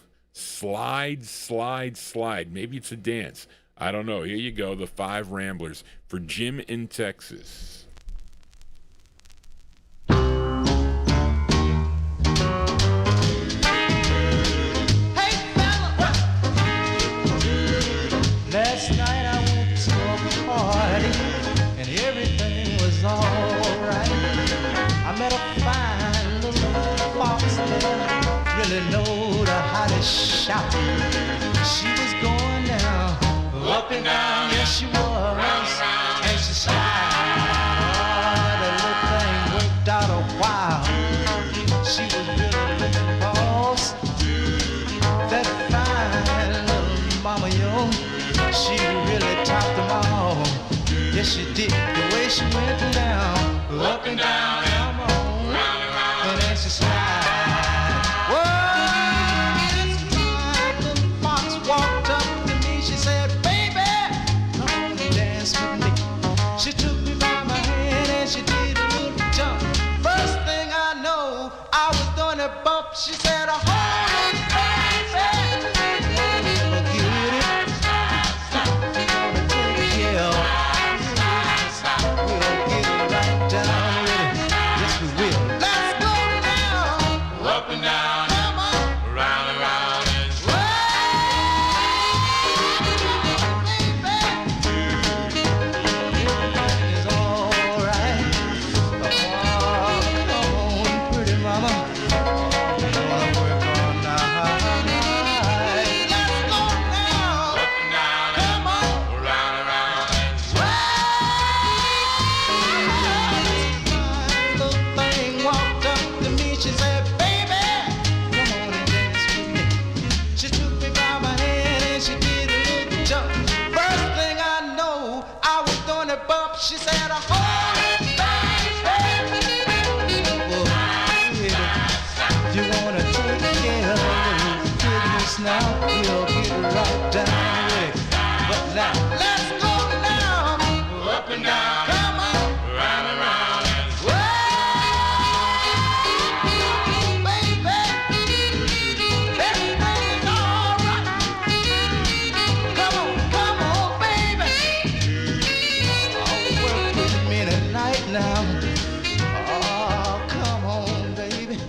Speaker 1: Maybe it's a dance. I don't know. Here you go, the Five Ramblers for Jim in Texas.
Speaker 6: Last night I went to a party and everything was alright. I met a fine little fox there, really knowed how to shout. She was going down, up and down, yes she was, and she smiled. Oh, that little thing worked out a while. She was really looking boss, that fine little mama young. She really topped them all. Yes, she did. The way she went down, up and down, come on, round and round, and then she slide. Whoa, this fine little fox walked up to me. She said, "Baby, come on and dance with me." She took me by my hand and she did a little jump. First thing I know, I was doing a bump. She said, "Oh, hold it, baby." She said, "Oh, baby, you wanna take care of the business now? We'll get right down with it. But now, let's go now, up and down, come on, round and round, and baby, everything is all right. Come on, baby." Now, oh, come on, baby.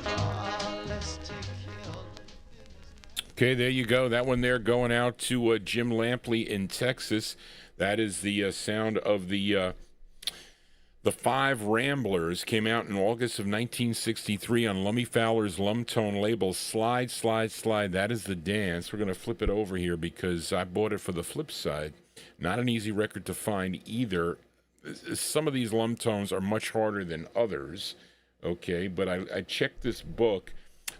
Speaker 6: Oh, let's take care of business.
Speaker 1: Okay, there you go. That one there going out to Jim Lampley in Texas. That is the sound of the Five Ramblers. Came out in August of 1963 on Lummy Fowler's Lumtone label. Slide, Slide, Slide. That is the dance. We're going to flip it over here because I bought it for the flip side. Not an easy record to find either. Some of these Lumtones are much harder than others, okay? But I checked this book.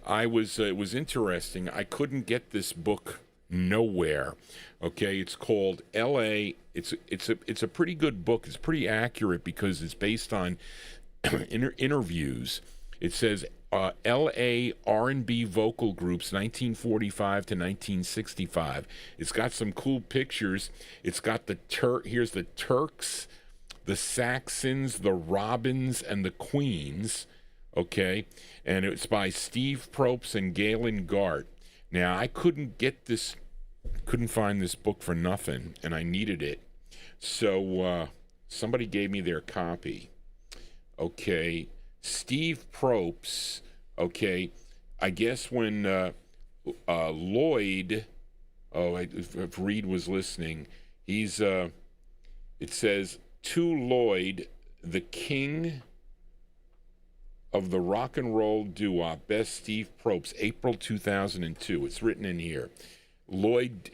Speaker 1: It was interesting. I couldn't get this book nowhere, okay? It's called L.A. It's a pretty good book. It's pretty accurate because it's based on interviews. It says L.A. R&B vocal groups 1945 to 1965. It's got some cool pictures. It's got here's the Turks, the Saxons, the Robins, and the Queens, okay? And it's by Steve Probst and Galen Gart. Now, I couldn't find this book for nothing, and I needed it. So Somebody gave me their copy. Okay, Steve Probst. Okay, I guess when Lloyd, if Reed was listening, he's, it says, to Lloyd, the king of the rock and roll Doowop, best Steve Probst, April 2002. It's written in here. Lloyd,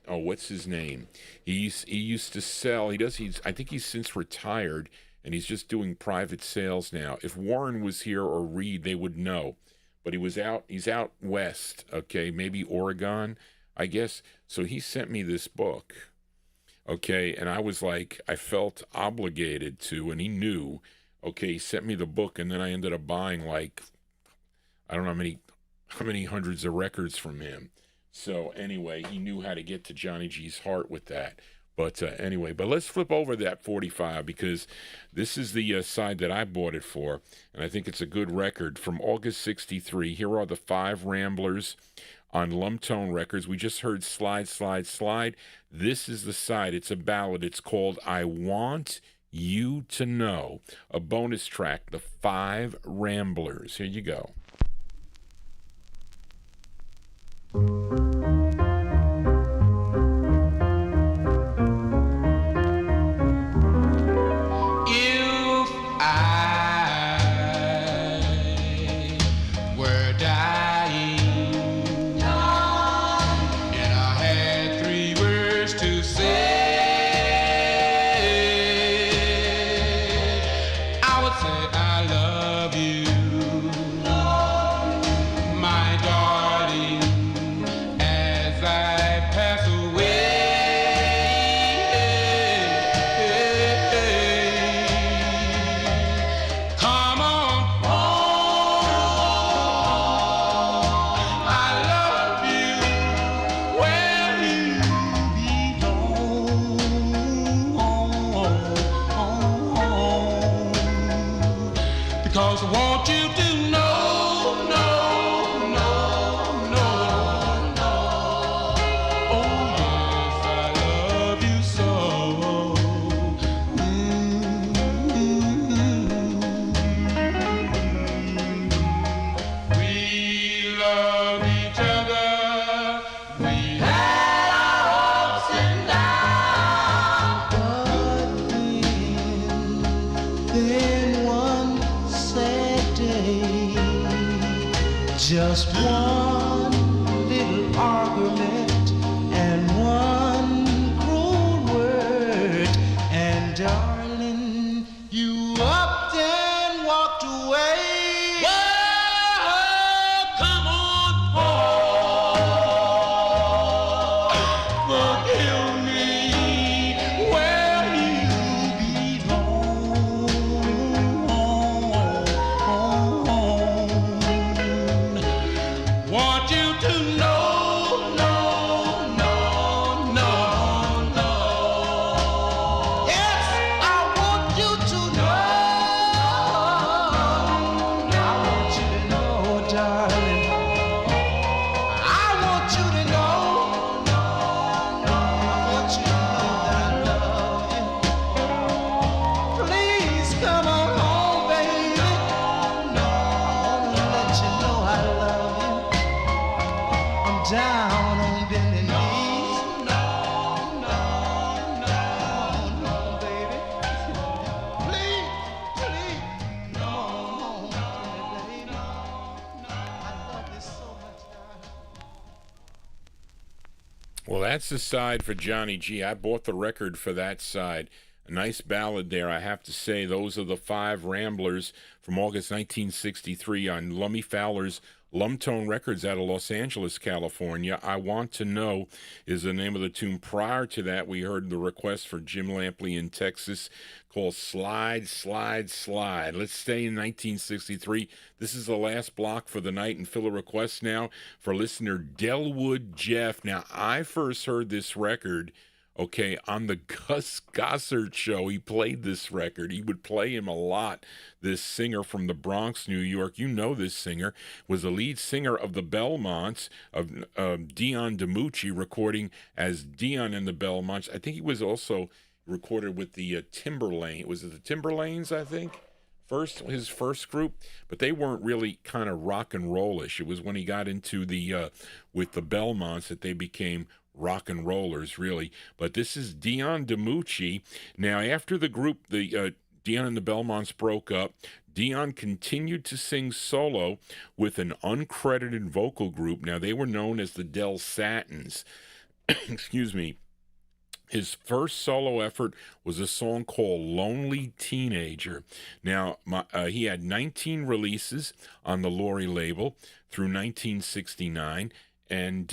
Speaker 1: what's his name? He used to sell, I think he's since retired, and he's just doing private sales now. If Warren was here or Reed, they would know. But he's out west, okay, maybe Oregon, I guess. So he sent me this book, okay, and I was like, I felt obligated to, and he knew, okay, he sent me the book, and then I ended up buying like, I don't know how many hundreds of records from him. So anyway, he knew how to get to Johnny G's heart with that. But anyway, let's flip over that 45 because this is the side that I bought it for, and I think it's a good record from August 63. Here are the 5 Ramblers on Lumptone Records. We just heard Slide, Slide, Slide. This is the side. It's a ballad. It's called I Want You to Know, a bonus track, the 5 Ramblers. Here you go.
Speaker 4: Just one little argument and one cruel word, and darling, you up and walked away. Whoa, come on home, forgive me where you belong. Want you to know, no, no, no, no. Yes, I want you to know. I want you to know, darling. I want you to know. I want you to know that I love you. Please come on home, baby. I want to let you know I love you. I'm down on bending knees. No, baby. Please, come on home, baby. I love you so much, darling.
Speaker 1: Well, that's the side for Johnny G. I bought the record for that side. A nice ballad there, I have to say. Those are the 5 Ramblers from August 1963 on Lummy Fowler's Lumptone Records out of Los Angeles, California. I Want to Know is the name of the tune. Prior to that, we heard the request for Jim Lampley in Texas called Slide, Slide, Slide. Let's stay in 1963. This is the last block for the night and fill a request now for listener Delwood Jeff. Now, I first heard this record, okay, on the Gus Gossard show. He played this record. He would play him a lot. This singer from the Bronx, New York, you know this singer, was the lead singer of the Belmonts, of Dion DiMucci, recording as Dion and the Belmonts. I think he was also recorded with the Timberlane. Was it the Timberlanes, I think? His first group, but they weren't really kind of rock and rollish. It was when he got into the with the Belmonts that they became rock and rollers, really. But this is Dion DiMucci. Now, after the group, the Dion and the Belmonts broke up, Dion continued to sing solo with an uncredited vocal group. Now, they were known as the Del Satins. Excuse me. His first solo effort was a song called Lonely Teenager. Now, he had 19 releases on the Laurie label through 1969, and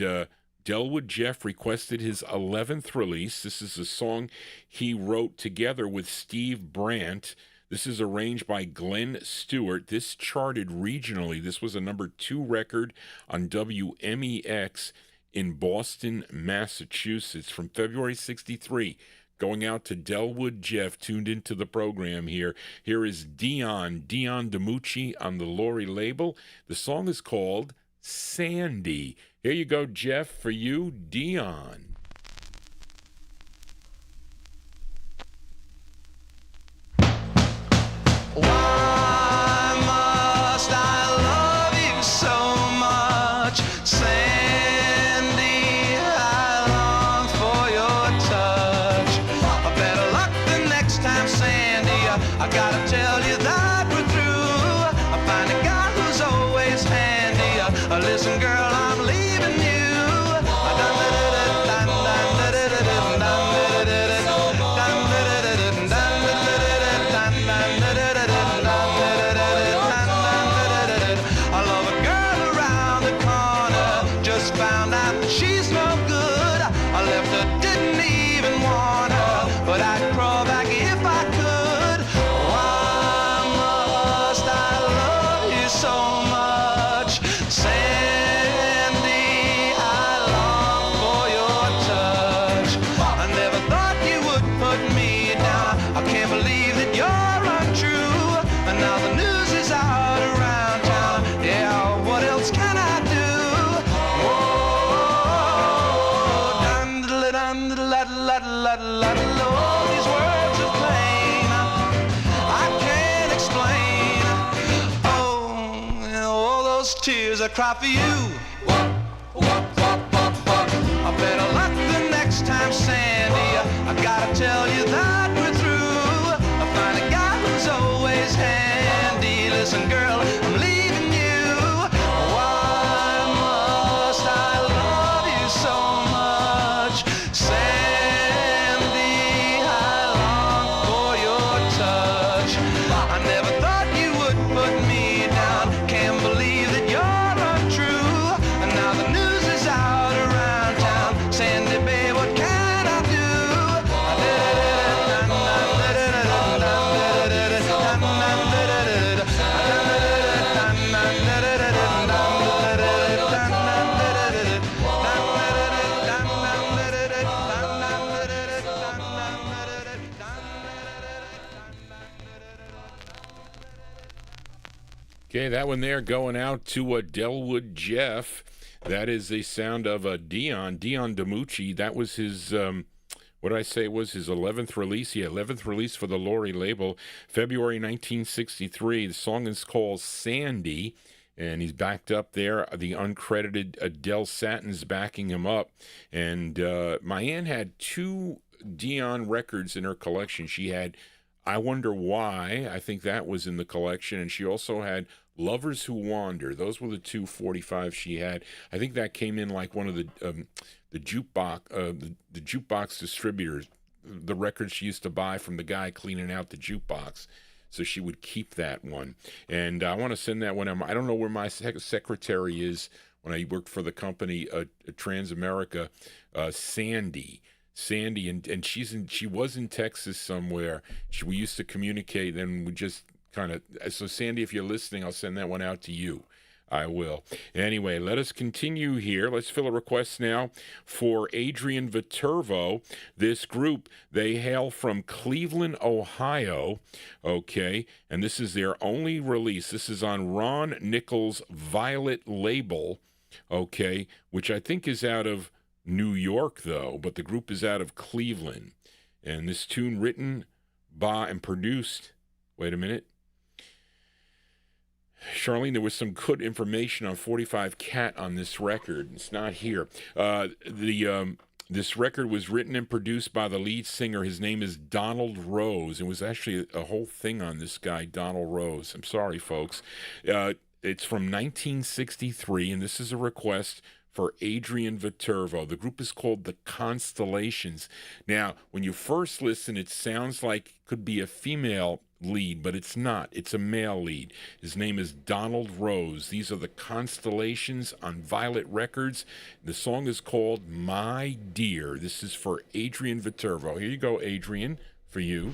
Speaker 1: Delwood Jeff requested his 11th release. This is a song he wrote together with Steve Brandt. This is arranged by Glenn Stewart. This charted regionally. This was a number 2 record on WMEX in Boston, Massachusetts from February 63. Going out to Delwood Jeff, tuned into the program here. Here is Dion DiMucci on the Laurie label. The song is called Sandy. Here you go, Jeff, for you, Dion.
Speaker 3: Why must I love you so much, Sandy? I long for your touch. Better luck the next time, Sandy. I gotta tell you that we're through. I find a guy who's always handy. Listen, girl, I'm leaving you. Found out that she's no good. I left her, didn't even want her, but I'd crawl back if I could. Why must I love you so much, Sandy? I long for your touch. I never thought you would put me down. I can't believe that you're untrue. And now the news is out around town. Yeah, what else can I do? All these words are plain, I can't explain. Oh, all those tears I cry for you. I better luck the next time, Sandy. I gotta tell you that we're through. I find a guy who's always handy. Listen, girl, I'm leaving you. Why must I love you so much, Sandy? I never thought you would put me down. Can't believe that you're untrue. And now the news is out around town. Sandy, babe, what can I do?
Speaker 1: Okay, that one there going out to Delwood Jeff. That is the sound of Dion DiMucci. That was his, what did I say was his 11th release? Yeah, 11th release for the Laurie label, February 1963. The song is called Sandy, and he's backed up there. The uncredited Adele Satin's backing him up. And my aunt had 2 Dion records in her collection. She had I Wonder Why. I think that was in the collection. And she also had Lovers Who Wander. Those were the 2 45s she had. I think that came in like one of the jukebox the jukebox distributors, the records she used to buy from the guy cleaning out the jukebox. So she would keep that one. And I want to send that one. I don't know where my secretary is when I worked for the company, Transamerica, Sandy, and she was in Texas somewhere. We used to communicate, and we just kind of. So Sandy, if you're listening, I'll send that one out to you. I will. Anyway, let us continue here. Let's fill a request now for Adrian Viterbo. This group, they hail from Cleveland, Ohio. Okay, and this is their only release. This is on Ron Nichols' Violet label. Okay, which I think is out of New York, though, but the group is out of Cleveland. And this tune written by and produced, wait a minute. Charlene, there was some good information on 45 Cat on this record. It's not here. This record was written and produced by the lead singer. His name is Donald Rose. It was actually a whole thing on this guy, Donald Rose. I'm sorry, folks. It's from 1963, and this is a request for Adrian Viterbo. The group is called The Constellations. Now, when you first listen, it sounds like it could be a female lead, but it's not. It's a male lead. His name is Donald Rose. These are The Constellations on Violet Records. The song is called My Dear. This is for Adrian Viterbo. Here you go, Adrian, for you.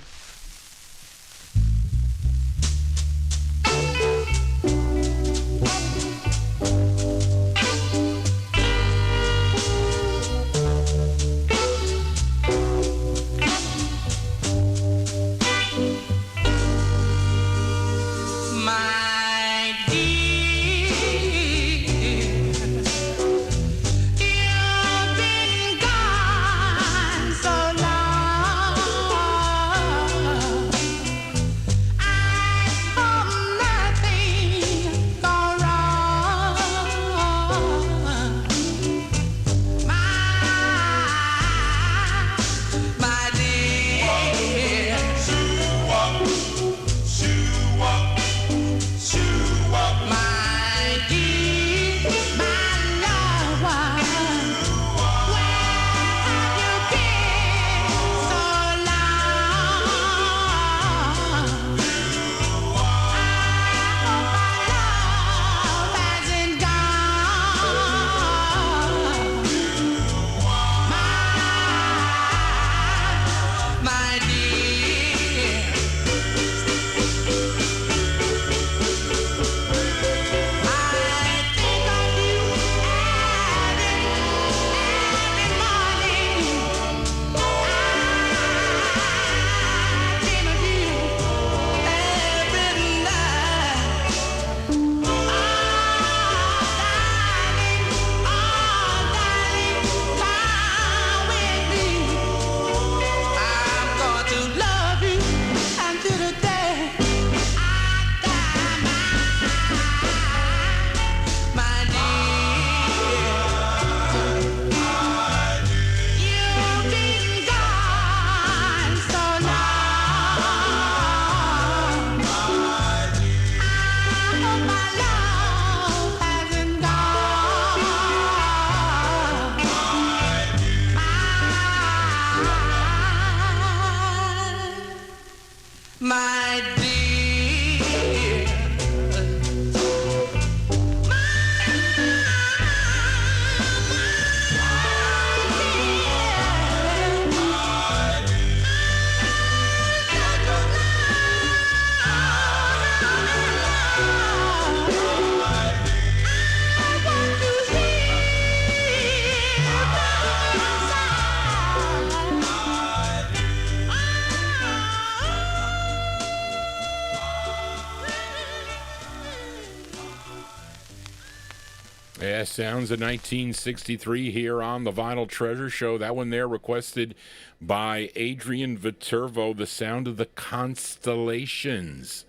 Speaker 1: Yeah, sounds of 1963 here on the Vinyltreasure Show. That one there requested by Adrian Viterbo, the sound of the Constellations.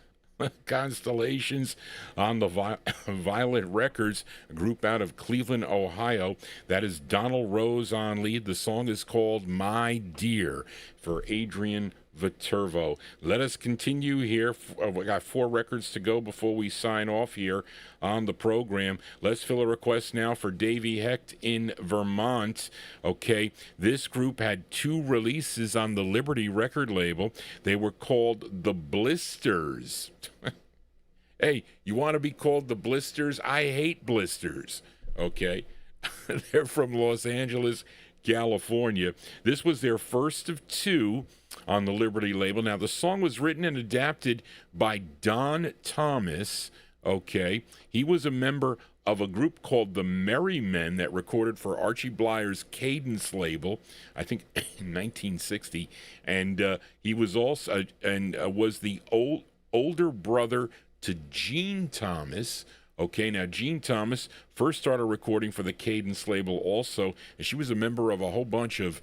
Speaker 1: Constellations on the Violet Records, a group out of Cleveland, Ohio. That is Donald Rose on lead. The song is called My Dear for Adrian Viterbo. Let us continue here. We got 4 records to go before we sign off here on the program. Let's fill a request now for Davey Hecht in Vermont. Okay, this group had 2 releases on the Liberty record label. They were called the Blisters. Hey, you want to be called the Blisters? I hate blisters. Okay, they're from Los Angeles, California. This was their first of 2 on the Liberty label. Now, the song was written and adapted by Don Thomas. Okay, he was a member of a group called the Merry Men that recorded for Archie Blier's Cadence label, I think in 1960, and he was also was the older brother to Gene Thomas. Okay, now Gene Thomas first started recording for the Cadence label also, and she was a member of a whole bunch of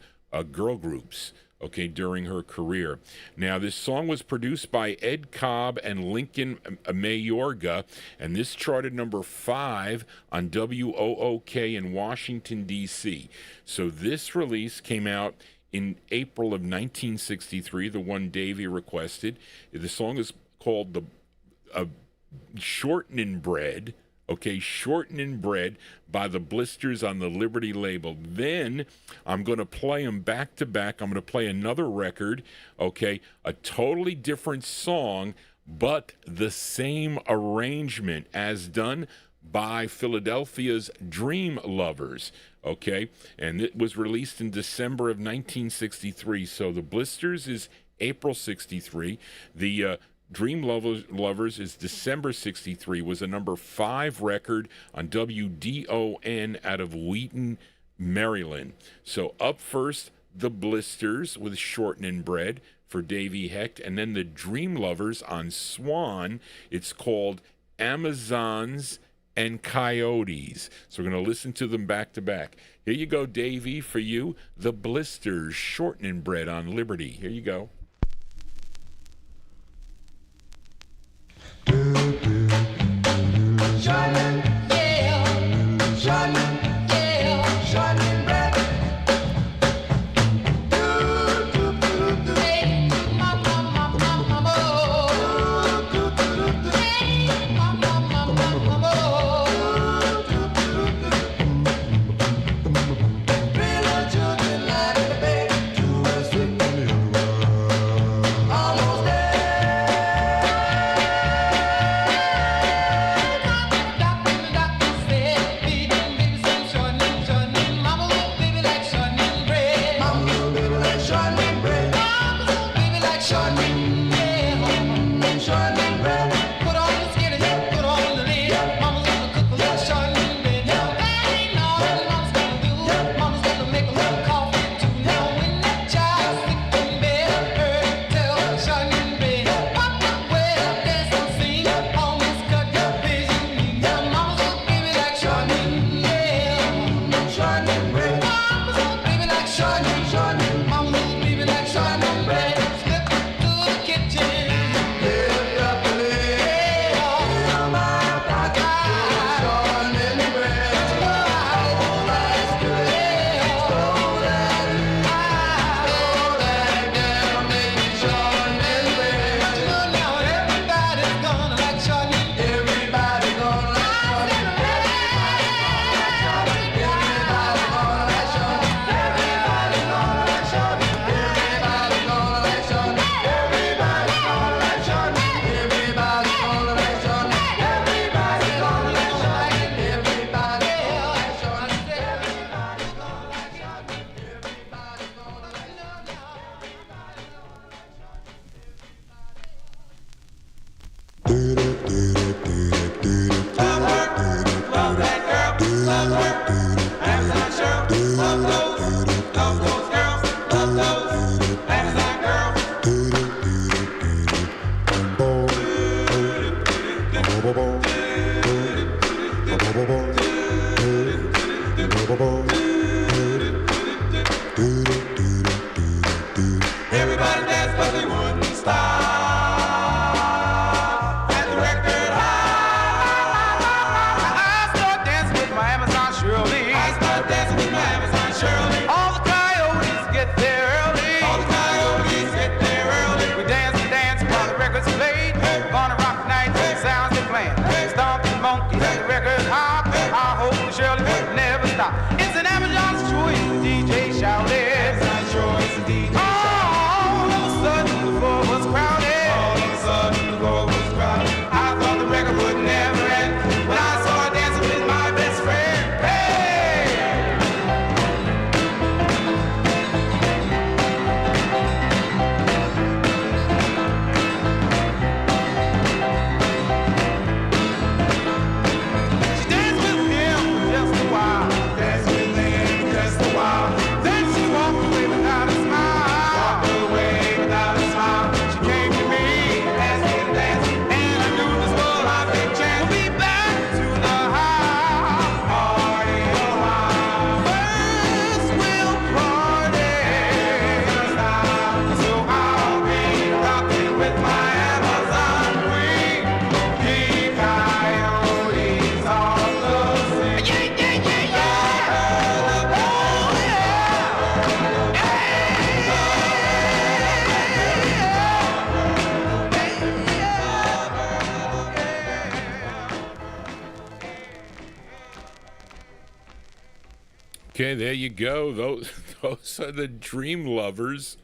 Speaker 1: girl groups. okay, during her career. Now, this song was produced by Ed Cobb and Lincoln Mayorga, and this charted number 5 on WOOK in Washington, D.C. So this release came out in April of 1963, the one Davy requested. The song is called the Shortening Bread, okay, Shortening Bread by the Blisters on the Liberty label. Then I'm going to play them back to back. I'm going to play another record, okay, a totally different song, but the same arrangement as done by Philadelphia's Dream Lovers, okay? And it was released in December of 1963. So the Blisters is April 63. The Dream Lovers is December 63, was a number 5 record on WDON out of Wheaton, Maryland. So up first, the Blisters with Shortening Bread for Davy Hecht, and then the Dream Lovers on Swan. It's called Amazons and Coyotes. So we're going to listen to them back to back. Here you go, Davy, for you, the Blisters, Shortening Bread on Liberty. Here you go.
Speaker 5: Shortening, yeah, shortening, yeah, shortening bread. Hey, mama, hey, mama. Real children like the baby, too much sweet.
Speaker 1: Okay, there you go. Those are the Dream Lovers.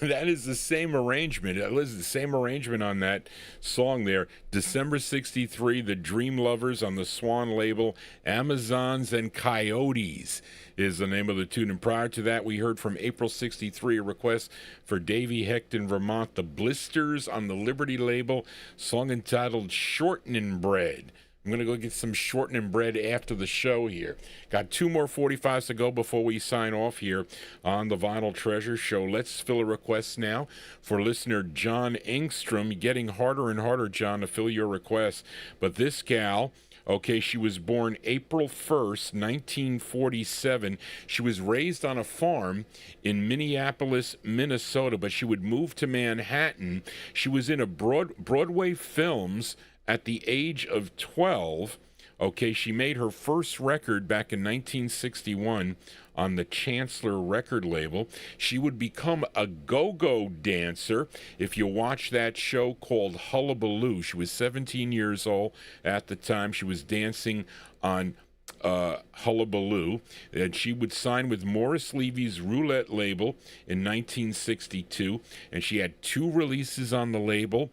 Speaker 1: That is the same arrangement. That was the same arrangement on that song there. December 63, the Dream Lovers on the Swan label. Amazons and Coyotes is the name of the tune. And prior to that, we heard from April 63, a request for Davy Hecton, Vermont, the Blisters on the Liberty label, song entitled Shortening Bread. I'm going to go get some shortening bread after the show here. Got 2 more 45s to go before we sign off here on the Vinyltreasure show. Let's fill a request now for listener John Engstrom. Getting harder and harder, John, to fill your request. But this gal, okay, she was born April 1st, 1947. She was raised on a farm in Minneapolis, Minnesota, but she would move to Manhattan. She was in a Broadway films at the age of 12. Okay, she made her first record back in 1961 on the Chancellor record label. She would become a go-go dancer if you watch that show called Hullabaloo. She was 17 years old at the time. She was dancing on Hullabaloo, and she would sign with Morris Levy's Roulette label in 1962, and she had 2 releases on the label.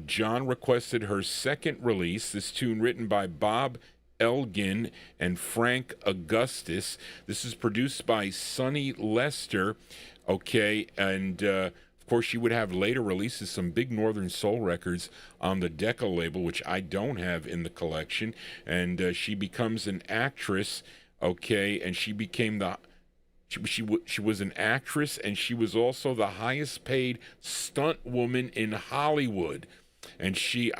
Speaker 1: John requested her second release, this tune written by Bob Elgin and Frank Augustus. This is produced by Sonny Lester, okay, and of course, she would have later releases some big Northern Soul records on the Decca label, which I don't have in the collection. And she becomes an actress, okay, and she became the... She was an actress, and she was also the highest paid stunt woman in Hollywood. And she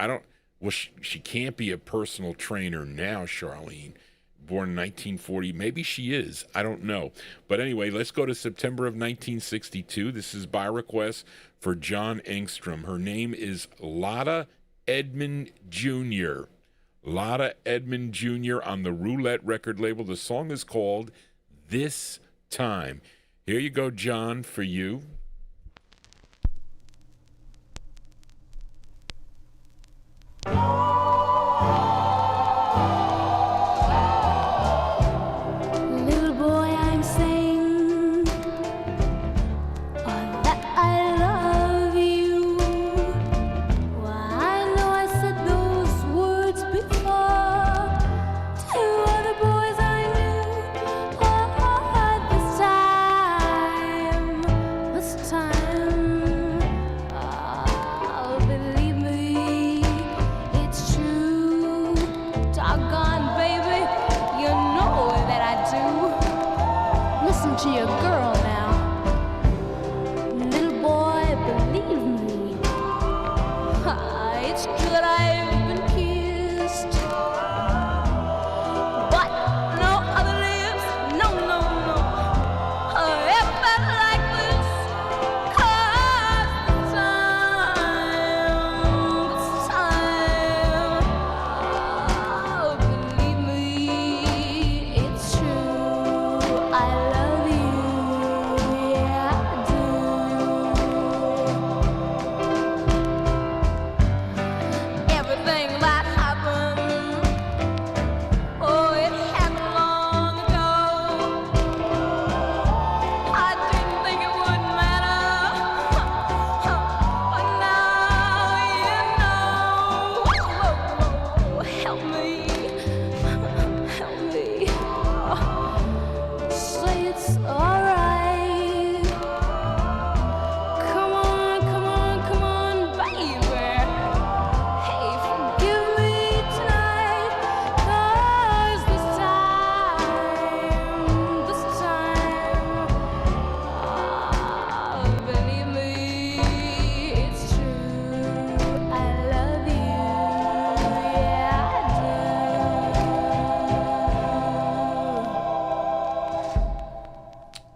Speaker 1: can't be a personal trainer now, Charlene. Born in 1940. Maybe she is. I don't know. But anyway, let's go to September of 1962. This is by request for John Engstrom. Her name is Lotta Edmond Jr. Lotta Edmond Jr. on the Roulette record label. The song is called This Time. Here you go, John, for you.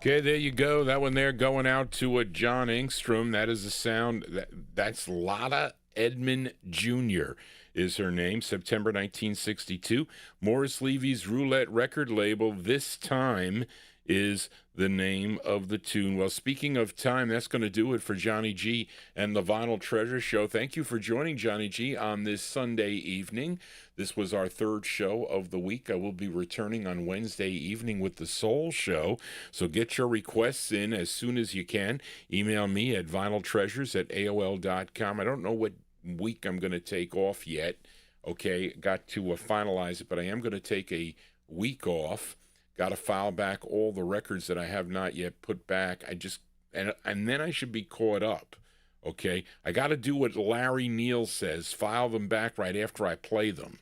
Speaker 1: Okay, there you go. That one there going out to a John Engstrom. That is the sound. That's Lotta Edmond Jr. is her name. September 1962. Morris Levy's Roulette record label. This Time is the name of the tune. Well, speaking of time, that's going to do it for Johnny G and the Vinyltreasure Show. Thank you for joining Johnny G on this Sunday evening. This was our third show of the week. I will be returning on Wednesday evening with the Soul Show, so get your requests in as soon as you can. Email me at vinyltreasures@aol.com. I don't know what week I'm going to take off yet. Okay, got to finalize it, but I am going to take a week off. Got to file back all the records that I have not yet put back. And then I should be caught up. Okay, I got to do what Larry Neal says, file them back right after I play them.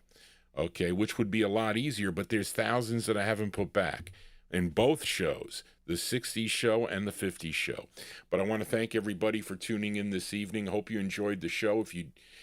Speaker 1: Okay, which would be a lot easier, but there's thousands that I haven't put back in both shows, the 60s show and the 50s show. But I want to thank everybody for tuning in this evening. Hope you enjoyed the show.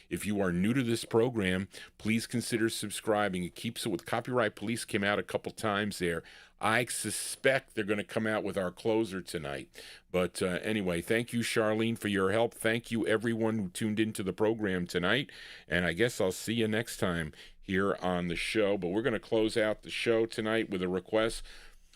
Speaker 1: If you are new to this program, please consider subscribing. It keeps it with Copyright Police came out a couple times there. I suspect they're going to come out with our closer tonight. But anyway, thank you, Charlene, for your help. Thank you, everyone who tuned into the program tonight. And I guess I'll see you next time here on the show. But we're going to close out the show tonight with a request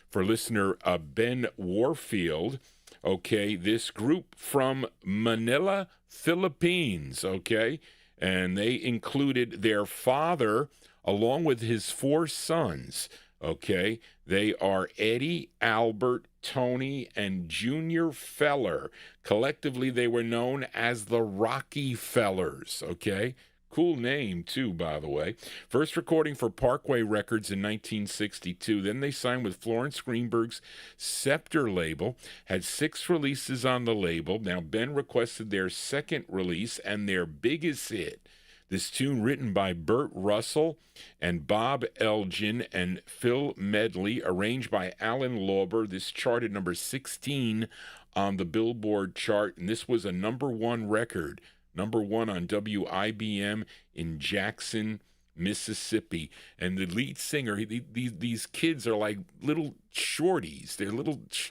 Speaker 1: for listener Ben Warfield. Okay, this group from Manila, Philippines, okay? And they included their father along with his 4 sons, okay? They are Eddie, Albert, Tony, and Junior Feller. Collectively, they were known as the Rocky Fellers, okay? Cool name, too, by the way. First recording for Parkway Records in 1962. Then they signed with Florence Greenberg's Scepter label, had 6 releases on the label. Now, Ben requested their second release and their biggest hit. This tune written by Burt Russell and Bob Elgin and Phil Medley, arranged by Alan Lauber. This charted number 16 on the Billboard chart, and this was a #1 record. #1 on WIBM in Jackson, Mississippi. And the lead singer, these kids are like little shorties.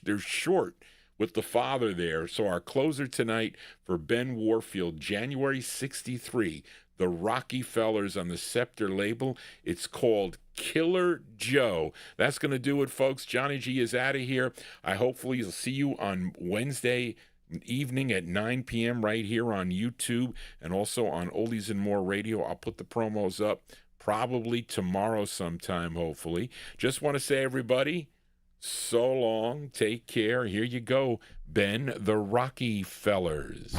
Speaker 1: They're short with the father there. So our closer tonight for Ben Warfield, January 63, the Rocky Fellers on the Scepter label. It's called Killer Joe. That's going to do it, folks. Johnny G is out of here. I hopefully will see you on Wednesday evening at 9 p.m. right here on YouTube and also on Oldies and More Radio. I'll put the promos up probably tomorrow sometime, hopefully. Just want to say, everybody, so long. Take care. Here you go, Ben, the Rocky Fellers.